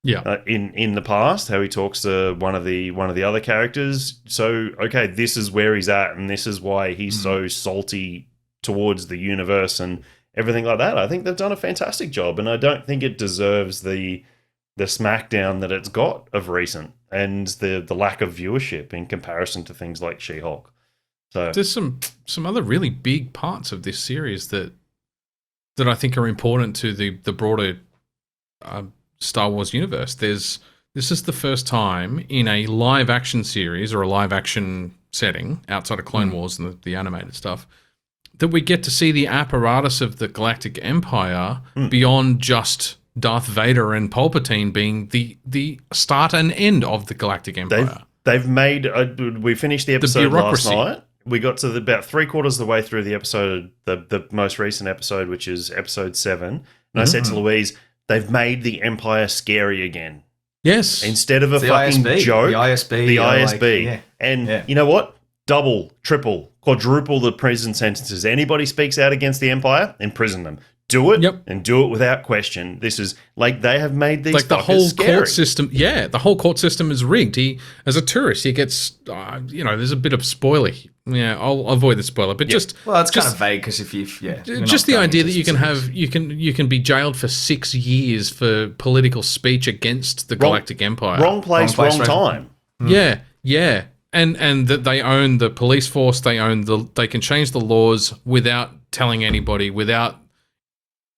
Yeah. In the past, how he talks to one of the other characters. So, okay, this is where he's at, and this is why he's so salty towards the universe and everything like that. I think they've done a fantastic job, and I don't think it deserves the smackdown that it's got of recent and the lack of viewership in comparison to things like She-Hulk. So There's some other really big parts of this series that I think are important to the broader Star Wars universe. This is the first time in a live action series or a live action setting outside of Clone Wars and the animated stuff that we get to see the apparatus of the Galactic Empire beyond just Darth Vader and Palpatine being the start and end of the Galactic Empire. They've made. We finished the episode last bureaucracy. night. We got to about 3/4 of the way through the episode, the most recent episode, which is episode 7. And I said to Louise, they've made the Empire scary again. Yes. Instead of a The fucking ISB. joke, The ISB. the are ISB. Like, And you know what? Double, triple, quadruple the prison sentences. Anybody speaks out against the Empire, imprison them. Do it, and do it without question. This is like they have made these like the fuckers whole scary. court system. Yeah, the whole court system is rigged. He, as a tourist, he gets, there's a bit of spoiler. Yeah, I'll avoid the spoiler, but just well, it's kind of vague because if just the idea that you can be jailed for 6 years for political speech against the Galactic Empire. Wrong place, wrong time. Yeah. And that they own the police force, they can change the laws without telling anybody, without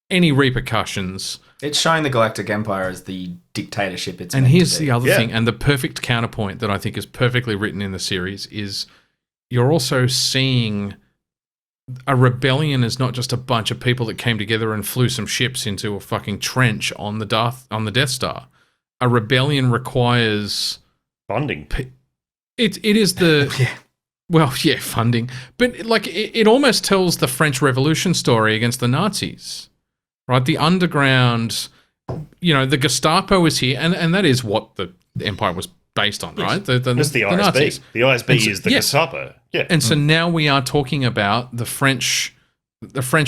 any repercussions. It's showing the Galactic Empire as the dictatorship it's and meant here's to be. the other thing, and the perfect counterpoint that I think is perfectly written in the series is you're also seeing a rebellion is not just a bunch of people that came together and flew some ships into a fucking trench on the Death Star. A rebellion requires funding. It is the funding, but like it almost tells the French Revolution story against the Nazis, right? The underground, the Gestapo is here, and that is what the Empire was based on, right? It's the ISB. Nazis. The ISB is the Gestapo. Yeah, and so now we are talking about the French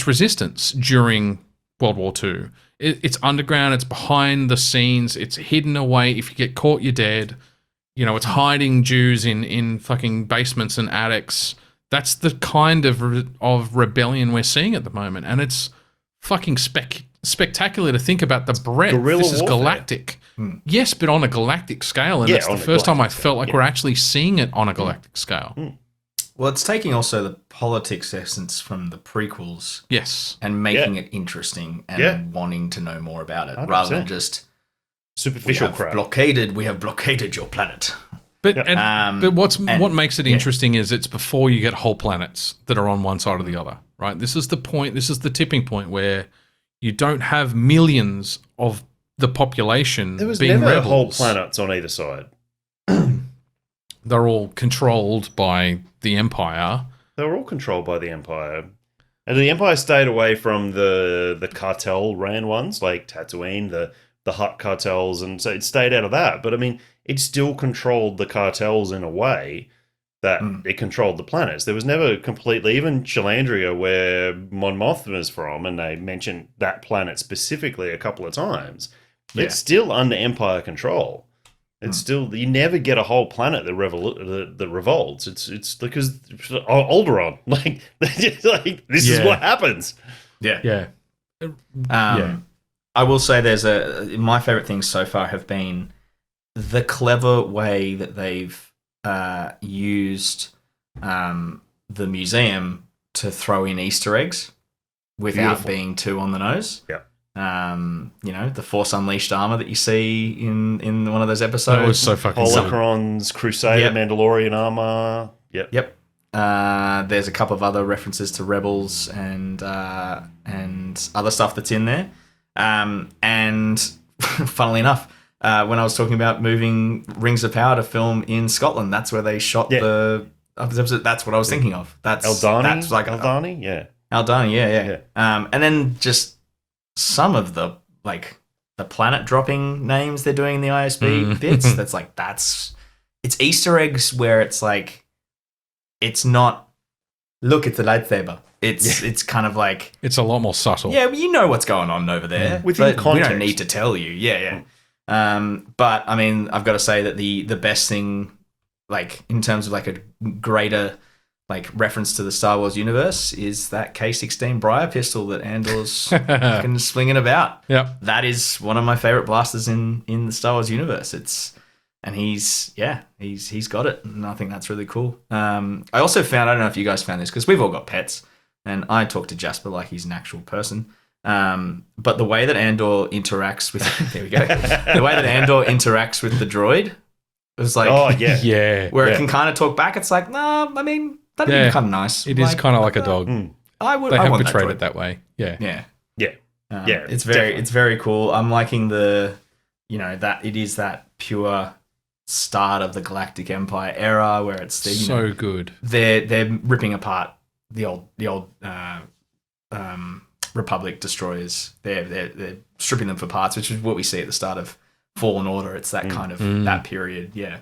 resistance during World War II. It's underground. It's behind the scenes. It's hidden away. If you get caught, you're dead. It's hiding Jews in fucking basements and attics. That's the kind of rebellion we're seeing at the moment, and it's fucking spectacular to think about the breadth. Guerrilla this is warfare. galactic, yes, but on a galactic scale, and it's the first time I felt like we're actually seeing it on a galactic scale. Well, it's taking also the politics essence from the prequels, yes, and making it interesting and wanting to know more about it, 100%. rather than just superficial crap. We have blockaded your planet. But what makes it interesting is it's before you get whole planets that are on one side or the other, right? This is the point. This is the tipping point where you don't have millions of the population There was being never rebels. whole planets on either side. They're all controlled by the Empire. They were all controlled by the Empire. And the Empire stayed away from the cartel ran ones, like Tatooine, the Hutt cartels, and so it stayed out of that. But I mean, it still controlled the cartels in a way that it controlled the planets. There was never completely, even Chalandria, where Mon Mothma is from, and they mentioned that planet specifically a couple of times. It's still under Empire control. It's still, you never get a whole planet that revolts. It's because Alderaan, this is what happens. Yeah. I will say my favorite things so far have been the clever way that they've used the museum to throw in Easter eggs without being too on the nose. Yeah. The Force Unleashed armor that you see in one of those episodes. That was so fucking Holocron's Crusader Mandalorian armor. Yep. There's a couple of other references to Rebels and other stuff that's in there. And funnily enough, when I was talking about moving Rings of Power to film in Scotland, that's where they shot the episode. That's what I was thinking of. That's Aldhani? That's like Aldhani? Yeah. Aldhani, yeah. And then just some of the planet dropping names they're doing in the ISB bits. It's Easter eggs where it's like, it's not, look, it's a lightsaber. It's kind of like, it's a lot more subtle. yeah, you know what's going on over there. Within but context. we don't need to tell you. Yeah. But I mean, I've got to say that the best thing, like in terms of like a greater like reference to the Star Wars universe, is that K16 Briar pistol that Andor's fucking slinging about. Yeah, that is one of my favorite blasters in the Star Wars universe. He's got it, and I think that's really cool. I also found, I don't know if you guys found this, because we've all got pets, and I talk to Jasper like he's an actual person. But the way that Andor interacts with there we go. The way that Andor interacts with the droid, it was like, yeah, where it can kind of talk back. It's like, nah, I mean, that'd be kind of nice. It is kind of like a dog. I would. They I have want portrayed that it that way. Yeah. Yeah. Yeah. Yeah, It's definitely. very cool. I'm liking that it is that pure start of the Galactic Empire era where it's Good. They're ripping apart the old Republic destroyers. They're stripping them for parts, which is what we see at the start of Fallen Order. It's that kind of that period. Yeah.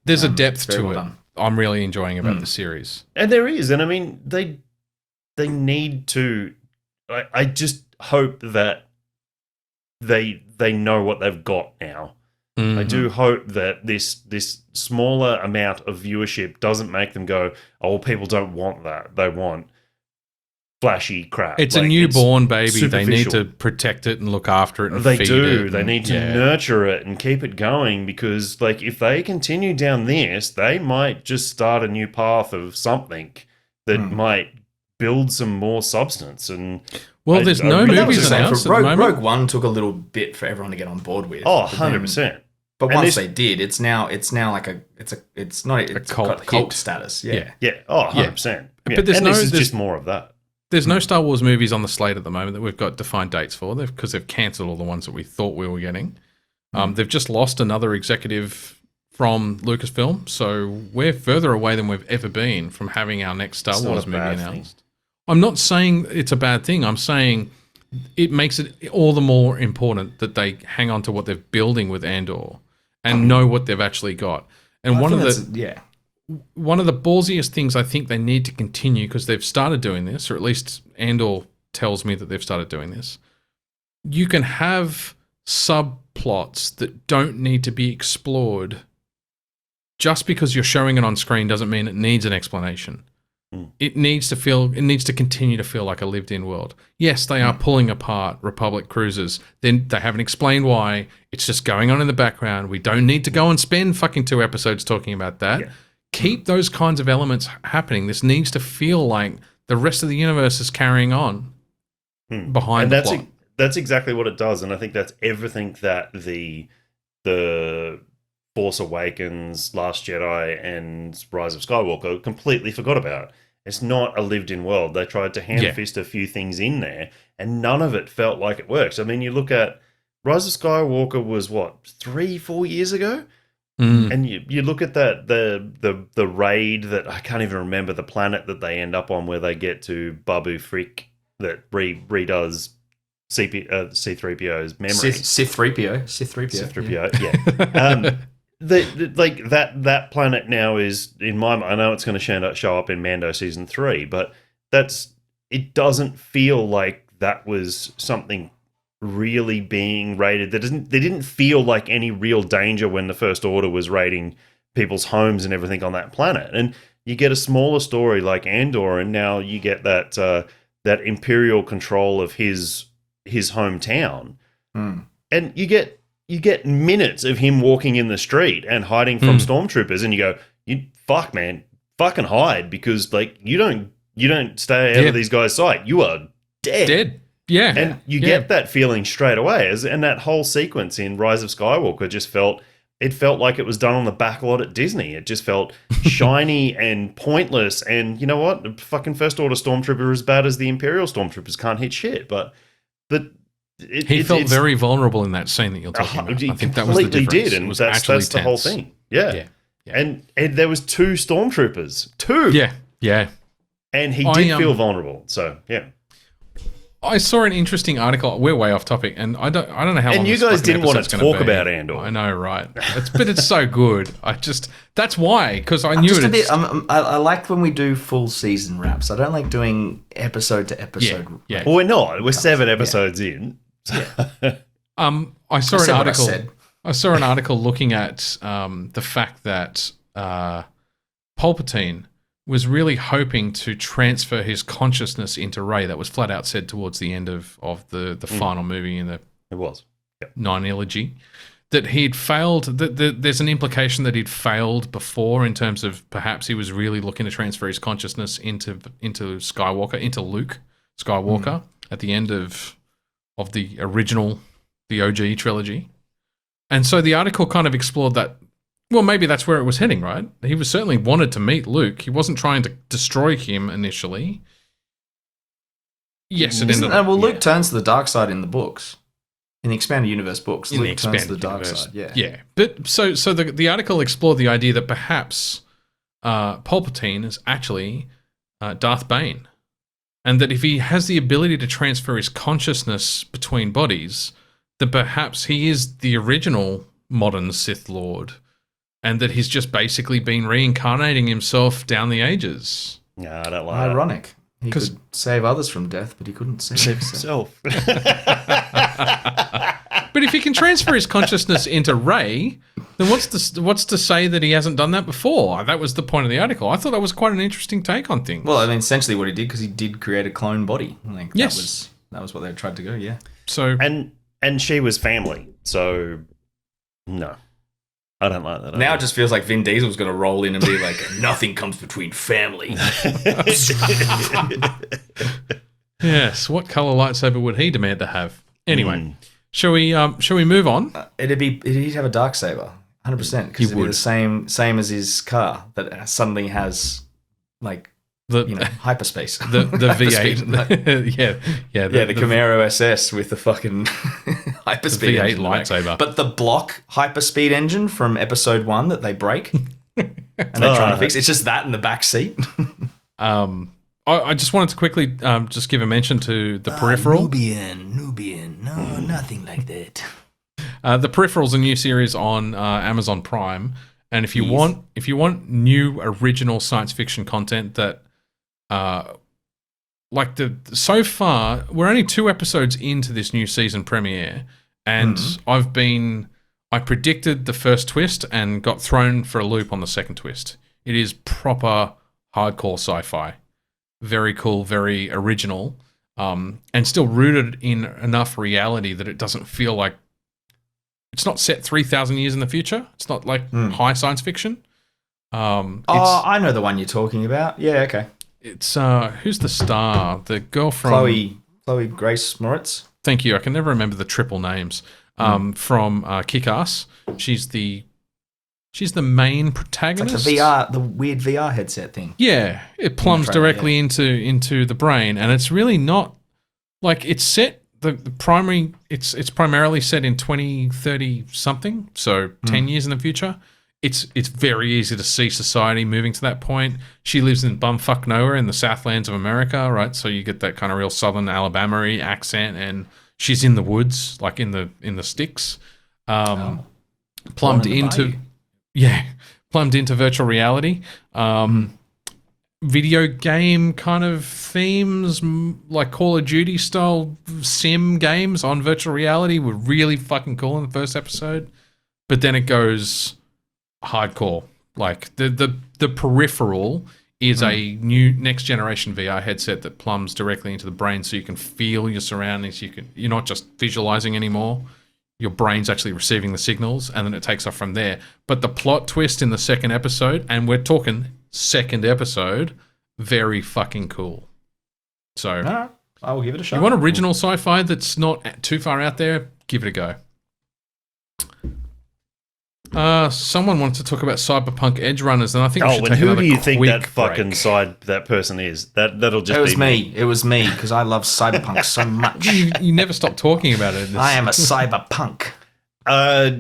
There's a depth very to well it. done. I'm really enjoying about the series. And there is, and I mean, they need to. I just hope that they know what they've got now. I do hope that this smaller amount of viewership doesn't make them go, oh, well, people don't want that. They want flashy crap. It's Like, a newborn baby. They need superficial. to protect it and look after it and They feed do. it. They need to nurture it and keep it going because, like, if they continue down this, they might just start a new path of something that might build some more substance. And Well, there's no really movies just saying announced For at the moment. Rogue One took a little bit for everyone to get on board with. Oh, But then- 100%. But And once this- they did, it's now like it's cult got cult hit. status. Yeah. Yeah. Oh, 100%. Yeah. But there's and no- this is there's- just more of that. There's no Star Wars movies on the slate at the moment that we've got defined dates for because they've cancelled all the ones that we thought we were getting. They've just lost another executive from Lucasfilm, so we're further away than we've ever been from having our next Star It's not Wars a movie bad announced. thing. I'm not saying it's a bad thing. I'm saying it makes it all the more important that they hang on to what they're building with Andor and know what they've actually got. And I one of think the that's- one of the ballsiest things I think they need to continue because they've started doing this, or at least Andor tells me that they've started doing this. You can have subplots that don't need to be explored. Just because you're showing it on screen doesn't mean it needs an explanation. It needs to continue to feel like a lived-in world. Yes, they are pulling apart Republic cruisers. Then they haven't explained why. It's just going on in the background. We don't need to go and spend fucking 2 episodes talking about that. Yeah. Keep those kinds of elements happening. This needs to feel like the rest of the universe is carrying on behind And the plot. that's exactly what it does. And I think that's everything that the Force Awakens, Last Jedi, and Rise of Skywalker completely forgot about. It's not a lived-in world. They tried to hand-fist a few things in there, and none of it felt like it works. I mean, you look at Rise of Skywalker was, 3-4 years ago? And you look at that the raid that I can't even remember the planet that they end up on where they get to Babu Frick that redoes C3PO's memory. Sith 3PO. C3PO, yeah. Like that planet now is in my mind. I know it's going to show up in Mando season 3, but it doesn't feel like that was something really being raided. They didn't feel like any real danger when the First Order was raiding people's homes and everything on that planet. And you get a smaller story like Andor, and now you get that Imperial control of his hometown, and you get minutes of him walking in the street and hiding from stormtroopers, and you go, man, fucking hide, because like you don't stay out of these guys' sight. You are dead. Yeah. And you get that feeling straight away. And that whole sequence in Rise of Skywalker just felt like it was done on the back lot at Disney. It just felt shiny and pointless. And you know what? The fucking First Order Stormtrooper are as bad as the Imperial Stormtroopers, can't hit shit. But he felt very vulnerable in that scene that you're talking about. I think that was the difference. Did, and it was that's actually the whole tense. thing. Yeah. And there was 2 Stormtroopers. 2. Yeah. And he did feel vulnerable. So, yeah. I saw an interesting article. We're way off topic, and I don't know how long. And you this guys fucking didn't want to episode's gonna talk be. about Andor. I know, right? But it's so good. That's why, because I knew it. I like when we do full season wraps. I don't like doing episode to episode. Yeah. Well, we're not. We're 7 episodes in. I saw an said what I article. said. I saw an article looking at the fact that Palpatine was really hoping to transfer his consciousness into Rey. That was flat out said towards the end of the final movie in the It was. Yep. 9 Elegy. That he'd failed. There's an implication that he'd failed before in terms of perhaps he was really looking to transfer his consciousness into Skywalker, into Luke Skywalker at the end of the original, the OG trilogy. And so the article kind of explored that. Well, maybe that's where it was heading, right? He was certainly wanted to meet Luke. He wasn't trying to destroy him initially. Yes, it ended up. Well, Luke turns to the dark side in the books. In the expanded universe books, In the Luke turns to the expanded dark universe. side. Yeah. Yeah. But so the article explored the idea that perhaps Palpatine is actually Darth Bane. And that if he has the ability to transfer his consciousness between bodies, that perhaps he is the original modern Sith Lord. And that he's just basically been reincarnating himself down the ages. No, I don't like that. Ironic. He could save others from death, but he couldn't save himself. Self. But if he can transfer his consciousness into Rey, then what's to say that he hasn't done that before? That was the point of the article. I thought that was quite an interesting take on things. Well, I mean, essentially what he did, because he did create a clone body. Like, Yes. That was what they tried to go, yeah. So And she was family, so no. I don't like that. Now it just feels like Vin Diesel's going to roll in and be like, nothing comes between family. yes, what color lightsaber would he demand to have? Anyway, shall we move on? He'd have a dark saber, 100%, because it'd be the same as his car that suddenly has like hyperspace. The V8, the Camaro SS with the fucking hyperspeed V8 engine, lightsaber. But the block hyperspeed engine from episode 1 that they break and they're trying to fix. It's just that in the back seat. I just wanted to quickly just give a mention to the Peripheral. Nubian, no, nothing like that. The Peripheral's a new series on Amazon Prime, and if you want new original science fiction content that so far we're only 2 episodes into this new season premiere, and I predicted the first twist and got thrown for a loop on the second twist. It is proper hardcore sci-fi, very cool, very original, and still rooted in enough reality that it doesn't feel like it's not set 3,000 years in the future. It's not like high science fiction. I know the one you're talking about. Yeah, okay. It's who's the star? The girl from Chloe Grace Moritz. Thank you. I can never remember the triple names. From Kick-Ass. She's the main protagonist. It's like the weird VR headset thing. Yeah, it plumbs directly into the brain, and it's really not like it's set. The primary it's primarily set in 2030 something, so 10 years in the future. It's very easy to see society moving to that point. She lives in bumfuck nowhere in the Southlands of America, right? So you get that kind of real Southern Alabama-y accent, and she's in the woods, like in the sticks. Plumbed into virtual reality. Video game kind of themes, like Call of Duty style sim games on virtual reality were really fucking cool in the first episode. But then it goes hardcore. Like the Peripheral is a new next generation VR headset that plumbs directly into the brain, so you can feel your surroundings. You're not just visualizing anymore. Your brain's actually receiving the signals, and then it takes off from there. But the plot twist in the second episode, and we're talking second episode, very fucking cool. So I will give it a shot. You want original sci-fi that's not too far out there? Give it a go. Someone wanted to talk about Cyberpunk Edge Runners, and I think we should take who another do you think quick that fucking break. that person is? That'll just It was be me. It was me, because I love Cyberpunk so much. You never stop talking about it. I am a cyberpunk.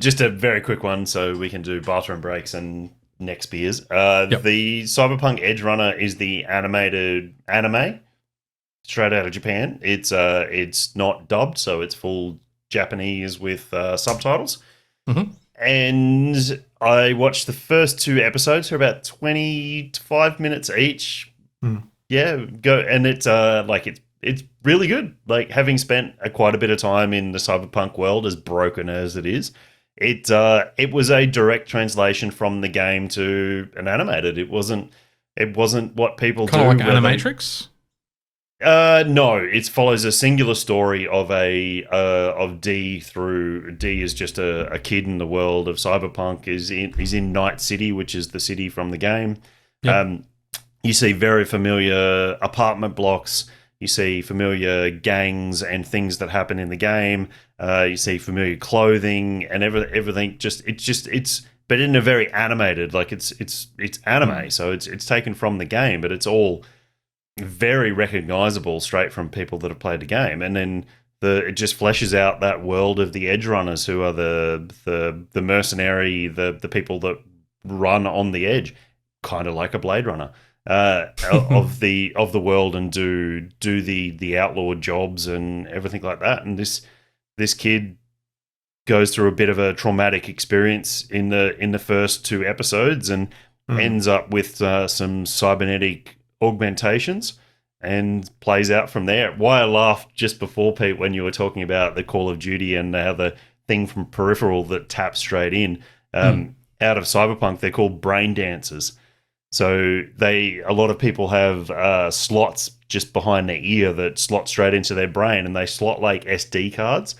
Just a very quick one, so we can do bathroom breaks and next beers. Yep. The Cyberpunk Edge Runner is the animated anime straight out of Japan. It's not dubbed, so it's full Japanese with subtitles. Mm-hmm. And I watched the first 2 episodes. They're about 25 minutes each. Yeah, and it's it's really good. Like, having spent quite a bit of time in the cyberpunk world, as broken as it is, it was a direct translation from the game to an animated. It wasn't what people kind do. of like Animatrix. No, it follows a singular story of D through D is just a kid in the world of cyberpunk. He's in Night City, which is the city from the game. Yep. You see very familiar apartment blocks. You see familiar gangs and things that happen in the game. You see familiar clothing and everything. But in a very animated, like it's anime, so it's taken from the game, but it's all very recognizable straight from people that have played the game. And then it just fleshes out that world of the edge runners, who are the mercenary, the people that run on the edge, kind of like a Blade Runner of the world, and do the outlaw jobs and everything like that. And this kid goes through a bit of a traumatic experience in the first 2 episodes, and ends up with some cybernetic augmentations, and plays out from there. Why I laughed just before, Pete, when you were talking about the Call of Duty and how the thing from Peripheral that taps straight in, out of Cyberpunk, they're called brain dancers. So a lot of people have slots just behind their ear that slot straight into their brain, and they slot like SD cards.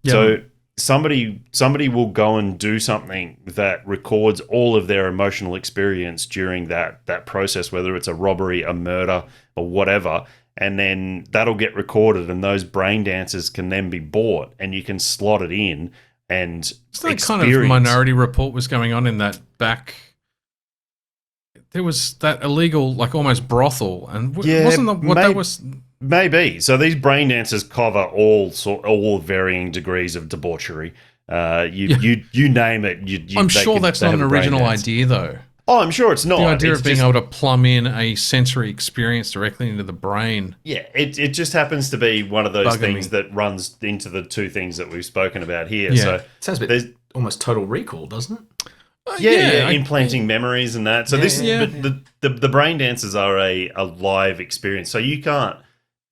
Yep. So somebody will go and do something that records all of their emotional experience during that process, whether it's a robbery, a murder, or whatever, and then that'll get recorded, and those brain dancers can then be bought, and you can slot it in and so that kind of Minority Report was going on in that back. There was that illegal, like almost brothel, and wasn't that what that was? Maybe. So these brain dancers cover all varying degrees of debauchery. You name it. I'm sure that's not an original idea, though. Oh, I'm sure it's not. The idea of being able to plumb in a sensory experience directly into the brain. Yeah, it just happens to be one of those things that runs into the 2 things that we've spoken about here. Yeah. So it sounds a bit almost Total Recall, doesn't it? Implanting memories and that. So the brain dancers are a live experience. So you can't.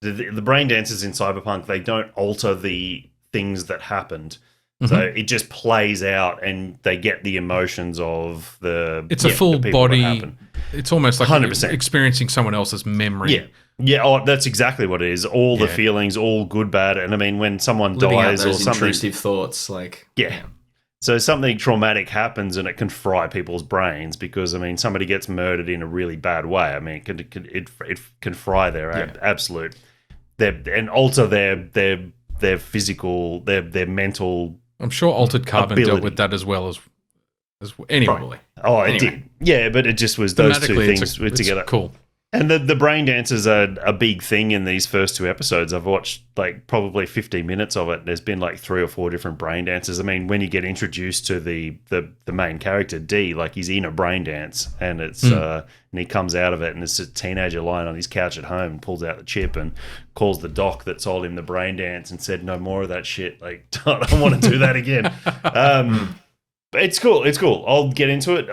The brain dancers in Cyberpunk, they don't alter the things that happened. So it just plays out, and they get the emotions of It's a full body. It's almost like 100%. Experiencing someone else's memory. Yeah. Yeah, oh, that's exactly what it is. All the feelings, all good, bad. And I mean, when someone dies or something. Intrusive thoughts, like. Yeah. So something traumatic happens, and it can fry people's brains, because I mean, somebody gets murdered in a really bad way. I mean, it can fry their absolute, and alter their physical, their mental. I'm sure Altered Carbon dealt with that as well as anyway. Probably. Oh, it did. Yeah, but it just was those 2 things together. Cool. And the brain dancers are a big thing in these first 2 episodes. I've watched like probably 15 minutes of it. There's been like 3 or 4 different brain dances. I mean, when you get introduced to the main character, D, like he's in a brain dance, and it's and he comes out of it, and it's a teenager lying on his couch at home, and pulls out the chip and calls the doc that sold him the brain dance and said, "No more of that shit. Like, I don't want to do that again." But it's cool. It's cool. I'll get into it.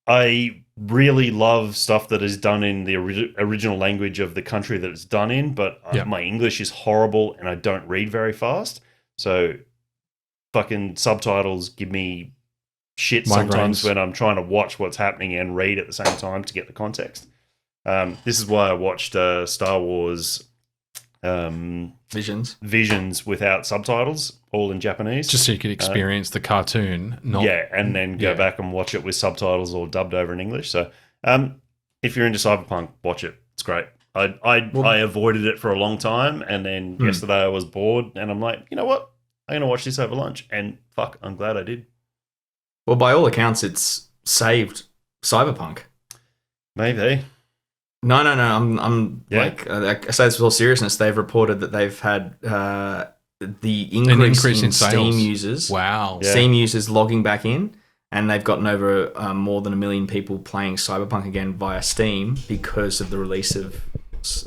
I really love stuff that is done in the original language of the country that it's done in, but my English is horrible, and I don't read very fast. So fucking subtitles give me shit sometimes when I'm trying to watch what's happening and read at the same time to get the context. This is why I watched Star Wars Visions without subtitles, all in Japanese. Just so you could experience the cartoon. And then go back and watch it with subtitles or dubbed over in English. So if you're into Cyberpunk, watch it. It's great. I avoided it for a long time, and then yesterday I was bored, and I'm like, you know what? I'm going to watch this over lunch, and fuck, I'm glad I did. Well, by all accounts, it's saved Cyberpunk. Maybe. No. I'm like, I say this with all seriousness. They've reported that they've had the increase in Steam users. Wow. Steam users logging back in, and they've gotten over more than 1 million people playing Cyberpunk again via Steam because of the release of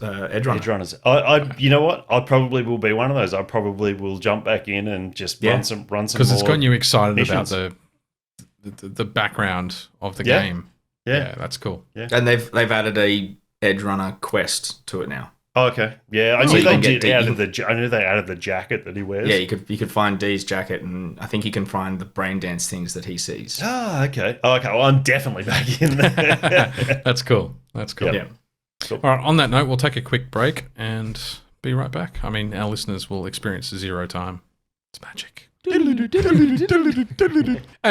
Edge Runners. I you know what? I probably will be one of those. I probably will jump back in and just run some because it's gotten you excited missions. About the background of the game. Yeah, that's cool. Yeah, and they've added a Edge Runner quest to it now. Oh, okay. Yeah, I knew they added the jacket that he wears. Yeah, you could find D's jacket, and I think you can find the brain dance things that he sees. Ah, okay. Oh, okay. Well, I'm definitely back in there. That's cool. Yeah. Cool. All right. On that note, we'll take a quick break and be right back. I mean, our listeners will experience zero time. It's magic. And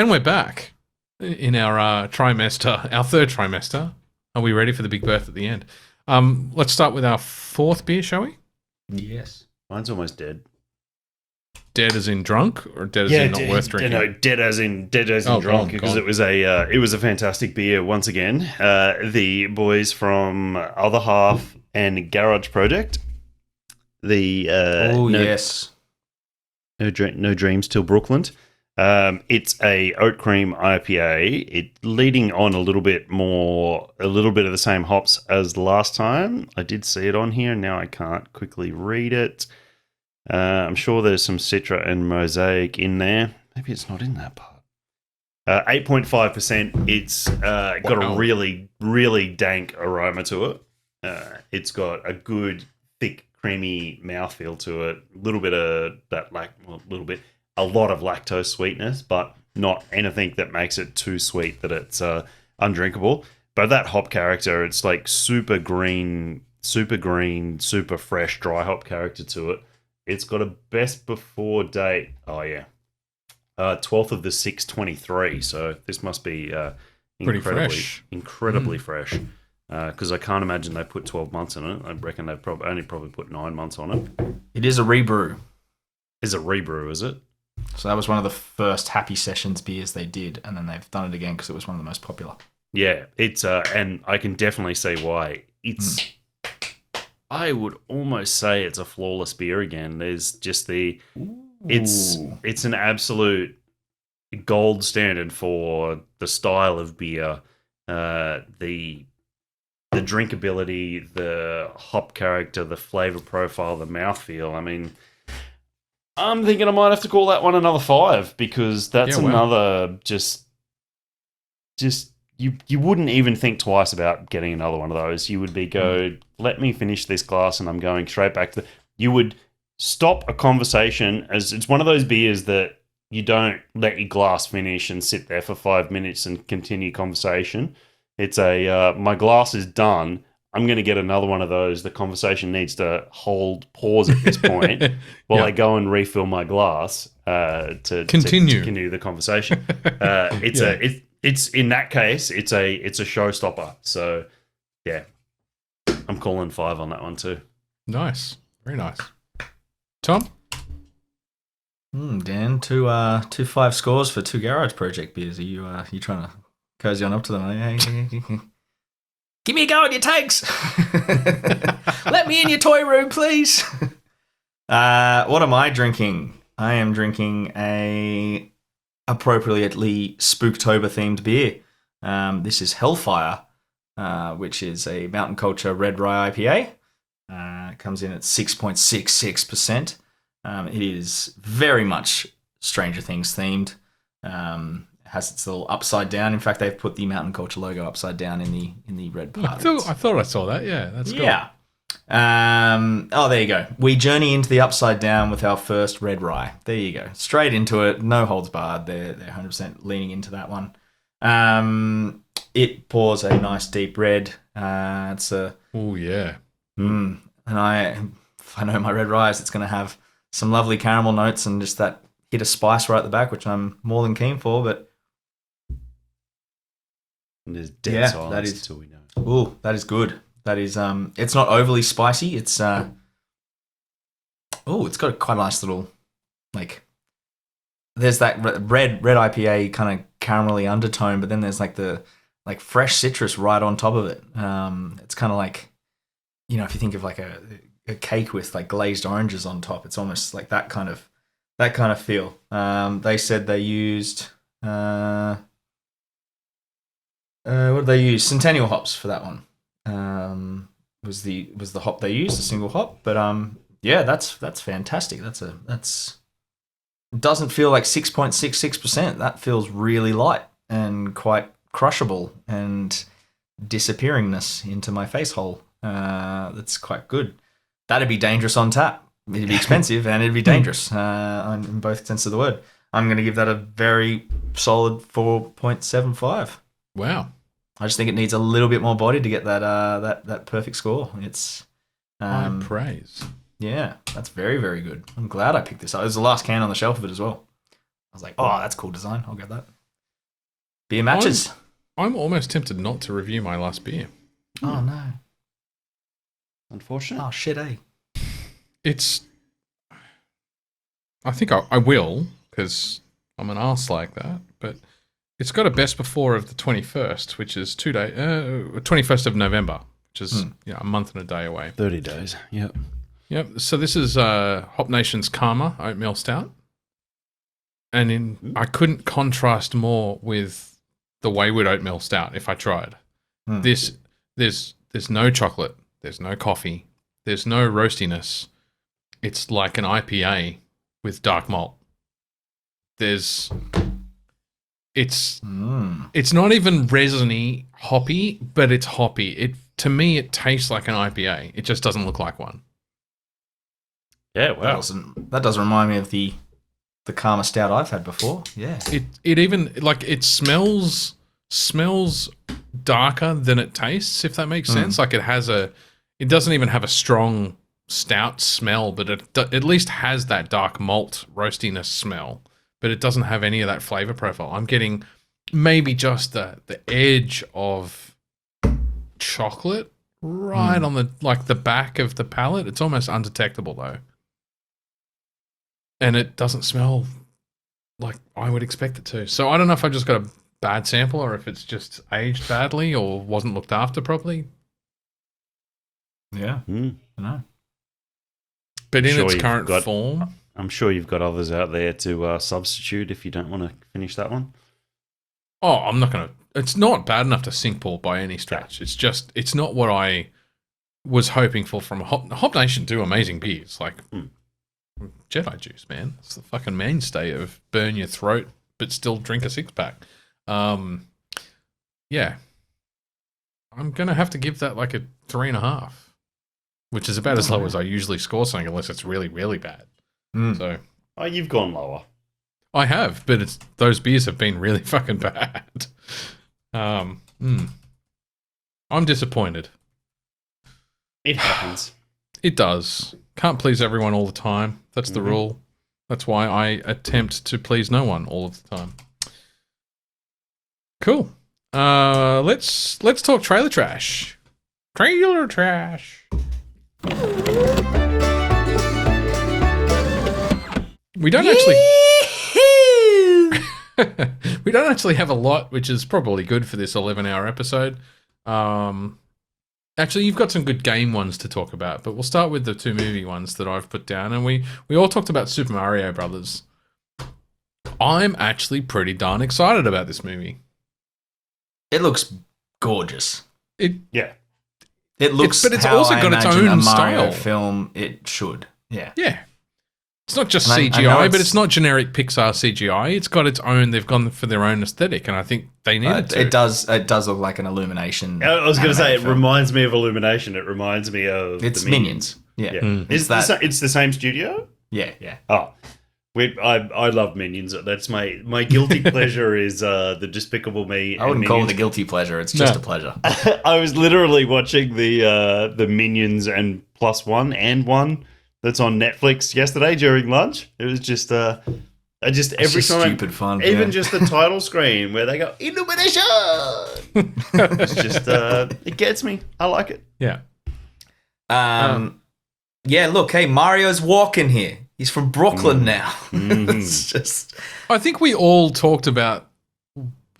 we're back in our trimester, our 3rd trimester. Are we ready for the big birth at the end? Let's start with our 4th beer, shall we? Yes. Mine's almost dead. dead as in drunk, or dead as in not worth drinking? No, dead as in Oh, drunk, gone, because gone. it was a fantastic beer once again. The boys from Other Half and Garage Project. The Yes. No Dreams Till Brooklyn. It's a oat cream IPA. It leading on a little bit of the same hops as last time. I did see it on here. Now I can't quickly read it. I'm sure there's some Citra and Mosaic in there. Maybe it's not in that part. 8.5%. It's got a really, really dank aroma to it. It's got a good, thick, creamy mouthfeel to it. A little bit of that, a lot of lactose sweetness, but not anything that makes it too sweet that it's undrinkable. But that hop character, it's like super green, super fresh, dry hop character to it. It's got a best before date. Oh, yeah. 12th of the 6th, 23. So this must be incredibly fresh. Because I can't imagine they put 12 months in it. I reckon they've probably put 9 months on it. It is a rebrew. Is a rebrew, is it? So that was one of the first Happy Sessions beers they did, and then they've done it again because it was one of the most popular. Yeah, it's and I can definitely see why. It's I would almost say it's a flawless beer again. There's just it's an absolute gold standard for the style of beer, the drinkability, the hop character, the flavor profile, the mouthfeel. I mean, I'm thinking I might have to call that one another 5 because that's another just you wouldn't even think twice about getting another one of those. You would let me finish this glass and I'm going straight back to you would stop a conversation, as it's one of those beers that you don't let your glass finish and sit there for 5 minutes and continue conversation. It's my glass is done. I'm going to get another one of those. The conversation needs to pause at this point while I go and refill my glass to continue the conversation. It's in that case, it's a showstopper. So yeah, I'm calling 5 on that one too. Nice, very nice. Tom, Dan, two 5 scores for 2 Garage Project beers. Are you trying to cozy on up to them? Give me a go at your takes. Let me in your toy room, please. What am I drinking? I am drinking a appropriately Spooktober themed beer. This is Hellfire, which is a Mountain Culture Red Rye IPA. It comes in at 6.66%. It is very much Stranger Things themed. Has its little upside down. In fact, they've put the Mountain Culture logo upside down in the red part. I thought I saw that. Yeah, that's cool. Yeah. There you go. We journey into the upside down with our first red rye. There you go. Straight into it. No holds barred. They're 100% leaning into that one. It pours a nice deep red. It's a... Oh, yeah. And I know my red rye, it's going to have some lovely caramel notes and just that hit of spice right at the back, which I'm more than keen for, but... And there's dead silence until we know. Ooh, that is good. That is, it's not overly spicy. It's, it's got quite a nice little, there's that red IPA kind of caramelly undertone, but then there's the fresh citrus right on top of it. It's kind of like, if you think of a cake with glazed oranges on top, it's almost like that kind of feel. They said they used, what did they use? Centennial hops for that one. Was the hop they used, a single hop, but that's fantastic. That's doesn't feel like 6.66%. That feels really light and quite crushable and disappearingness into my face hole. That's quite good. That'd be dangerous on tap. It'd be expensive and it'd be dangerous in both senses of the word. I'm going to give that a very solid 4.75. Wow. I just think it needs a little bit more body to get that perfect score. It's high praise. Yeah, that's very, very good. I'm glad I picked this up. It was the last can on the shelf of it as well. I was like, oh, that's cool design. I'll get that. Beer matches. I'm almost tempted not to review my last beer. Oh, no. Unfortunate. Oh, shit, eh? It's I think I will, because I'm an arse like that. But it's got a best before of the 21st, which is 21st of November, which is a month and a day away. 30 days. Yep. Yep. So this is Hop Nation's Karma Oatmeal Stout. And I couldn't contrast more with the Wayward Oatmeal Stout if I tried. There's no chocolate, there's no coffee, there's no roastiness. It's like an IPA with dark malt. It's not even resiny hoppy, but it's hoppy. To me it tastes like an IPA. It just doesn't look like one. Yeah, wow. That doesn't remind me of the Karma Stout I've had before. Yeah. It even it smells darker than it tastes, if that makes sense. Like it doesn't even have a strong stout smell, but it at least has that dark malt roastiness smell, but it doesn't have any of that flavor profile. I'm getting maybe just the edge of chocolate right on the back of the palate. It's almost undetectable though. And it doesn't smell like I would expect it to. So I don't know if I just got a bad sample or if it's just aged badly or wasn't looked after properly. Yeah. I don't know. But in its current form. I'm sure you've got others out there to substitute if you don't want to finish that one. Oh, I'm not going to. It's not bad enough to sink pull by any stretch. It's not what I was hoping for from Hop Nation. Do amazing beers. Like Jedi juice, man. It's the fucking mainstay of burn your throat but still drink a 6-pack. Yeah. I'm going to have to give that like a 3.5, which is about as low as I usually score something unless it's really, really bad. So, you've gone lower. I have, but those beers have been really fucking bad. I'm disappointed. It happens. It does. Can't please everyone all the time. That's the rule. That's why I attempt to please no one all of the time. Cool. Let's talk trailer trash. Trailer trash. We don't actually have a lot, which is probably good for this 11-hour episode. Actually, you've got some good game ones to talk about, but we'll start with the 2 movie ones that I've put down. And we all talked about Super Mario Brothers. I'm actually pretty darn excited about this movie. It looks gorgeous. It looks, but it's how also I got its imagine own a Mario style. Film. It should. Yeah. Yeah. It's not just And I CGI, know but it's not generic Pixar CGI. It's got its own. They've gone for their own aesthetic, and I think they needed to. It does look like an Illumination. I was going to say, it film. reminds me of Illumination. It reminds me of It's the Minions. Yeah. It's the same studio? Yeah. Oh, I love Minions. That's my guilty pleasure is the Despicable Me. I wouldn't call it a guilty pleasure. It's just a pleasure. I was literally watching the Minions and Plus One and One that's on Netflix yesterday during lunch. It was just every just time stupid fun. even just the title screen where they go Illumination. It's just it gets me. I like it. Yeah. Yeah. Look, hey, Mario's walking here. He's from Brooklyn now. It's just. I think we all talked about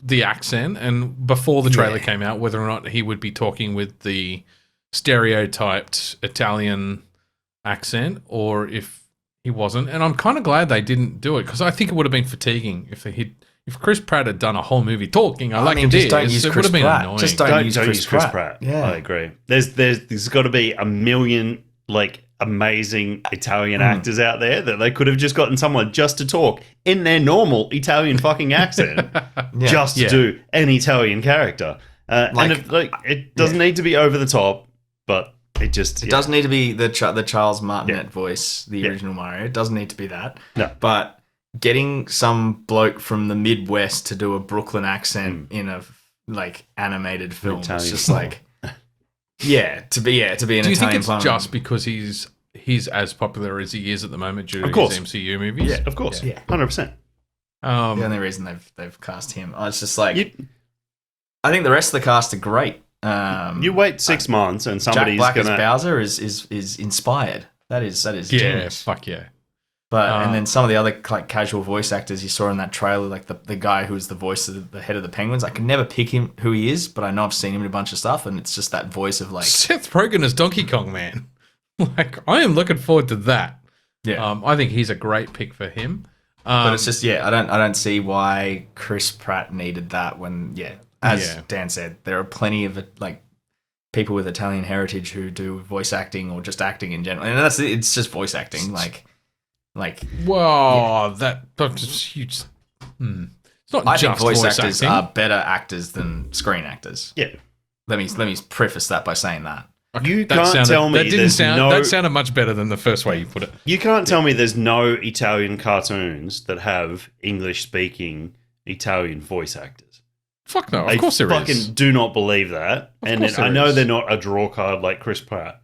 the accent, and before the trailer came out, whether or not he would be talking with the stereotyped Italian accent or if he wasn't. And I'm kind of glad they didn't do it because I think it would have been fatiguing if Chris Pratt had done a whole movie talking. It would have been annoying. Just don't use Chris Pratt. Yeah, I agree. There's got to be a million amazing Italian actors out there that they could have just gotten someone just to talk in their normal Italian fucking accent, to do an Italian character. And it doesn't need to be over the top, but it doesn't need to be the Charles Martinet voice, the original Mario. It doesn't need to be that. No, but getting some bloke from the Midwest to do a Brooklyn accent in a animated film, it's just to be an Italian. Do you think it's just because he's as popular as he is at the moment due to his MCU movies? Yeah, of course. Yeah, 100%. The only reason they've cast him, it's just I think the rest of the cast are great. You wait 6 months and somebody's Jack Black gonna as Bowser is inspired. That is yeah, genius. fuck yeah. But and then some of the other like casual voice actors you saw in that trailer, like the guy who's the voice of the head of the Penguins, I can never pick him who he is, but I know I've seen him in a bunch of stuff, and it's just that voice of like Seth Rogen as Donkey Kong, man. Like, I am looking forward to that. yeah. I think he's a great pick for him. But it's just I don't see why Chris Pratt needed that when as Dan said, there are plenty of like people with Italian heritage who do voice acting or just acting in general, and it's just voice acting like. That's huge. It's not I just think voice actors acting. are better actors than screen actors. Yeah. Let me preface that by saying that. You can't tell me that sounded much better than the first way you put it. You can't tell me there's no Italian cartoons that have English-speaking Italian voice actors. Fuck no, of course there is. I fucking do not believe that. I know they're not a draw card like Chris Pratt,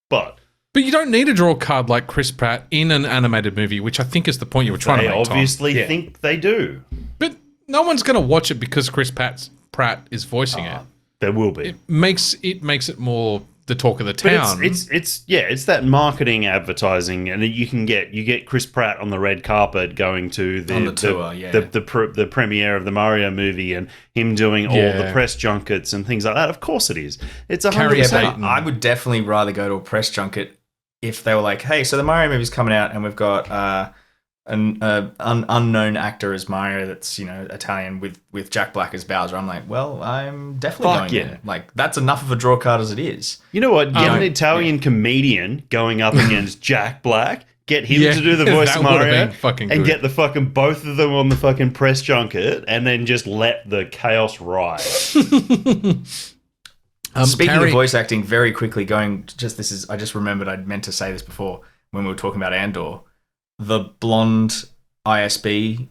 but you don't need a draw card like Chris Pratt in an animated movie, which I think is the point you were trying to make, Tom. They obviously think they do. But no one's going to watch it because Chris Pratt is voicing it. There will be. It makes it more the talk of the town. But it's that marketing advertising, and you get Chris Pratt on the red carpet going to the tour, the premiere of the Mario movie, and him doing all the press junkets and things like that. Of course it is. It's 100%. I would definitely rather go to a press junket if they were like, hey, so the Mario movie's coming out, and we've got an unknown actor as Mario that's Italian with Jack Black as Bowser. I'm like, well, I'm definitely going there. Like, that's enough of a draw card as it is. You know what? Get an Italian comedian going up against Jack Black. Get him to do the voice of Mario, and get the fucking both of them on the fucking press junket, and then just let the chaos ride. Speaking of voice acting, very quickly I just remembered I'd meant to say this before when we were talking about Andor. The blonde ISB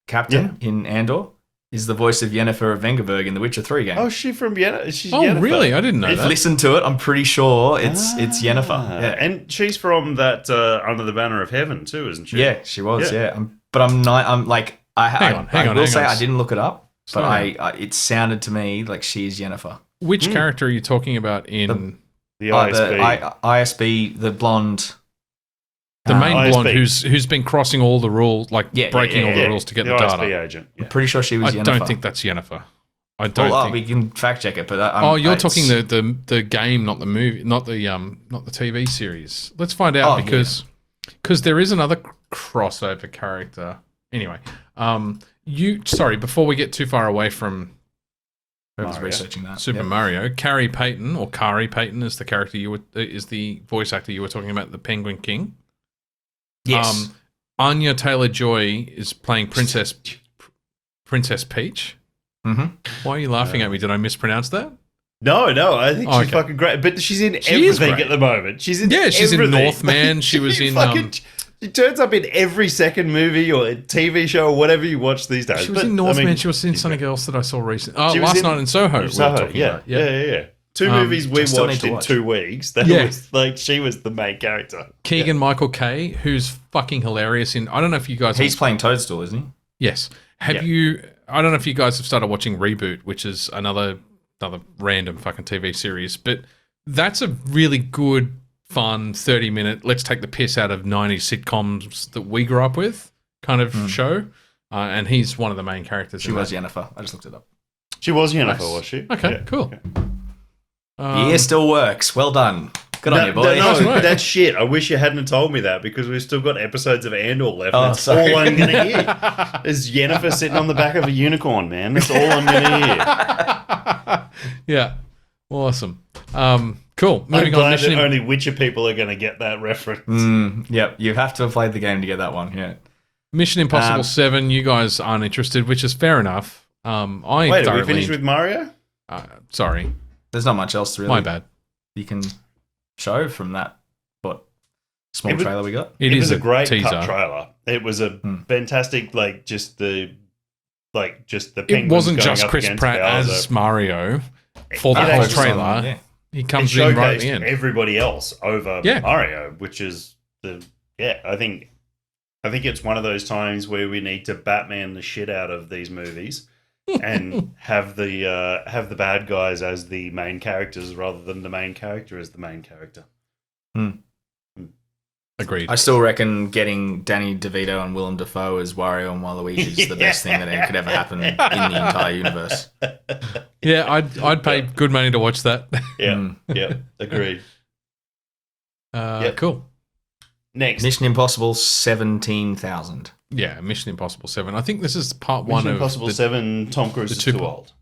captain in Andor is the voice of Yennefer of Vengerberg in the Witcher 3 game. Oh, she's from Yennefer. Oh, really? I didn't know that. Listen to it. I'm pretty sure it's Yennefer. Yeah. And she's from that Under the Banner of Heaven too, isn't she? Yeah, she was. Yeah. But I'm not. I'm like I will say I didn't look it up, but it sounded to me like she's Yennefer. Which character are you talking about in the ISB? The ISB, the blonde. The main ISB. blonde who's been crossing all the rules, breaking all the rules to get the data. ISB agent. Yeah. I'm pretty sure she was Yennefer. I don't think that's Yennefer. I don't think. We can fact check it, but you're talking the game, not the movie, not the TV series. Let's find out because there is another crossover character. Anyway, before we get too far away from whoever's researching that Super Mario, Carrie Payton or Kari Payton is the character is the voice actor you were talking about, the Penguin King. Yes. Anya Taylor-Joy is playing Princess Peach. Mm-hmm. Why are you laughing at me? Did I mispronounce that? No, I think she's fucking great. But she's in everything at the moment. She's in Northman. She was in. She turns up in every second movie or TV show or whatever you watch these days. She was in Northman. She was in something else that I saw recently. Last Night in Soho. Yeah. Two movies we watched in 2 weeks. Was like she was the main character. Keegan Michael Kay, who's fucking hilarious in. I don't know if you guys. He's playing Toadstool, isn't he? Yes. You? I don't know if you guys have started watching Reboot, which is another random fucking TV series, but that's a really good, fun 30-minute. Let's take the piss out of 90s sitcoms that we grew up with kind of show. And he's one of the main characters. She was Yennefer. I just looked it up. She was Yennefer, was she? Okay, cool. Yeah, still works. Well done. Good on you, boy. No, that's shit. I wish you hadn't told me that because we've still got episodes of Andor left. That's all I'm going to hear. Is Yennefer sitting on the back of a unicorn, man. That's all I'm going to hear. Yeah. Awesome. Cool. I'm glad that only Witcher people are going to get that reference. Yep. You have to have played the game to get that one. Yeah. Mission Impossible 7, you guys aren't interested, which is fair enough. Wait, are we finished with Mario? Sorry. There's not much else really. My bad. You can show from that small trailer we got. It was a great cut trailer. It was a fantastic, just the penguins. It wasn't going just up Chris against Pratt Bowser. as Mario for the whole trailer. He comes in right at the end. Everybody else over Mario, which is I think it's one of those times where we need to Batman the shit out of these movies. And have the bad guys as the main characters rather than the main character as the main character. Agreed. I still reckon getting Danny DeVito and Willem Dafoe as Wario and Waluigi is the best thing that could ever happen in the entire universe. Yeah, I'd pay good money to watch that. Yeah, agreed. Cool. Next. Mission Impossible 17,000. Yeah, Mission Impossible 7. I think this is part one Mission of Impossible 7, Tom Cruise is too old.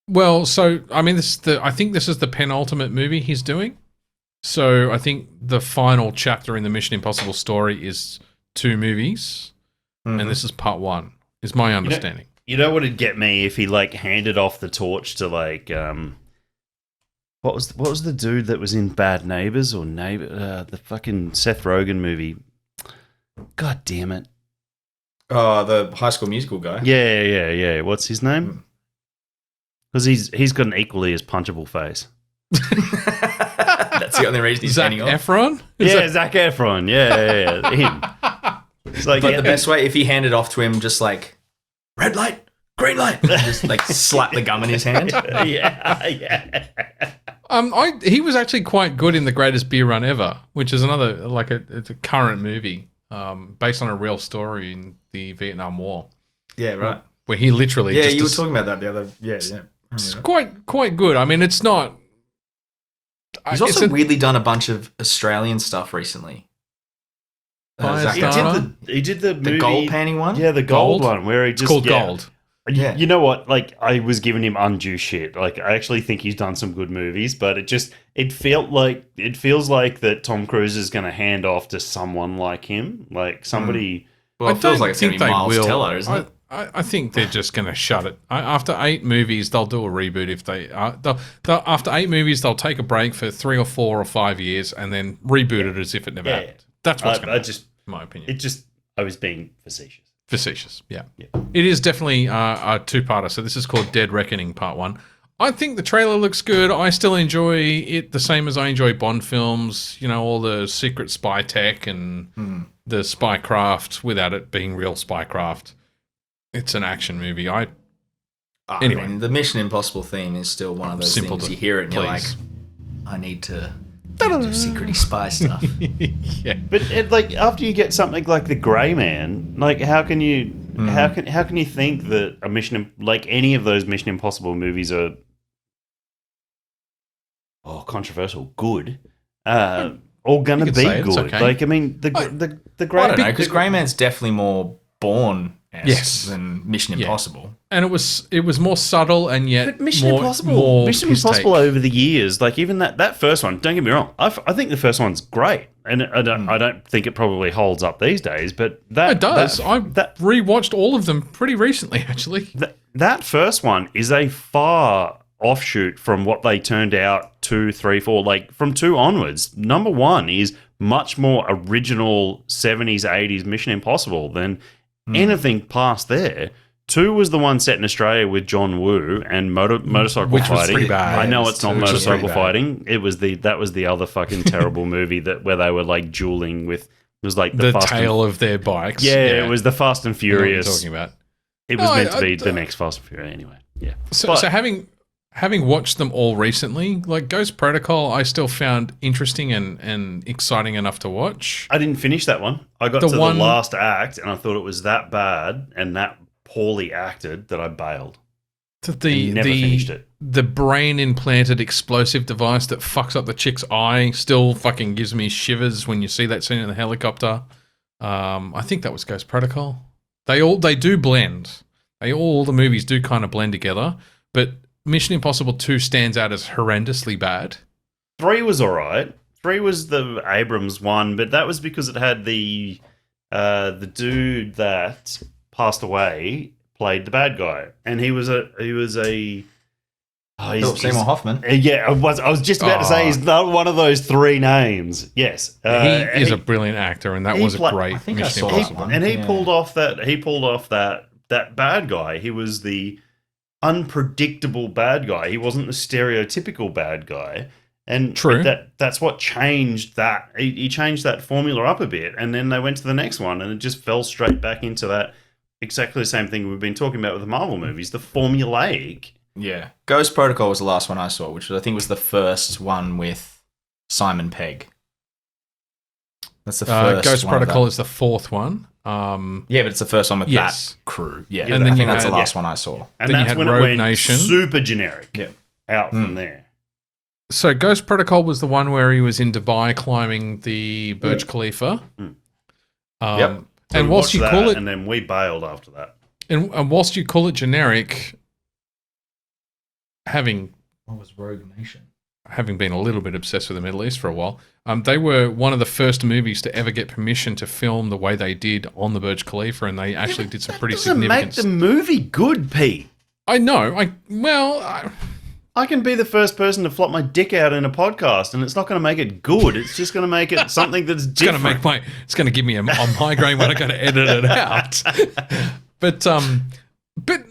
Well, so I mean, I think this is the penultimate movie he's doing. So I think the final chapter in the Mission Impossible story is 2 movies, and this is part 1. Is my understanding. You know what would get me if he like handed off the torch to like what was the dude that was in Bad Neighbors or the fucking Seth Rogen movie? God damn it! Oh, the High School Musical guy. Yeah. What's his name? Because he's got an equally as punchable face. That's the only reason he's Zac standing off. Efron? Zac Efron. Yeah. Him. It's like, But the best way, if he handed off to him, just like red light, green light, just like slap the gum in his hand. yeah. He was actually quite good in The Greatest Beer Run Ever, which is another it's a current movie based on a real story in the Vietnam War. Yeah, right. Where he literally you were talking about that the other. Yeah. It's quite good. I mean, it's not. He's also weirdly done a bunch of Australian stuff recently. He did the movie, gold panning one. Yeah, the gold one where he just it's called Gold. Yeah. You know what? Like, I was giving him undue shit. Like, I actually think he's done some good movies, but it feels like that Tom Cruise is going to hand off to someone like him, like somebody. Well, it feels like it's going to be Miles Teller, isn't it? I think they're just going to shut it. After 8 movies, they'll do a reboot. If after 8 movies, they'll take a break for 3 or 4 or 5 years and then reboot it as if it never happened. That's what's going to happen, in my opinion. I was being facetious. Facetious, yeah. It is definitely a 2-parter. So this is called Dead Reckoning Part 1. I think the trailer looks good. I still enjoy it the same as I enjoy Bond films. You know, all the secret spy tech and the spycraft without it being real spycraft. It's an action movie. Anyway, I mean, the Mission Impossible theme is still one of those things you hear it and you're like, I need to do secret spy stuff. Yeah, but like after you get something like The Grey Man, like how can you how can you think that a any of those Mission Impossible movies are controversial good? All gonna be good. Okay. Like I mean, the Grey. I don't know, because Grey Man's definitely more Bourne. Yes, than Mission Impossible, and it was more subtle and yet but Mission more Impossible over the years, like even that first one. Don't get me wrong, I think the first one's great, and I don't think it probably holds up these days. But it does. I rewatched all of them pretty recently, actually. That first one is a far offshoot from what they turned out 2, 3, 4. Like from 2 onwards, number 1 is much more original 70s, 80s Mission Impossible than anything past there. 2 was the one set in Australia with John Woo and motorcycle which fighting. Was pretty bad. I know it's not motorcycle fighting. That was the other fucking terrible movie where they were like dueling with. It was like the tail of their bikes. Yeah, it was the Fast and Furious. What you're talking about. It was meant to be the next Fast and Furious anyway. Yeah. So having watched them all recently, like Ghost Protocol, I still found interesting and exciting enough to watch. I didn't finish that one. I got to the last act, and I thought it was that bad and that poorly acted that I bailed. Never finished it. The brain implanted explosive device that fucks up the chick's eye still fucking gives me shivers when you see that scene in the helicopter. I think that was Ghost Protocol. They do blend. All the movies do kind of blend together, but Mission Impossible 2 stands out as horrendously bad. 3 was all right. 3 was the Abrams one, but that was because it had the dude that passed away played the bad guy, and he was Seymour Hoffman. Yeah, I was just about to say he's not one of those 3 names. Yes, he is a brilliant actor, and that was a great Mission Impossible. And he pulled off that bad guy. He was the unpredictable bad guy. He wasn't the stereotypical bad guy. And true. That's what changed that. He changed that formula up a bit, and then they went to the next one, and it just fell straight back into that exactly the same thing we've been talking about with the Marvel movies, the formulaic. Yeah. Ghost Protocol was the last one I saw, which I think was the first one with Simon Pegg. That's the first Ghost one of Protocol that. is the fourth one. Yeah, but it's the first one with Yes. that crew. Yeah, And and then I you think that's the had- last one I saw. And Then you that's had when Rogue it went Nation. super generic. Yeah. Out from there. So Ghost Protocol was the one where he was in Dubai climbing the Burj Khalifa. Mm. Yep. So And we whilst watched you that, call it, and then we bailed after that. and whilst you call it generic, having What was Rogue Nation? been a little bit obsessed with the Middle East for a while, they were one of the first movies to ever get permission to film the way they did on the Burj Khalifa, and they actually did some pretty Doesn't make significant. the movie good, Pete. I know. I can be the first person to flop my dick out in a podcast, and it's not going to make it good. It's just going to make it something that's It's going different. to make it's going to give me a migraine when I got to edit it out. But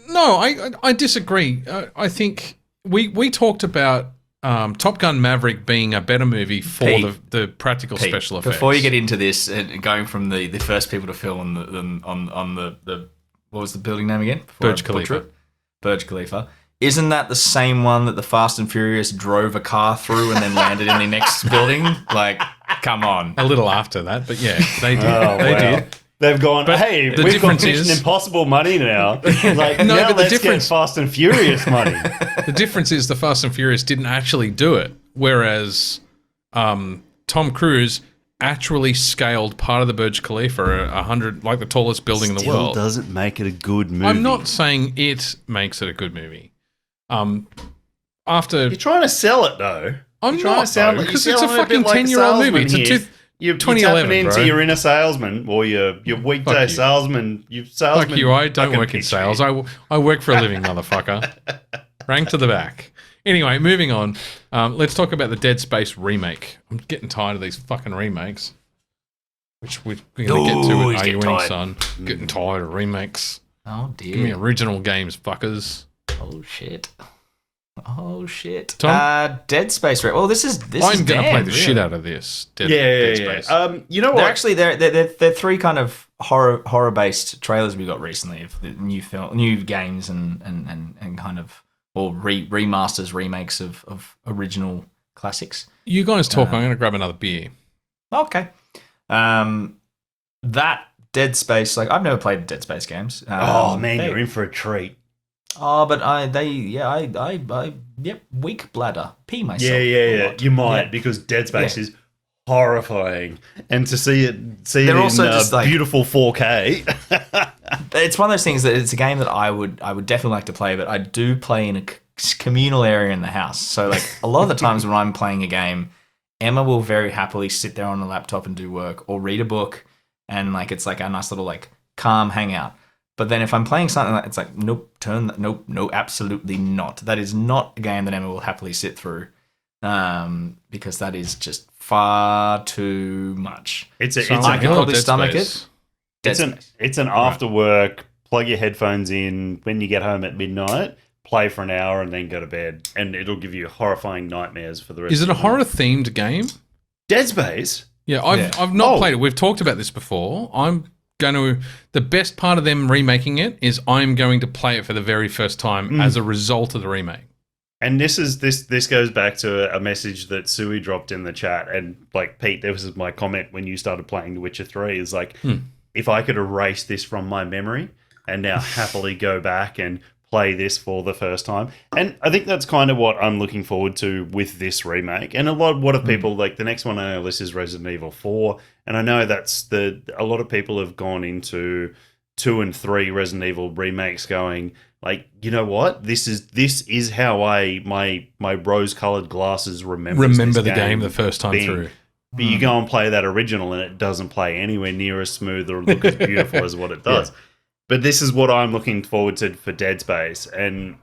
no, I disagree. I think we talked about Top Gun Maverick being a better movie for Pete, the practical Pete, special effects. Before you get into this, and going from the first people to film on the what was the building name again? Before Burj I butcher Khalifa. it? Burj Khalifa. Isn't that the same one that the Fast and Furious drove a car through and then landed in the next building? Like, come on. a little after that, but yeah, they did. Oh, they wow. did. They've gone, But hey, the we've got difference Mission is- Impossible money now. Like, No, now but the let's difference- get Fast and Furious money. The difference is the Fast and Furious didn't actually do it, whereas Tom Cruise actually scaled part of the Burj Khalifa, 100, like the tallest building in the Still world. doesn't make it a good movie. I'm not saying it makes it a good movie. After You're trying to sell it, though. I'm You're trying not, to sound like because you're it's a sounding fucking bit like 10-year-old movie. It's salesman a here. You're 2011, tapping into bro. your inner salesman or your weekday you. salesman. You salesman. Fuck you, I don't fucking work in pitch sales. me. I work for a living, motherfucker. Rank to the back. Anyway, moving on. Let's talk about the Dead Space remake. I'm getting tired of these fucking remakes. Which we're going to get to Ooh, with he's Are You getting Winning, tired. Son? Getting tired of remakes. Oh, Give me dear. original games, fuckers. Oh, shit. Oh, shit. Tom? Dead Space. Well, this is I'm going to play damn, the really. shit out of this. Dead Yeah. Space. You know what? They're actually they're three kind of horror based trailers we got recently of the new games and kind of remasters, remakes of original classics. You guys talk. I'm going to grab another beer. Okay. That Dead Space, like I've never played Dead Space games. oh man, you're in for a treat. Oh, but weak bladder, pee myself. a Yeah. lot. You might Yeah. because Dead Space Yeah. is horrifying, and to see it They're in also just, like- beautiful 4K. It's one of those things that it's a game that I would definitely like to play, but I do play in a communal area in the house. So like a lot of the times when I'm playing a game, Emma will very happily sit there on the laptop and do work or read a book, and like it's like a nice little like calm hangout. But then if I'm playing something like it's like nope, nope, absolutely not. That is not a game that Emma will happily sit through, because that is just far too much. It's Silent an I can Hill or probably Dead stomach Space? Dead It's an after work. Plug your headphones in when you get home at midnight. Play for an hour and then go to bed, and it'll give you horrifying nightmares for the rest. Is it of a the night. horror themed game? Dead Space? Yeah, I've not played it. We've talked about this before. The best part of them remaking it is I'm going to play it for the very first time as a result of the remake. And this goes back to a message that Sui dropped in the chat, and like Pete, there was my comment when you started playing The Witcher 3 is like, if I could erase this from my memory and now happily go back and play this for the first time. And I think that's kind of what I'm looking forward to with this remake. And a lot of people, like the next one on our list is Resident Evil 4, and I know that's a lot of people have gone into 2 and 3 Resident Evil remakes going like, you know what? This is how my rose-colored glasses remember The game the first time being. through. But you go and play that original and it doesn't play anywhere near as smooth or look as beautiful as what it does. Yeah. But this is what I'm looking forward to for Dead Space. And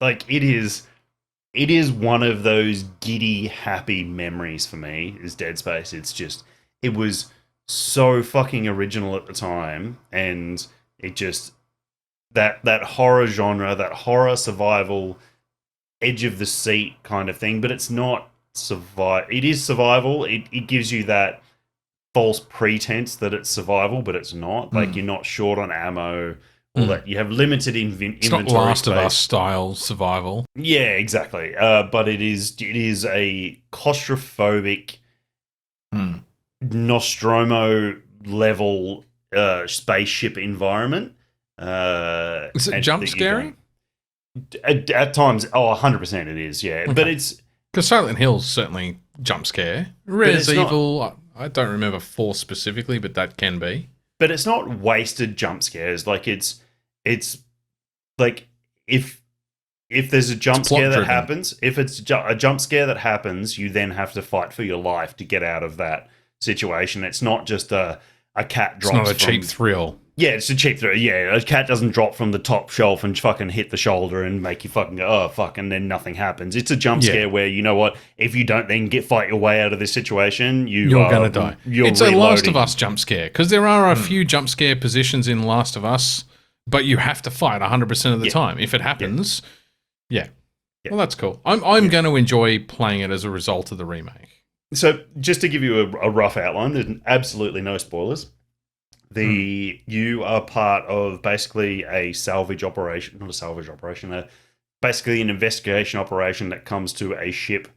like it is one of those giddy, happy memories for me is Dead Space. It was so fucking original at the time, and it just that horror genre, that horror survival, edge of the seat kind of thing, but it's not it is survival. It gives you that false pretense that it's survival, but it's not. Like you're not short on ammo, or that you have limited inventory. It's not Last of space. Us style survival. Yeah, exactly. But it is a claustrophobic Nostromo level spaceship environment. Is it jump scary? At times, 100% it is, yeah. Okay. But it's... Because Silent Hill's certainly jump scare. Res Evil, I don't remember 4 specifically, but that can be. But it's not wasted jump scares. Like, it's like, if there's a jump scare that happens, if it's a jump scare that happens, you then have to fight for your life to get out of that situation. It's not just a cat drops. It's not a cheap thrill. Yeah, it's a cheap thrill. Yeah, a cat doesn't drop from the top shelf and fucking hit the shoulder and make you fucking go, oh, fuck, and then nothing happens. It's a jump scare where, you know what, if you don't then fight your way out of this situation, you're going to die. It's reloading. A Last of Us jump scare, because there are a few jump scare positions in Last of Us, but you have to fight 100% of the time. If it happens, well, that's cool. I'm going to enjoy playing it as a result of the remake. So, just to give you a rough outline, there's absolutely no spoilers. You are part of basically a salvage operation, not a salvage operation, basically an investigation operation that comes to a ship,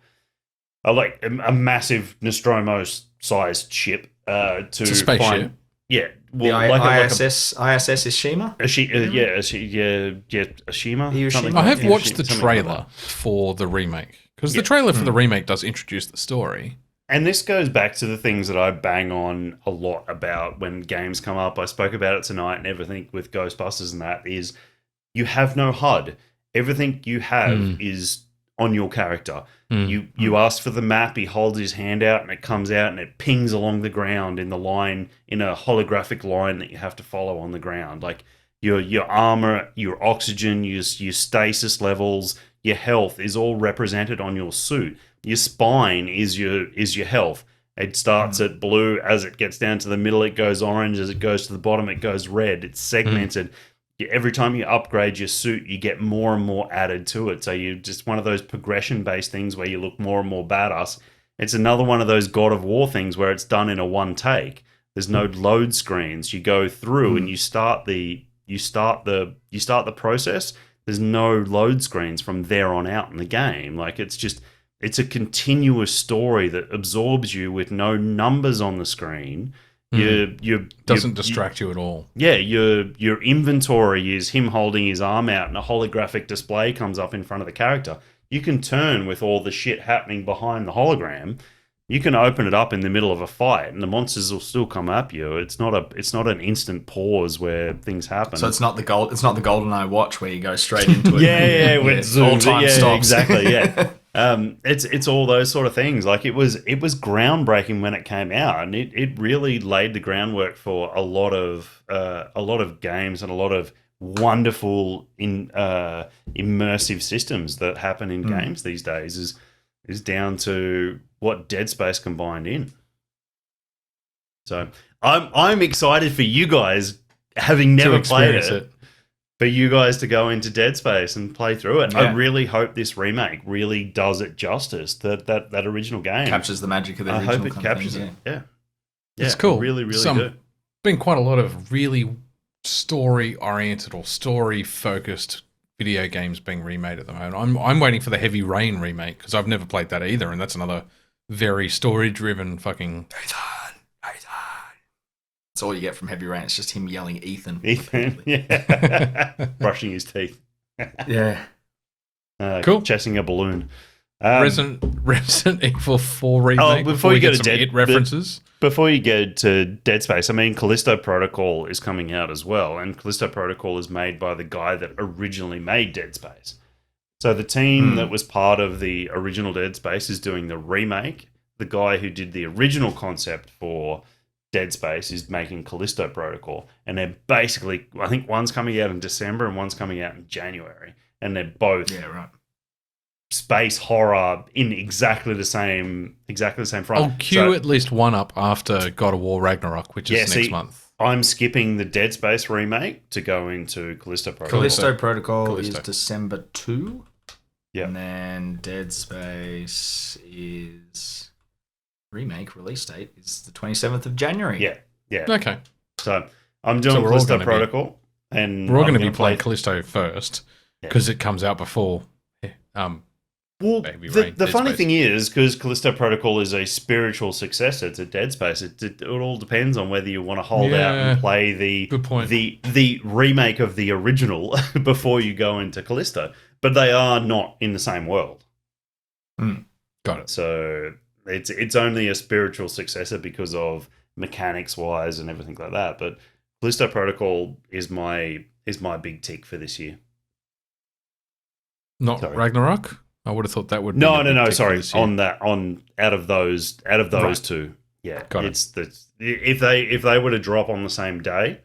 like a massive Nostromo-sized ship. It's a spaceship. Yeah. Well, ISS is Shima? Shima. I have watched the trailer for the remake, because the trailer for the remake does introduce the story. And this goes back to the things that I bang on a lot about when games come up. I spoke about it tonight and everything with Ghostbusters and that is you have no HUD. Everything you have is on your character. You ask for the map, he holds his hand out and it comes out and it pings along the ground in the line, in a holographic line that you have to follow on the ground. Like your armor, your oxygen, your stasis levels, your health is all represented on your suit. Your spine is your health. It starts at blue. As it gets down to the middle, it goes orange. As it goes to the bottom, it goes red. It's segmented. Every time you upgrade your suit, you get more and more added to it. So you're just one of those progression-based things where you look more and more badass. It's another one of those God of War things where it's done in a one take. There's no load screens. You go through and you start the process. There's no load screens from there on out in the game. Like it's a continuous story that absorbs you with no numbers on the screen. Doesn't distract you at all. Yeah, your inventory is him holding his arm out and a holographic display comes up in front of the character. You can turn with all the shit happening behind the hologram. You can open it up in the middle of a fight and the monsters will still come up you. It's not an instant pause where things happen. So it's not the GoldenEye watch where you go straight into it. It's all time stops. Exactly, yeah. It's all those sort of things. Like it was groundbreaking when it came out, and it really laid the groundwork for a lot of games and a lot of wonderful immersive systems that happen in games these days. Is down to what Dead Space combined in. So I'm excited for you guys, having never played it, for you guys to go into Dead Space and play through it. Yeah. I really hope this remake really does it justice. That original game captures the magic of the original. I hope it captures it. Yeah, it's cool. Really, really good. Been quite a lot of really story-oriented or story-focused video games being remade at the moment. I'm waiting for the Heavy Rain remake because I've never played that either, and that's another very story-driven fucking. Ethan. That's all you get from Heavy Rain. It's just him yelling Ethan. Yeah. Brushing his teeth. Yeah. Cool. Chasing a balloon. Resident Evil 4 remake. Before you go to Dead references. Before you go to Dead Space, I mean, Callisto Protocol is coming out as well, and Callisto Protocol is made by the guy that originally made Dead Space. So the team that was part of the original Dead Space is doing the remake. The guy who did the original concept for Dead Space is making Callisto Protocol, and they're basically, I think one's coming out in December and one's coming out in January, and they're both space horror in exactly the same front. I'll queue at least one up after God of War Ragnarok, which is next month. I'm skipping the Dead Space remake to go into Callisto Protocol. Callisto Protocol is December 2. Yeah. And then Dead Space is remake release date is the 27th of January. Yeah. Okay. So I'm doing Callisto Protocol, and we're all going to be playing Callisto first because it comes out before Well, Baby the Rain, Dead funny Space. thing is, because Callisto Protocol is a spiritual successor to Dead Space, it all depends on whether you want to hold out Yeah, and play the good point. the remake of the original before you go into Callisto. But they are not in the same world, Got it. so it's only a spiritual successor because of mechanics wise and everything like that. But Callisto Protocol is my big tick for this year. Not Sorry. Ragnarok. I would have thought that would. Be No, a big tick for sorry. this year. On out of those Right. two, yeah. Got it. it's the if they were to drop on the same day,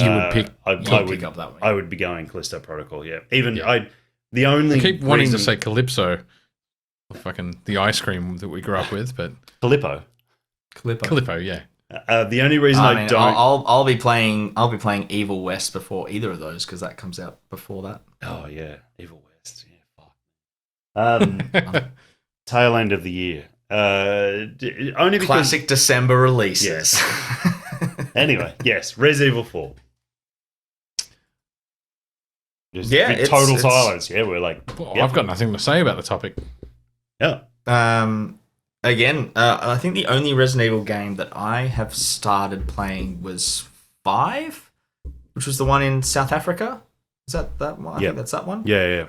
You would pick. I You'd would pick up that one. I would be going Callisto Protocol. Yeah, even Yeah. the only I keep wanting reason, to say Calypso, the ice cream that we grew up with, but Calippo. Calippo, yeah. The only reason I I mean, don't. I'll be playing Evil West before either of those because that comes out before that. Oh yeah, Evil West. Yeah, fuck. Tail end of the year. Only because. Classic December releases. Yes. Anyway, yes, Res Evil 4. Just Yeah, big it's- total it's- silence. Yeah, we're like, Well, yep. I've got nothing to say about the topic. Yeah. Again, I think the only Resident Evil game that I have started playing was 5, which was the one in South Africa. Is that one? I Yeah. think that's that one. Yeah.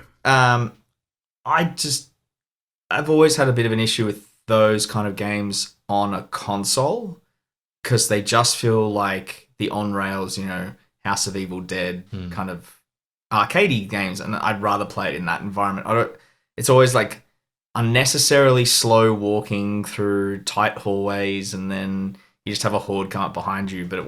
I've always had a bit of an issue with those kind of games on a console because they just feel like the on rails, House of Evil Dead kind of arcadey games, and I'd rather play it in that environment. It's always like unnecessarily slow walking through tight hallways, and then you just have a horde come up behind you. But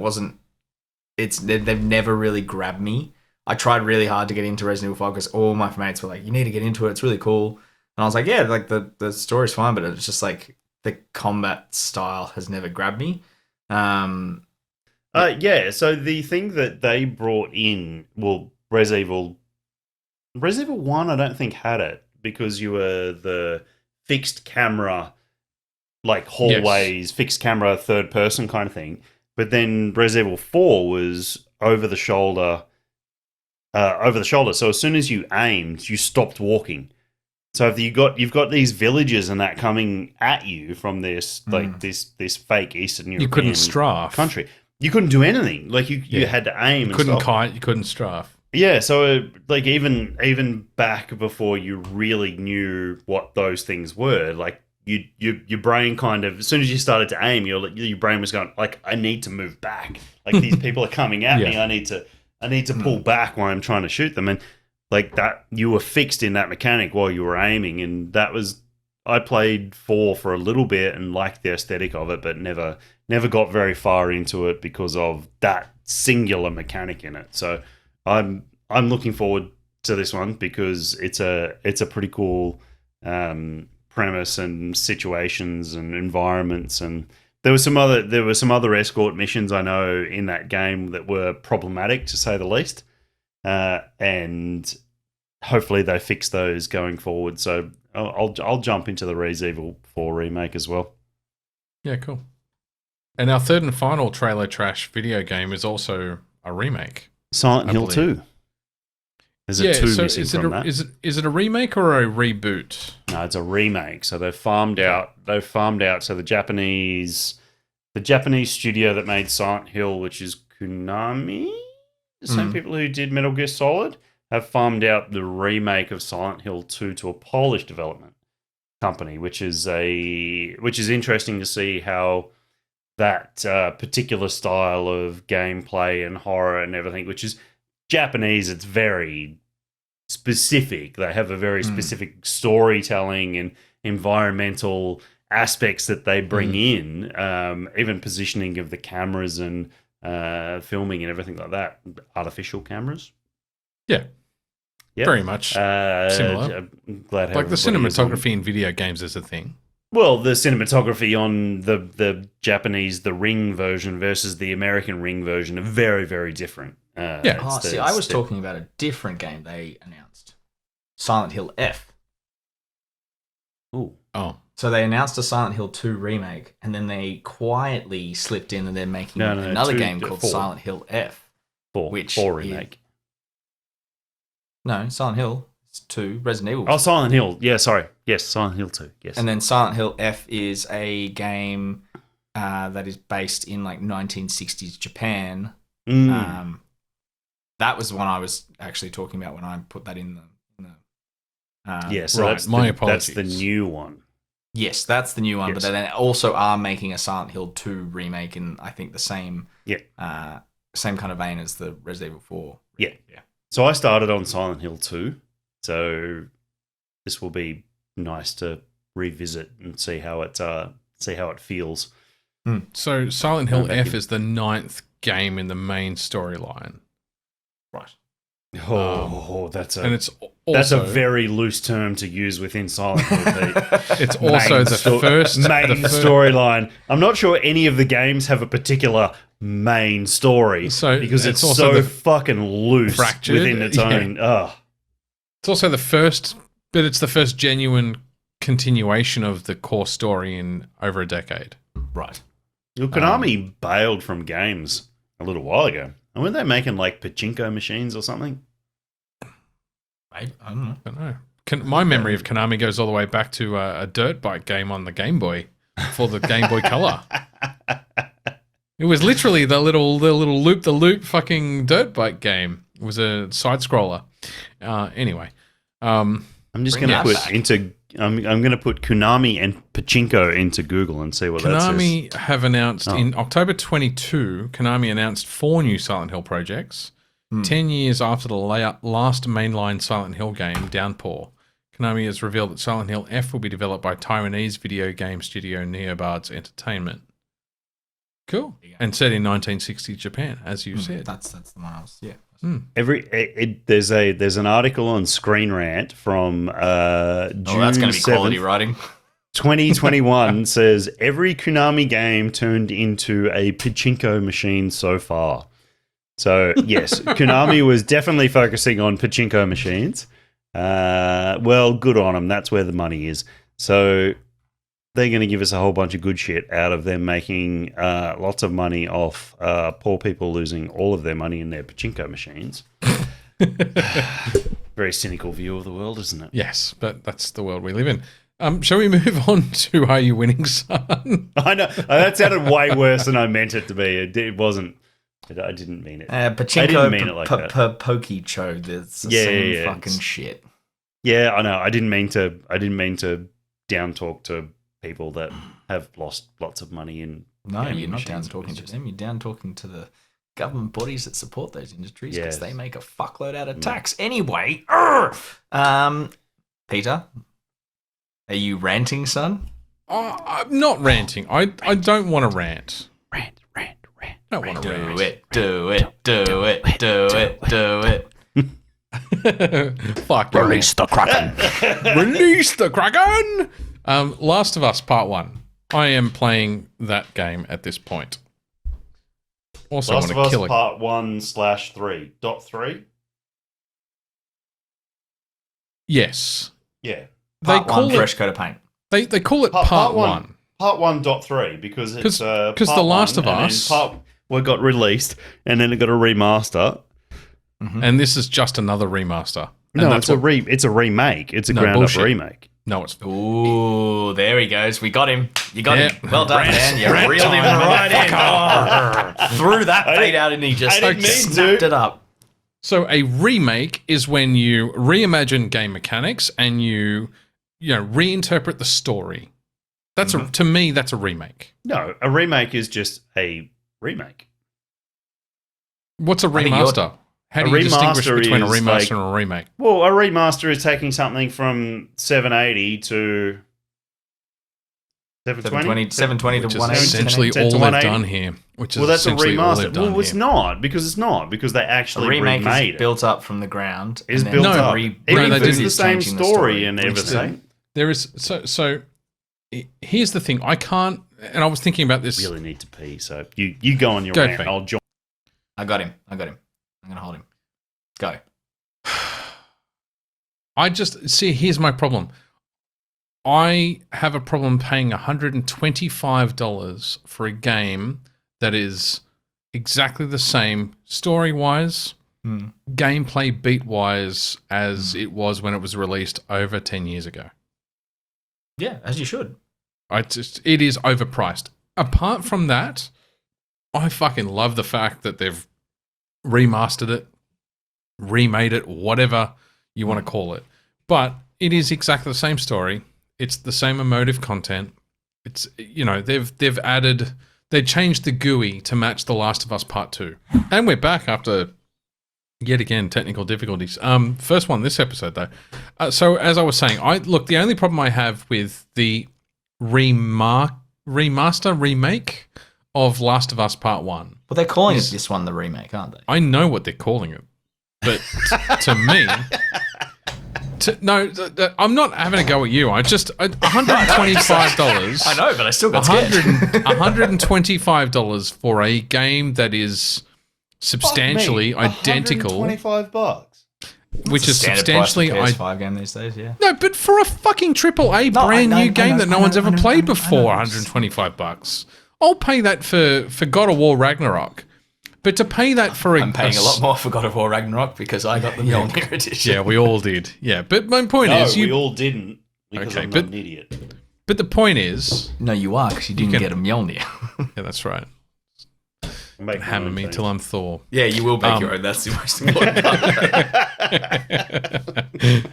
they've never really grabbed me. I tried really hard to get into Resident Evil 5 because all my mates were like, "You need to get into it. It's really cool." And I was like, "Yeah, like the story's fine," but it's just like the combat style has never grabbed me. Yeah, so the thing that they brought in, well, Res Evil 1, I don't think had it because you were the fixed camera, like hallways, fixed camera, third person kind of thing. But then Res Evil 4 was over the shoulder. So as soon as you aimed, you stopped walking. So if you've got these villages and that coming at you from this this fake Eastern European You couldn't strafe. country, you couldn't do anything. Like you had to aim. You and couldn't stop. kite. You couldn't strafe. Yeah, so like even back before you really knew what those things were, like your brain kind of, as soon as you started to aim, your brain was going like, I need to move back. Like these people are coming at me. I need to pull back while I'm trying to shoot them. And like that, you were fixed in that mechanic while you were aiming, and that was. I played 4 for a little bit and liked the aesthetic of it, but never got very far into it because of that singular mechanic in it. So I'm looking forward to this one because it's a pretty cool premise and situations and environments, and there were some other escort missions I know in that game that were problematic to say the least, and hopefully they fix those going forward. So I'll jump into the Res Evil 4 remake as well. Yeah, cool. And our third and final trailer trash video game is also a remake. Silent I Hill believe. 2. There's a 2 missing from that. Is it a remake or a reboot? No, it's a remake. So they've farmed out. So the Japanese studio that made Silent Hill, which is Konami, the same people who did Metal Gear Solid, have farmed out the remake of Silent Hill 2 to a Polish development company, which is interesting to see how that particular style of gameplay and horror and everything, which is Japanese, it's very specific. They have a very specific storytelling and environmental aspects that they bring in, even positioning of the cameras and filming and everything like that. Artificial cameras. Yeah. Yep. Very much similar. I'm glad Like the everybody is on- cinematography in video games is a thing. Well, the cinematography on the Japanese, the Ring version versus the American Ring version are very, very different. Yeah. I was talking about a different game they announced. Silent Hill F. Ooh. Oh. So they announced a Silent Hill 2 remake, and then they quietly slipped in and they're making No, another 2, game called 4. Silent Hill F. 4 Which four is- remake. No, Silent Hill. is 2. Resident Evil. Oh, Silent Hill. Yeah, sorry. Yes, Silent Hill 2. Yes. And then Silent Hill F is a game that is based in like 1960s Japan. That was the one I was actually talking about when I put that in the yeah, so right, that's my the, apologies. That's the new one. Yes, that's the new one. Yes. But they also are making a Silent Hill 2 remake in, I think, the same same kind of vein as the Resident Evil 4. Yeah. So I started on Silent Hill 2. So this will be nice to revisit and see how it feels. So Silent Hill Thank F you. is the 9th game in the main storyline. Right. That's And a it's also that's a very loose term to use within Silent Hill. Pete. it's also the first main storyline. I'm not sure any of the games have a particular main story, So because it's it's also so the fucking loose fractured, within its yeah. own. Ugh. It's also the first, but it's the first genuine continuation of the core story in over a decade. Right. Well, Konami bailed from games a little while ago. And weren't they making like pachinko machines or something? I don't know. I don't know. My memory of Konami goes all the way back to a dirt bike game on the Game Boy for the Game Boy Color. It was literally the little loop fucking dirt bike game. It was a side scroller. Anyway, I'm just Bring going to that put back. into. I'm going to put Konami and pachinko into Google and see what that says. Konami have announced in October 22, Konami announced 4 new Silent Hill projects. 10 years after the last mainline Silent Hill game, Downpour, Konami has revealed that Silent Hill F will be developed by Taiwanese video game studio Neobards Entertainment. Cool. And set in 1960 Japan, as you said. That's the one I was. Yeah. There's an article on Screen Rant from June That's going to be 7th, quality writing. 2021 says every Konami game turned into a pachinko machine so far. So yes, Konami was definitely focusing on pachinko machines. Well, good on them. That's where the money is. So they're going to give us a whole bunch of good shit out of them making lots of money off poor people losing all of their money in their pachinko machines. Very cynical view of the world, isn't it? Yes, but that's the world we live in. Shall we move on to Are You Winning, Son? I know. That sounded way worse than I meant it to be. It wasn't. I didn't mean it. Pachinko, I didn't mean it like that. Pokecho. That's the same fucking shit. Yeah, I know. I didn't mean to down talk to people that have lost lots of money in. No, gaming you're not machines. down talking to them. You're down talking to the government bodies that support those industries because Yes. they make a fuckload out of tax anyway. Peter, are you ranting, son? I'm not ranting. I don't want to rant. Rant. I don't want to rant. Do it. Fuck. Release the Kraken. Release the Kraken. Last of Us Part 1. I am playing that game at this point. Also, Last I of want Us to kill it. Part 1/3.3. Yes. Yeah. Part They call one, it fresh coat of paint. they call it Part 1. Part 1.3 because it's 'Cause part The Last one, of and then Us- part what got released and then it got a remaster. And this is just another remaster. And No, that's it's a remake. It's a No, ground bullshit. up remake. No, it's Ooh, there he goes. We got him. You got Yeah. him. Well done, man. You reeled him right in. Threw that bait out and he just I didn't mean snapped to. it up. So a remake is when you reimagine game mechanics and you reinterpret the story. That's to me that's a remake. No, a remake is just a remake. What's a think you're- remaster? How do A you distinguish remaster between a is remaster like- and a remake? Well, a remaster is taking something from 780 to 720. 720 Which to is 180. essentially to all they've 180? done here. Which is Well, that's a essentially all remaster. they've done Well, it's here. not because they A actually remake remade is it. built up from the ground. Is and then built No, up. re- Even no, if they it's didn't. the same Changing the story and which everything. There is so here's the thing. I can't, and I was thinking about this. Really need to pee, so you go on your Go rant. pee. I'll join. I got him. I'm going to hold him. Go. I just see. Here's my problem. I have a problem paying $125 for a game that is exactly the same story-wise, gameplay beat-wise as it was when it was released over 10 years ago. Yeah, as you should. It is overpriced. Apart from that, I fucking love the fact that they've remastered it, remade it, whatever you want to call it. But it is exactly the same story. It's the same emotive content. It's, they changed the GUI to match The Last of Us Part 2. And we're back after, yet again, technical difficulties. First one this episode, though. So, as I was saying, the only problem I have with the remake of Last of Us Part 1. Well, they're calling it this one the remake, aren't they? I know what they're calling it. But to me... I'm not having a go at you. I just $125. I know, but I still got scared. $125 for a game that is substantially identical, $125, which is substantially PS5 game these days. Yeah. No, but for a fucking AAA brand new game that no one's ever played before, $125. I'll pay that for God of War Ragnarok. But to pay that for I'm paying a lot more for God of War Ragnarok because I got the Mjolnir edition. Yeah, we all did. Yeah, but my point is... we all didn't because I'm not an idiot. But the point is... No, you are because you didn't get a Mjolnir. Yeah, that's right. Hammer me till I'm Thor. Yeah, you will make your own. That's the most important part.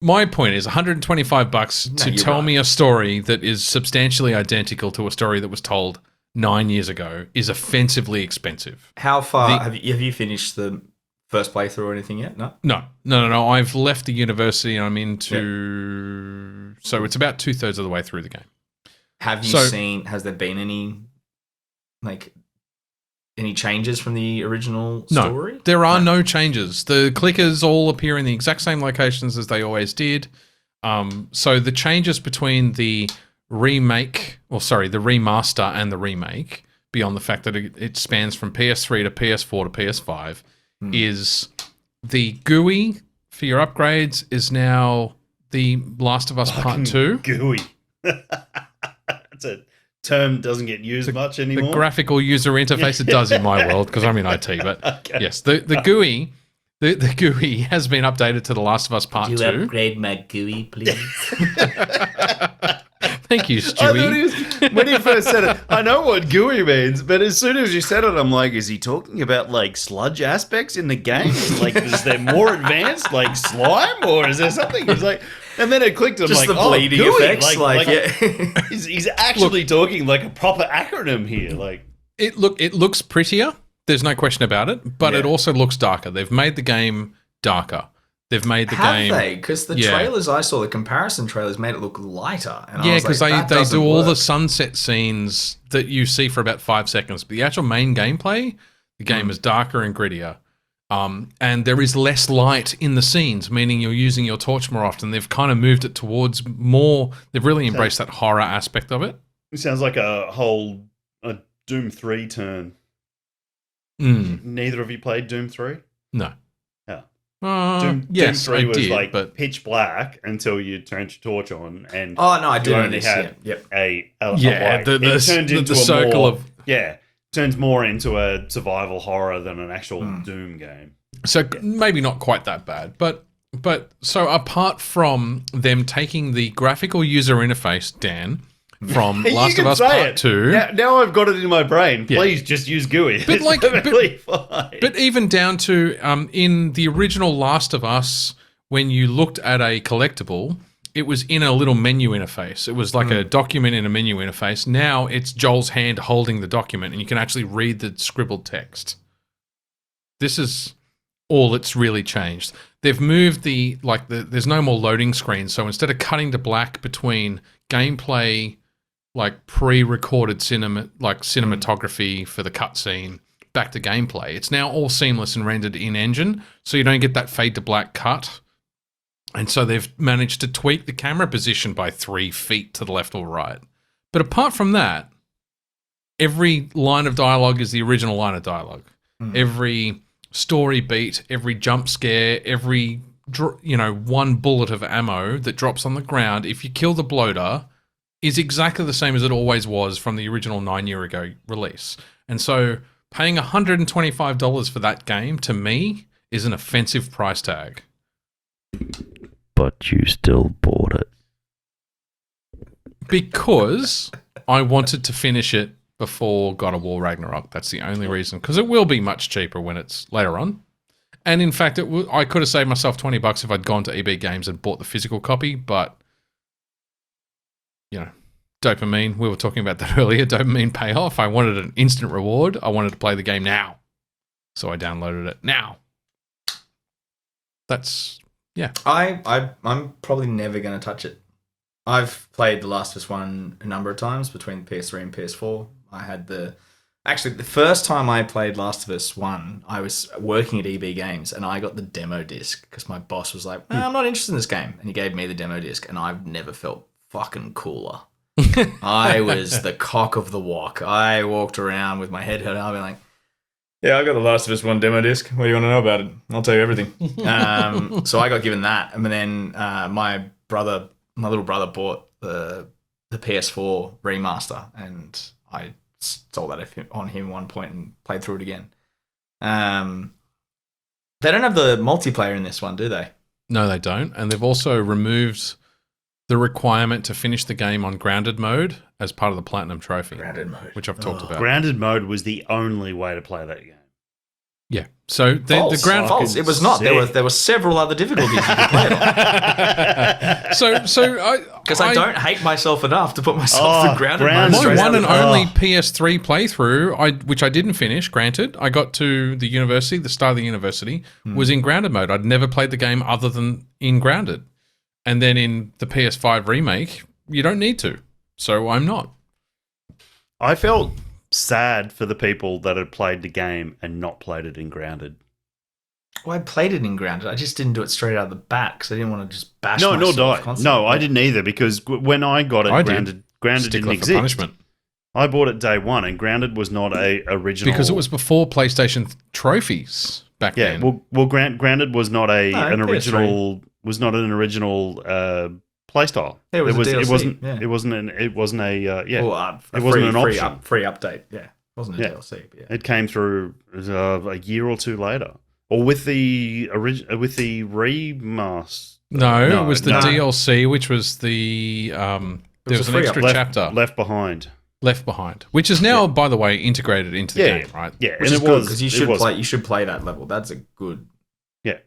My point is $125 to tell me a story that is substantially identical to a story that was told 9 years ago is offensively expensive. How far have you finished the first playthrough or anything yet? No. No. I've left the university and I'm into. Yeah. So it's about 2/3 of the way through the game. Have you seen? Has there been any changes from the original story? No, there are no changes. The clickers all appear in the exact same locations as they always did. So the changes between the remaster and the remake, beyond the fact that it spans from PS3 to PS4 to PS5, is the GUI for your upgrades is now the Last of Us Part 2. GUI. That's a term doesn't get used much anymore. The graphical user interface, it does in my world because I'm in IT, but okay. Yes, the GUI... The GUI has been updated to The Last of Us Part 2. Could you upgrade my GUI, please? Thank you, Stewie. When he first said it, I know what GUI means, but as soon as you said it, I'm like, is he talking about sludge aspects in the game? Is there more advanced slime, or is there something? He's like, and then it clicked. I'm just like, the bleeding GUI. effects. Yeah. He's actually talking like a proper acronym here. It looks prettier. There's no question about it, but it also looks darker. They've made the game darker. They've made the game... Have they? Because the trailers I saw, the comparison trailers, made it look lighter. And yeah, because they do all the sunset scenes that you see for about 5 seconds. But the actual main gameplay, the game is darker and grittier. And there is less light in the scenes, meaning you're using your torch more often. They've kind of moved it towards more... They've really embraced that horror aspect of it. It sounds like a Doom 3 turn. Neither of you played Doom 3? No. Doom 3 was but pitch black until you turned your torch on, and I do only have a light. The circle of turns more into a survival horror than an actual Doom game. So maybe not quite that bad, but so apart from them taking the graphical user interface, Dan, from Last of Us Part 2. Now I've got it in my brain. Please just use GUI. But fine. But even down to in the original Last of Us, when you looked at a collectible, it was in a little menu interface. It was like a document in a menu interface. Now it's Joel's hand holding the document, and you can actually read the scribbled text. This is all that's really changed. They've moved there's no more loading screens. So instead of cutting to black between gameplay, pre-recorded cinematography for the cutscene back to gameplay, it's now all seamless and rendered in engine, so you don't get that fade to black cut. And so they've managed to tweak the camera position by 3 feet to the left or right. But apart from that, every line of dialogue is the original line of dialogue. Every story beat, every jump scare, every one bullet of ammo that drops on the ground, if you kill the bloater, is exactly the same as it always was from the original 9 year ago release. And so Paying $125 for that game, to me, is an offensive price tag. But you still bought it. Because I wanted to finish it before God of War Ragnarok. That's the only reason. Because it will be much cheaper when it's later on. And in fact, I could have saved myself $20 if I'd gone to EB Games and bought the physical copy. But, dopamine. We were talking about that earlier. Dopamine payoff. I wanted an instant reward. I wanted to play the game now. So I downloaded it now. That's, yeah. I'm probably never going to touch it. I've played The Last of Us 1 a number of times between PS3 and PS4. I had the first time I played Last of Us 1, I was working at EB Games and I got the demo disc because my boss was like, I'm not interested in this game. And he gave me the demo disc and I've never felt fucking cooler. I was the cock of the walk. I walked around with my head held up and like, yeah, I got the Last of Us 1 demo disc. What do you want to know about it? I'll tell you everything. So I got given that. And then my little brother bought the PS4 remaster and I sold that on him at one point and played through it again. They don't have the multiplayer in this one, do they? No, they don't. And they've also removed the requirement to finish the game on grounded mode as part of the Platinum Trophy. Grounded mode. Which I've talked about. Grounded mode was the only way to play that game. Yeah. So the ground false. It was not. There were several other difficulties you could play it on. So I don't hate myself enough to put myself through grounded mode. My one and only PS3 playthrough, which I didn't finish, granted, I got to the university, the start of the university, was in grounded mode. I'd never played the game other than in grounded. And then in the PS5 remake, you don't need to. So I'm not. I felt sad for the people that had played the game and not played it in grounded. Well, I played it in grounded. I just didn't do it straight out of the bat because I didn't want to just bash No, myself nor did I. constantly. No, I didn't either because when I got it, grounded didn't exist. Punishment. I bought it day one and grounded was not a original. Because it was before PlayStation trophies back then. Yeah, well, grounded was not an original. PS3. Was not an original playstyle. Yeah, it was a DLC, It wasn't. yeah. It wasn't an. It wasn't a. Well, it wasn't an option. Free update. Yeah, it wasn't a Yeah. DLC. But yeah. It came through a year or two later, or with the remaster. No, it was the DLC, which was the there was an extra chapter Left Behind. Left Behind, which is now, by the way, integrated into the game, right? Yeah, Which and is it good was because you should play that level. That's a good. Yeah.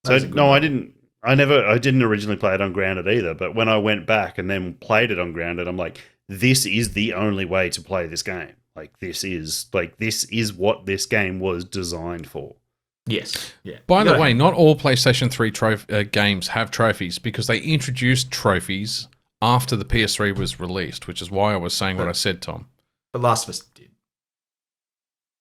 That's So a good no, level. I didn't originally play it on grounded either. But when I went back and then played it on grounded, I'm like, this is the only way to play this game. This is what this game was designed for. Yes. Yeah. By the way, not all PlayStation 3 games have trophies because they introduced trophies after the PS3 was released, which is why I was saying what I said, Tom. The Last of Us did.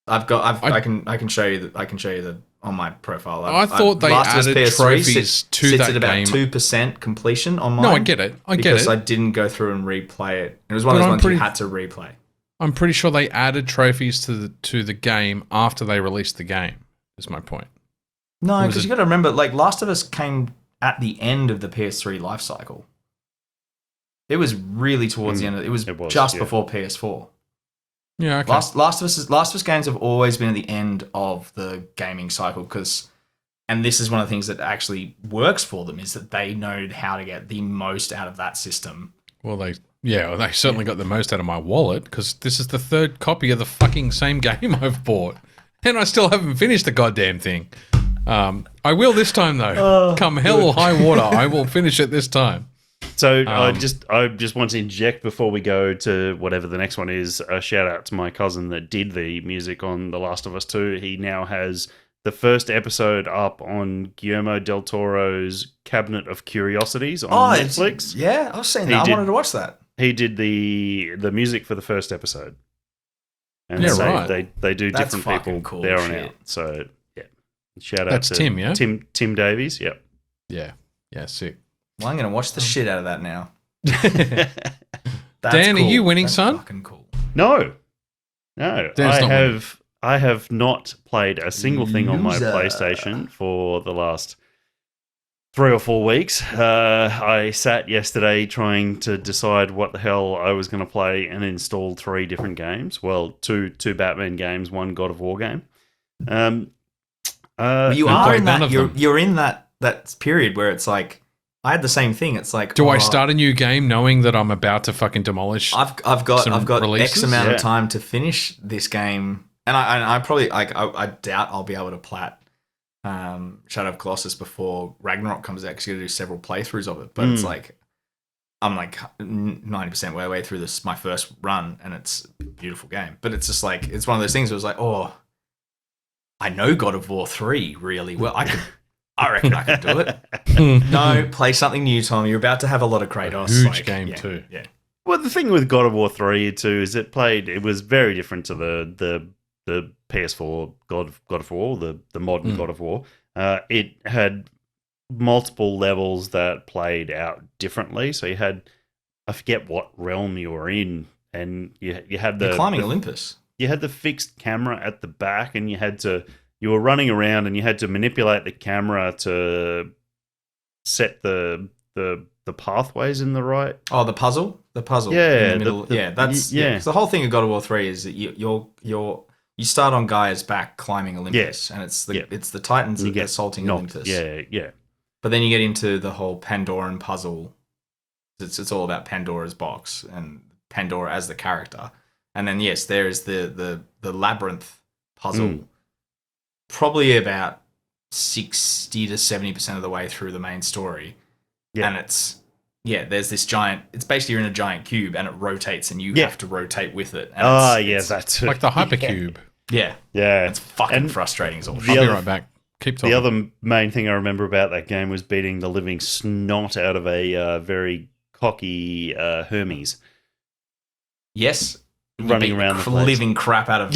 I can show you that. I can show you that on my profile. I thought they Last of Us added PS3 trophies to sits that at about game. 2% completion on mine. No, I get it. Because I didn't go through and replay it. It was one of those ones you had to replay. I'm pretty sure they added trophies to the game after they released the game. Is my point. No, because you got to remember, Last of Us came at the end of the PS3 life cycle. It was really towards the end. It was just before PS4. Yeah, okay. Last of Us games have always been at the end of the gaming cycle and this is one of the things that actually works for them is that they know how to get the most out of that system. Well, they certainly got the most out of my wallet because this is the third copy of the fucking same game I've bought, and I still haven't finished the goddamn thing. I will this time though. Come hell or high water, I will finish it this time. So I just want to inject before we go to whatever the next one is. A shout out to my cousin that did the music on The Last of Us 2. He now has the first episode up on Guillermo del Toro's Cabinet of Curiosities on Netflix. Yeah, I was saying that. I wanted to watch that. He did the music for the first episode. And Yeah, so right. they do That's different fucking people cool there on shit. out. So yeah, shout out That's to Tim, yeah? Tim Davies. Yep. Yeah, sick. Well, I'm going to watch the shit out of that now. Dan, That's are you winning, That's son? Fucking cool. No. Dan's I have not played a single thing on my Loser. PlayStation for the last 3 or 4 weeks. I sat yesterday trying to decide what the hell I was going to play and installed 3 different games. Well, two Batman games, 1 God of War game. You are played in none that. of them. You're in that period where it's like I had the same thing. It's like, Do I start a new game knowing that I'm about to fucking demolish? I've got releases? X amount Yeah. of time to finish this game, and I probably I doubt I'll be able to plat Shadow of Colossus before Ragnarok comes out because you got to do several playthroughs of it. But it's like I'm like 90% way through this my first run, and it's a beautiful game. But it's just like it's one of those things where it's like, oh, I know God of War 3 really well. I reckon I could do it. No, play something new, Tom. You're about to have a lot of Kratos. Huge game too. Yeah. Well, the thing with God of War 3 too is it was very different to the PS4 God of War, the modern God of War. It had multiple levels that played out differently. So you had, I forget what realm you were in, and you had You're climbing Olympus. You had the fixed camera at the back, and you were running around, and you had to manipulate the camera to set the pathways in the right. Oh, the puzzle. Yeah, in the middle. That's 'cause the whole thing of God of War 3 is that you start on Gaia's back climbing Olympus, and it's the Titans You that get are assaulting knocked. Olympus. Yeah. But then you get into the whole Pandoran puzzle. It's all about Pandora's box and Pandora as the character. And then yes, there is the labyrinth puzzle. Probably about 60 to 70% of the way through the main story. Yeah. And there's this giant, it's basically you're in a giant cube and it rotates and you have to rotate with it. And that's Like the hypercube. Yeah. It's fucking frustrating as all I'll shit. be right back. Keep talking. The other main thing I remember about that game was beating the living snot out of a very cocky Hermes. Yes. Running around the place. Living crap out of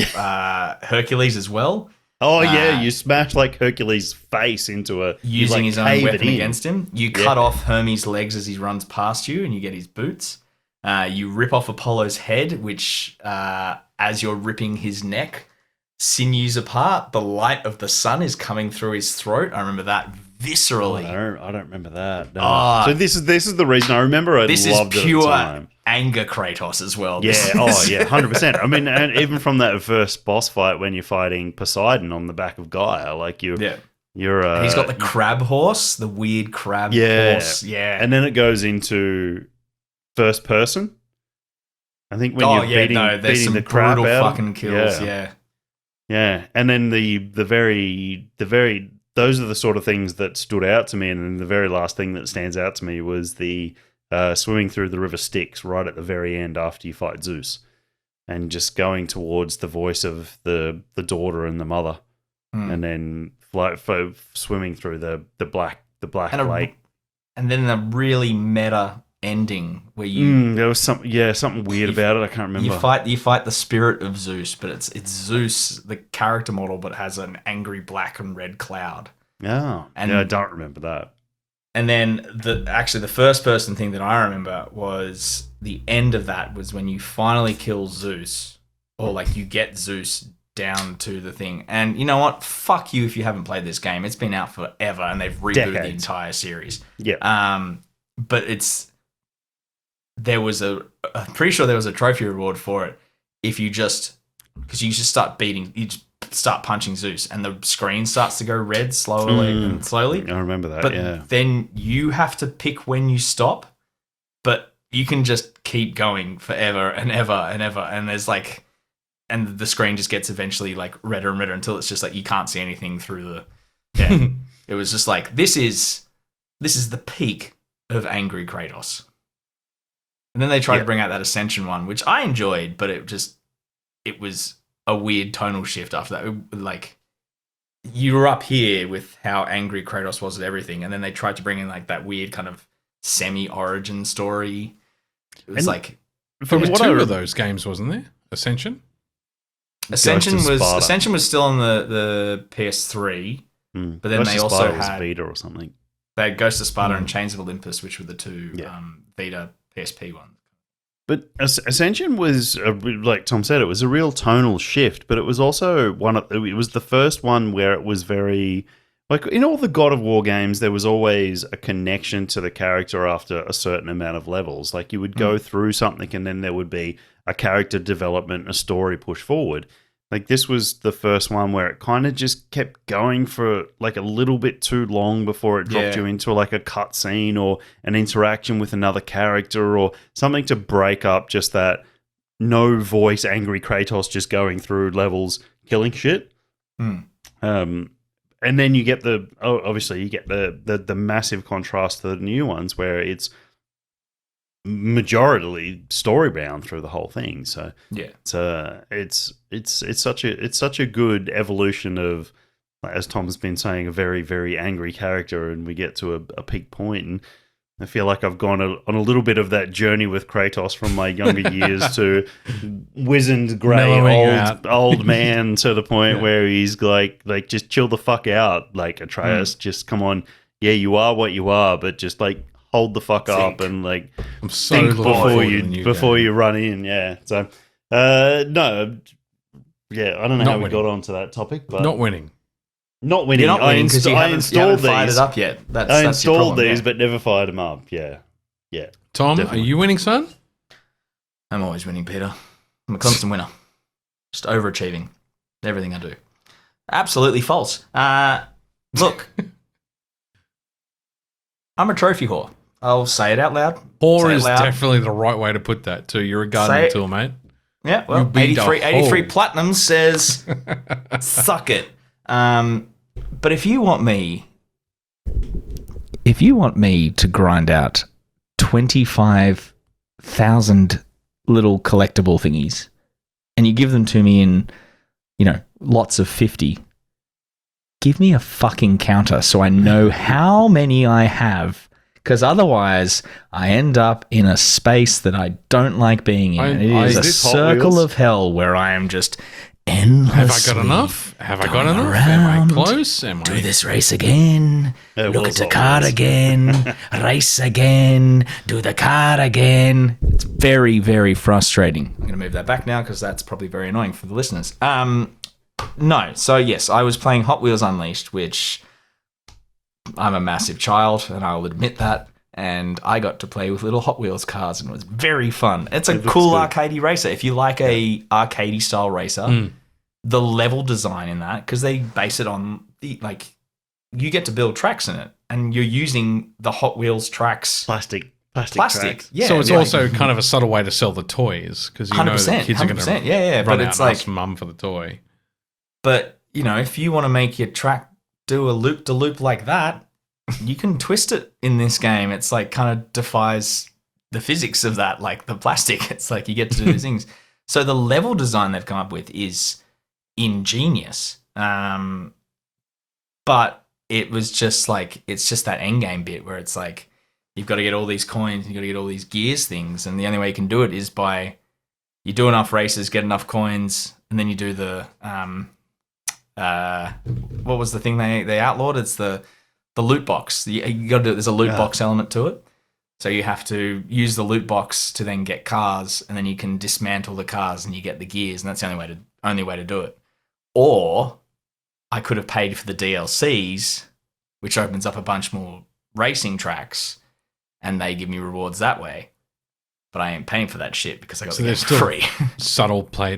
Hercules as well. Oh, yeah, you smash like Hercules' face into using his own weapon in. against him. You cut off Hermes' legs as he runs past you and you get his boots. You rip off Apollo's head, which, as you're ripping his neck, sinews apart. The light of the sun is coming through his throat. I remember that viscerally. I don't remember that. No. So this is the reason I remember I loved this is it at the pure time. anger Kratos as well. Yeah, 100%. I mean, and even from that first boss fight when you're fighting Poseidon on the back of Gaia, like you're And he's got the crab horse, the weird crab horse. Yeah. And then it goes into first person. I think when you're beating some the crap brutal out. fucking kills. Yeah. Yeah, and then the very those are the sort of things that stood out to me, and then the very last thing that stands out to me was the swimming through the river Styx right at the very end after you fight Zeus, and just going towards the voice of the daughter and the mother, and then swimming through the black lake, and then the really meta ending where you there was something weird about it. I can't remember. You fight the spirit of Zeus, but it's Zeus, the character model, but has an angry black and red cloud. Oh, and I don't remember that. And then the first person thing that I remember was the end of that was when you finally kill Zeus, or like you get Zeus down to the thing. And you know what? Fuck you if you haven't played this game. It's been out forever, and they've rebooted the entire series. Yeah. But I'm pretty sure there was a trophy reward for it if you because you just start punching Zeus and the screen starts to go red slowly. I remember that, but then you have to pick when you stop, but you can just keep going forever and ever and ever. And there's and the screen just gets eventually like redder and redder until it's just like you can't see anything through it was just like, this is the peak of angry Kratos. And then they tried to bring out that Ascension one, which I enjoyed, but it was a weird tonal shift after that. Like, you were up here with how angry Kratos was at everything, and then they tried to bring in like that weird kind of semi-origin story. It was there was two of those games, wasn't there? Ascension was still on the PS3, but then Ghost they of also Sparta had was Vita or something. They had Ghost of Sparta and Chains of Olympus, which were the two Vita PSP ones. But Ascension was, like Tom said, it was a real tonal shift, but it was also it was the first one where it was very Like in all the God of War games, there was always a connection to the character after a certain amount of levels. Like you would go through something and then there would be a character development, a story push forward. Like this was the first one where it kind of just kept going for like a little bit too long before it dropped you into like a cutscene or an interaction with another character or something to break up just that no voice angry Kratos just going through levels killing shit. And then you get obviously you get the massive contrast to the new ones where it's majority story bound through the whole thing. So it's such a good evolution of, as Tom's been saying, a very, very angry character, and we get to a peak point. And I feel like I've gone on a little bit of that journey with Kratos from my younger years to wizened, grey, old man to the point where he's like just chill the fuck out, like Atreus. Just come on, yeah, you are what you are, but just like hold the fuck up and like think before you run in. Yeah. So no, yeah, I don't know how we got onto that topic, but not winning. Not winning. You're not winning because you haven't fired it up yet. I installed these, but never fired them up. Yeah. Tom, definitely. Are you winning, son? I'm always winning, Peter. I'm a constant winner. Just overachieving. Everything I do. Absolutely false. Look, I'm a trophy whore. I'll say it out loud. Whore is definitely the right way to put that, too. You're a gardening tool, mate. Yeah, well, 83 Platinum says, suck it. But if you want me to grind out 25,000 little collectible thingies and you give them to me in, lots of 50, give me a fucking counter so I know how many I have, because otherwise I end up in a space that I don't like being in. It is a circle of hell where I am just endlessly. Have I got enough? Have I got enough? Am I close? Do this race again. Look at the card again. Race again. Do the card again. It's very, very frustrating. I'm going to move that back now because that's probably very annoying for the listeners. No. So, yes, I was playing Hot Wheels Unleashed, which I'm a massive child, and I'll admit that. And I got to play with little Hot Wheels cars, and it was very fun. It's a cool arcadey racer. If you like a arcadey style racer, the level design in that, because they base it on you get to build tracks in it, and you're using the Hot Wheels tracks. Plastic. Tracks. Yeah. So it's also kind of a subtle way to sell the toys, because you know that kids are going to run but out it's and ask mum for the toy. But, if you want to make your track do a loop-de-loop like that, you can twist it in this game. It's like kind of defies the physics of that, like the plastic. It's like you get to do these things. So the level design they've come up with is ingenious. But it was just like, it's just that end game bit where it's like, you've got to get all these coins, you've got to get all these gears things. And the only way you can do it is by, you do enough races, get enough coins, and then you do the, what was the thing they outlawed? It's the loot box. You got to do. There's a loot box element to it, so you have to use the loot box to then get cars, and then you can dismantle the cars and you get the gears, and that's the only way to do it. Or I could have paid for the DLCs, which opens up a bunch more racing tracks, and they give me rewards that way. But I ain't paying for that shit because I got the game for free. Subtle pay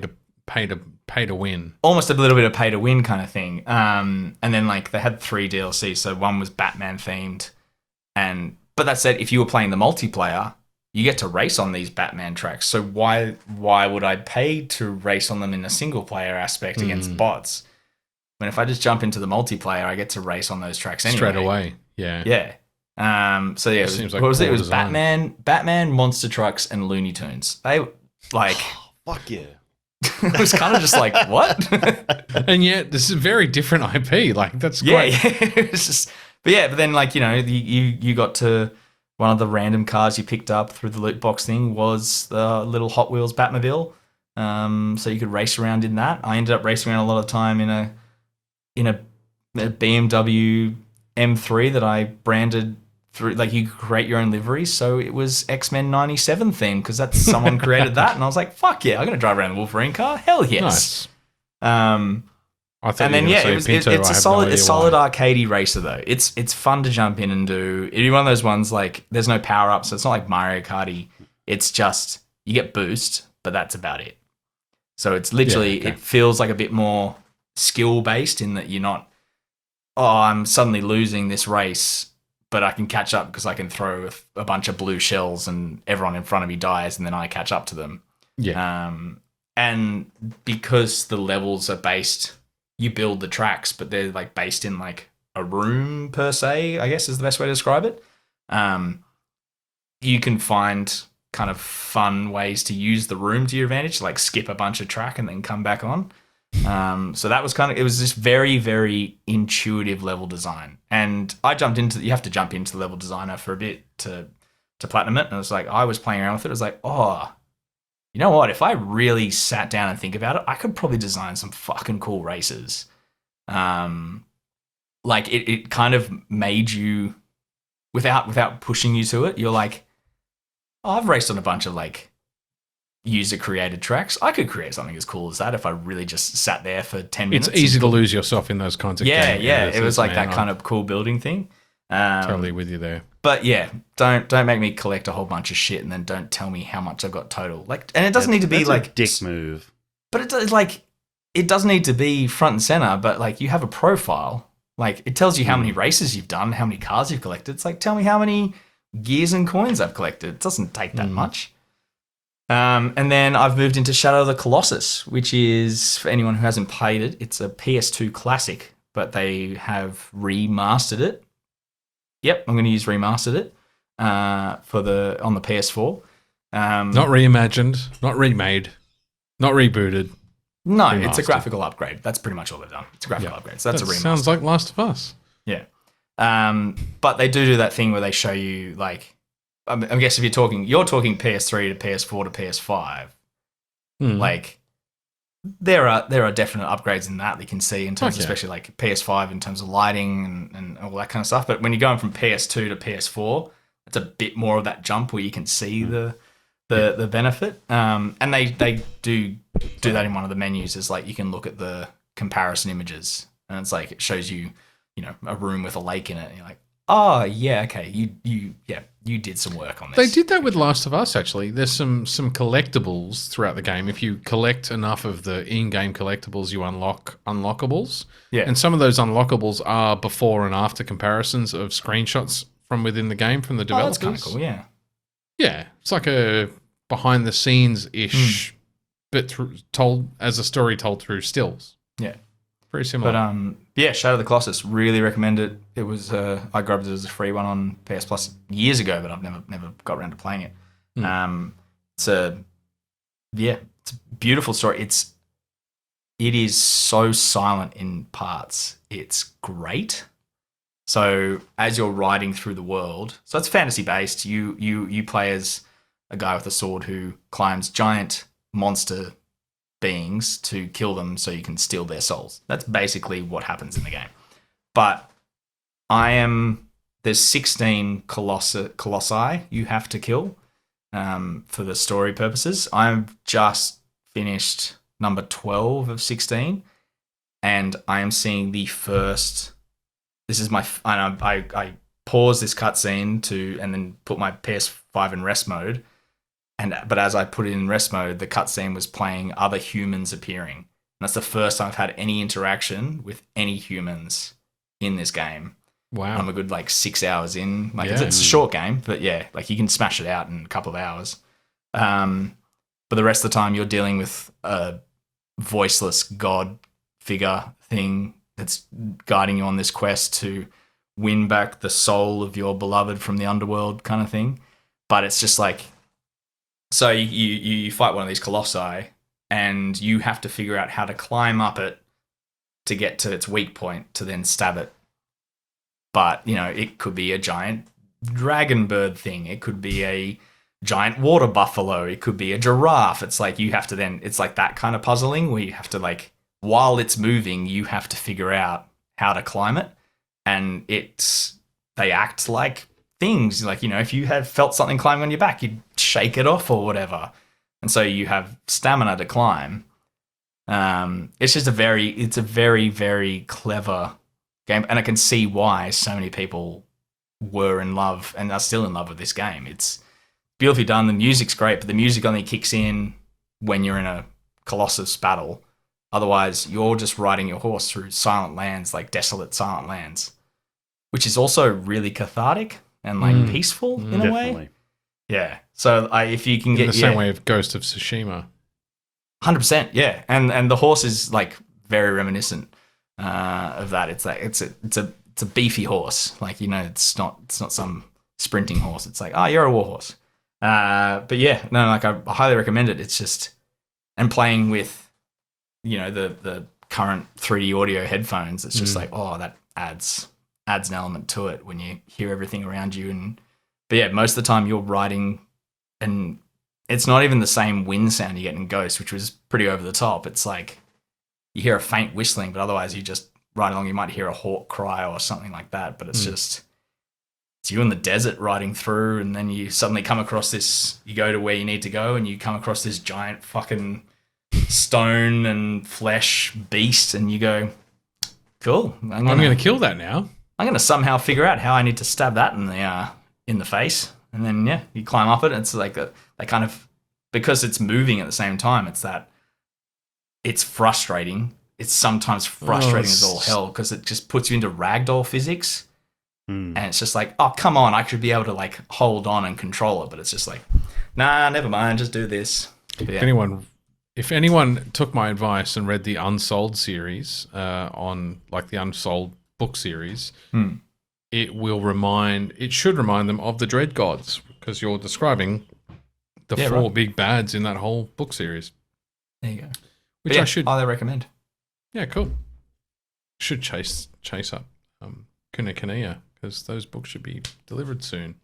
to win. Almost a little bit of pay to win kind of thing. And then they had 3 DLCs. So one was Batman themed. But that said, if you were playing the multiplayer, you get to race on these Batman tracks. So why would I pay to race on them in a single player aspect against bots? When if I just jump into the multiplayer, I get to race on those tracks anyway. Straight away. Yeah. Yeah. So yeah, what was it? It was Batman, Monster Trucks, and Looney Tunes. They fuck yeah. It was kind of just like, what? And yet, this is a very different IP. That's great. Yeah. It's just, but then you got to one of the random cars you picked up through the loot box thing was the little Hot Wheels Batmobile. So you could race around in that. I ended up racing around a lot of time in a BMW M3 that I branded through, you could create your own liveries. So it was X-Men 97 themed because that's someone created that. And I was like, fuck yeah, I'm going to drive around the Wolverine car. Hell yes. Nice. I thought And then you were yeah, going to say Pinto. it's I a have solid, no it's idea solid why. arcadey racer though. It's fun to jump in and do. It'd be one of those ones like there's no power ups, so it's not like Mario Karty. It's just you get boost, but that's about it. So it's literally okay. it feels like a bit more skill based in that you're not. Oh, I'm suddenly losing this race, but I can catch up because I can throw a bunch of blue shells and everyone in front of me dies, and then I catch up to them. Yeah. And because the levels are based, you build the tracks, but they're like based in like a room per se, I guess is the best way to describe it. You can find kind of fun ways to use the room to your advantage, like skip a bunch of track and then come back on. So that was it was this very, very intuitive level design. And I you have to jump into the level designer for a bit to platinum it. And it was like, I was playing around with it. I was like, oh, you know what? If I really sat down and think about it, I could probably design some fucking cool races. Like it kind of made you, without pushing you to it, you're like, oh, I've raced on a bunch of like user created tracks. I could create something as cool as that if I really just sat there for 10 minutes. It's easy to lose yourself in those kinds of games. Yeah. It was like that kind of cool building thing. Totally with you there. But yeah, don't make me collect a whole bunch of shit and then don't tell me how much I've got total. Like, and it doesn't need to be That's like a dick move. But it doesn't need to be front and center. But like, you have a profile. Like, it tells you how many races you've done, how many cars you've collected. It's like, tell me how many gears and coins I've collected. It doesn't take that much. And then I've moved into Shadow of the Colossus, which is, for anyone who hasn't played it, it's a PS2 classic, but they have remastered it. Yep, I'm going to use remastered it on the PS4. Not reimagined, not remade, not rebooted. No, Remastered. it's a graphical upgrade. That's pretty much all they've done. It's a graphical upgrade. So that's a remaster. Sounds like Last of Us. Yeah. But they do that thing where they show you like, I guess if you're talking PS3 to PS4 to PS5, like there are definite upgrades in that you can see in terms, especially like PS5 in terms of lighting and all that kind of stuff. But when you're going from PS2 to PS4, it's a bit more of that jump where you can see the benefit. And they do that in one of the menus. Is like you can look at the comparison images, and it's like it shows you a room with a lake in it, and you're like, oh yeah, okay, you did some work on this. They did that with Last of Us, actually. There's some collectibles throughout the game. If you collect enough of the in-game collectibles, you unlock unlockables. Yeah. And some of those unlockables are before and after comparisons of screenshots from within the game from the developers. Oh, that's kind of cool, yeah. Yeah, it's like a behind-the-scenes-ish, but told as a story told through stills. Yeah. Very similar. But yeah, Shadow of the Colossus, really recommend it. It was I grabbed it as a free one on PS Plus years ago, but I've never got around to playing it. It's a beautiful story. It is so silent in parts. It's great. So as you're riding through the world, so it's fantasy based. You play as a guy with a sword who climbs giant monster beings to kill them so you can steal their souls. That's basically what happens in the game. But there's 16 colossi you have to kill for the story purposes. I've just finished number 12 of 16, and I am seeing the first. This is I pause this cutscene and then put my PS5 in rest mode. But as I put it in rest mode, the cutscene was playing other humans appearing. And that's the first time I've had any interaction with any humans in this game. Wow. I'm a good 6 hours in. It's a short game, but yeah, you can smash it out in a couple of hours. But the rest of the time you're dealing with a voiceless god figure thing that's guiding you on this quest to win back the soul of your beloved from the underworld kind of thing. But it's just so you fight one of these colossi, and you have to figure out how to climb up it to get to its weak point to then stab it. But, it could be a giant dragon bird thing. It could be a giant water buffalo. It could be a giraffe. It's you have to it's that kind of puzzling where you have to while it's moving, you have to figure out how to climb it. And they act like things. If you had felt something climbing on your back, you'd shake it off or whatever. And so you have stamina to climb. It's just a very, very clever game, and I can see why so many people were in love and are still in love with this game. It's beautifully done. The music's great, but the music only kicks in when you're in a Colossus battle. Otherwise, you're just riding your horse through silent lands, like desolate silent lands, which is also really cathartic and like peaceful in a way. Yeah. So if you can get in the same way of Ghost of Tsushima. 100%, yeah, and the horse is like very reminiscent of that. It's like it's a beefy horse, like, you know, it's not some sprinting horse. It's like, oh, you're a war horse. But yeah, no, like I highly recommend it. It's just, and playing with, you know, the current 3D audio headphones, it's just like, oh, that adds an element to it when you hear everything around you. But yeah, most of the time you're riding, and it's not even the same wind sound you get in Ghost, which was pretty over the top. It's like you hear a faint whistling, but otherwise you just ride along. You might hear a hawk cry or something like that, but it's just, it's you in the desert riding through, and then you suddenly come across this, you go to where you need to go, and you come across this giant fucking stone and flesh beast, and you go, cool. I'm going to kill that now. I'm going to somehow figure out how I need to stab that in the face. And then, yeah, you climb up it, and it's like that kind of, because it's moving at the same time, it's frustrating. It's sometimes frustrating as all hell, because it just puts you into ragdoll physics. And it's just like, oh, come on, I should be able to like hold on and control it. But it's just like, nah, never mind, just do this. Yeah. If anyone took my advice and read the Unsold series on like the Unsold book series, it should remind them of the Dread Gods, because you're describing the four big bads in that whole book series. There you go. Which I should highly recommend. Yeah, cool. Should chase up Kuna Kania, because those books should be delivered soon.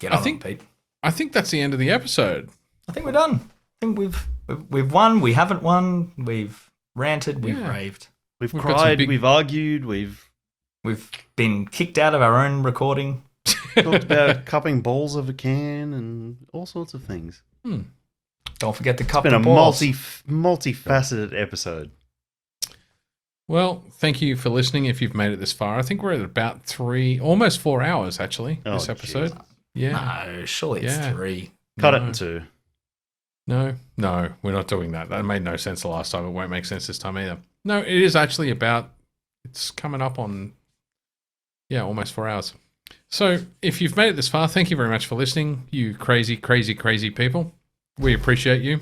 Get on them, Pete. I think that's the end of the episode. I think we're done. I think we've won. We haven't won. We've ranted. We've raved. We've cried. We've argued. We've been kicked out of our own recording. Talked about cupping balls of a can and all sorts of things. Don't forget to cup the balls. It's been a multifaceted episode. Well, thank you for listening. If you've made it this far, I think we're at about almost 4 hours actually. This episode. Geez. Yeah. No, surely it's 3. Cut it in 2. No, we're not doing that. That made no sense the last time. It won't make sense this time either. No, it is actually it's coming up on, almost 4 hours. So if you've made it this far, thank you very much for listening, you crazy, crazy, crazy people. We appreciate you.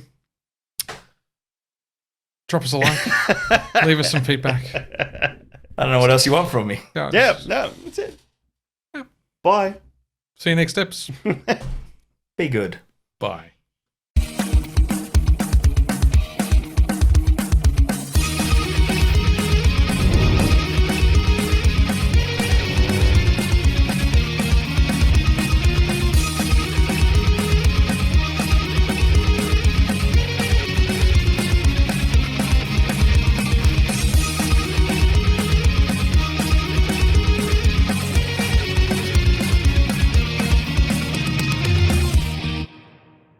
Drop us a like. Leave us some feedback. I don't know what else you want from me. No, that's it. Yeah. Bye. See you next episode. Be good. Bye.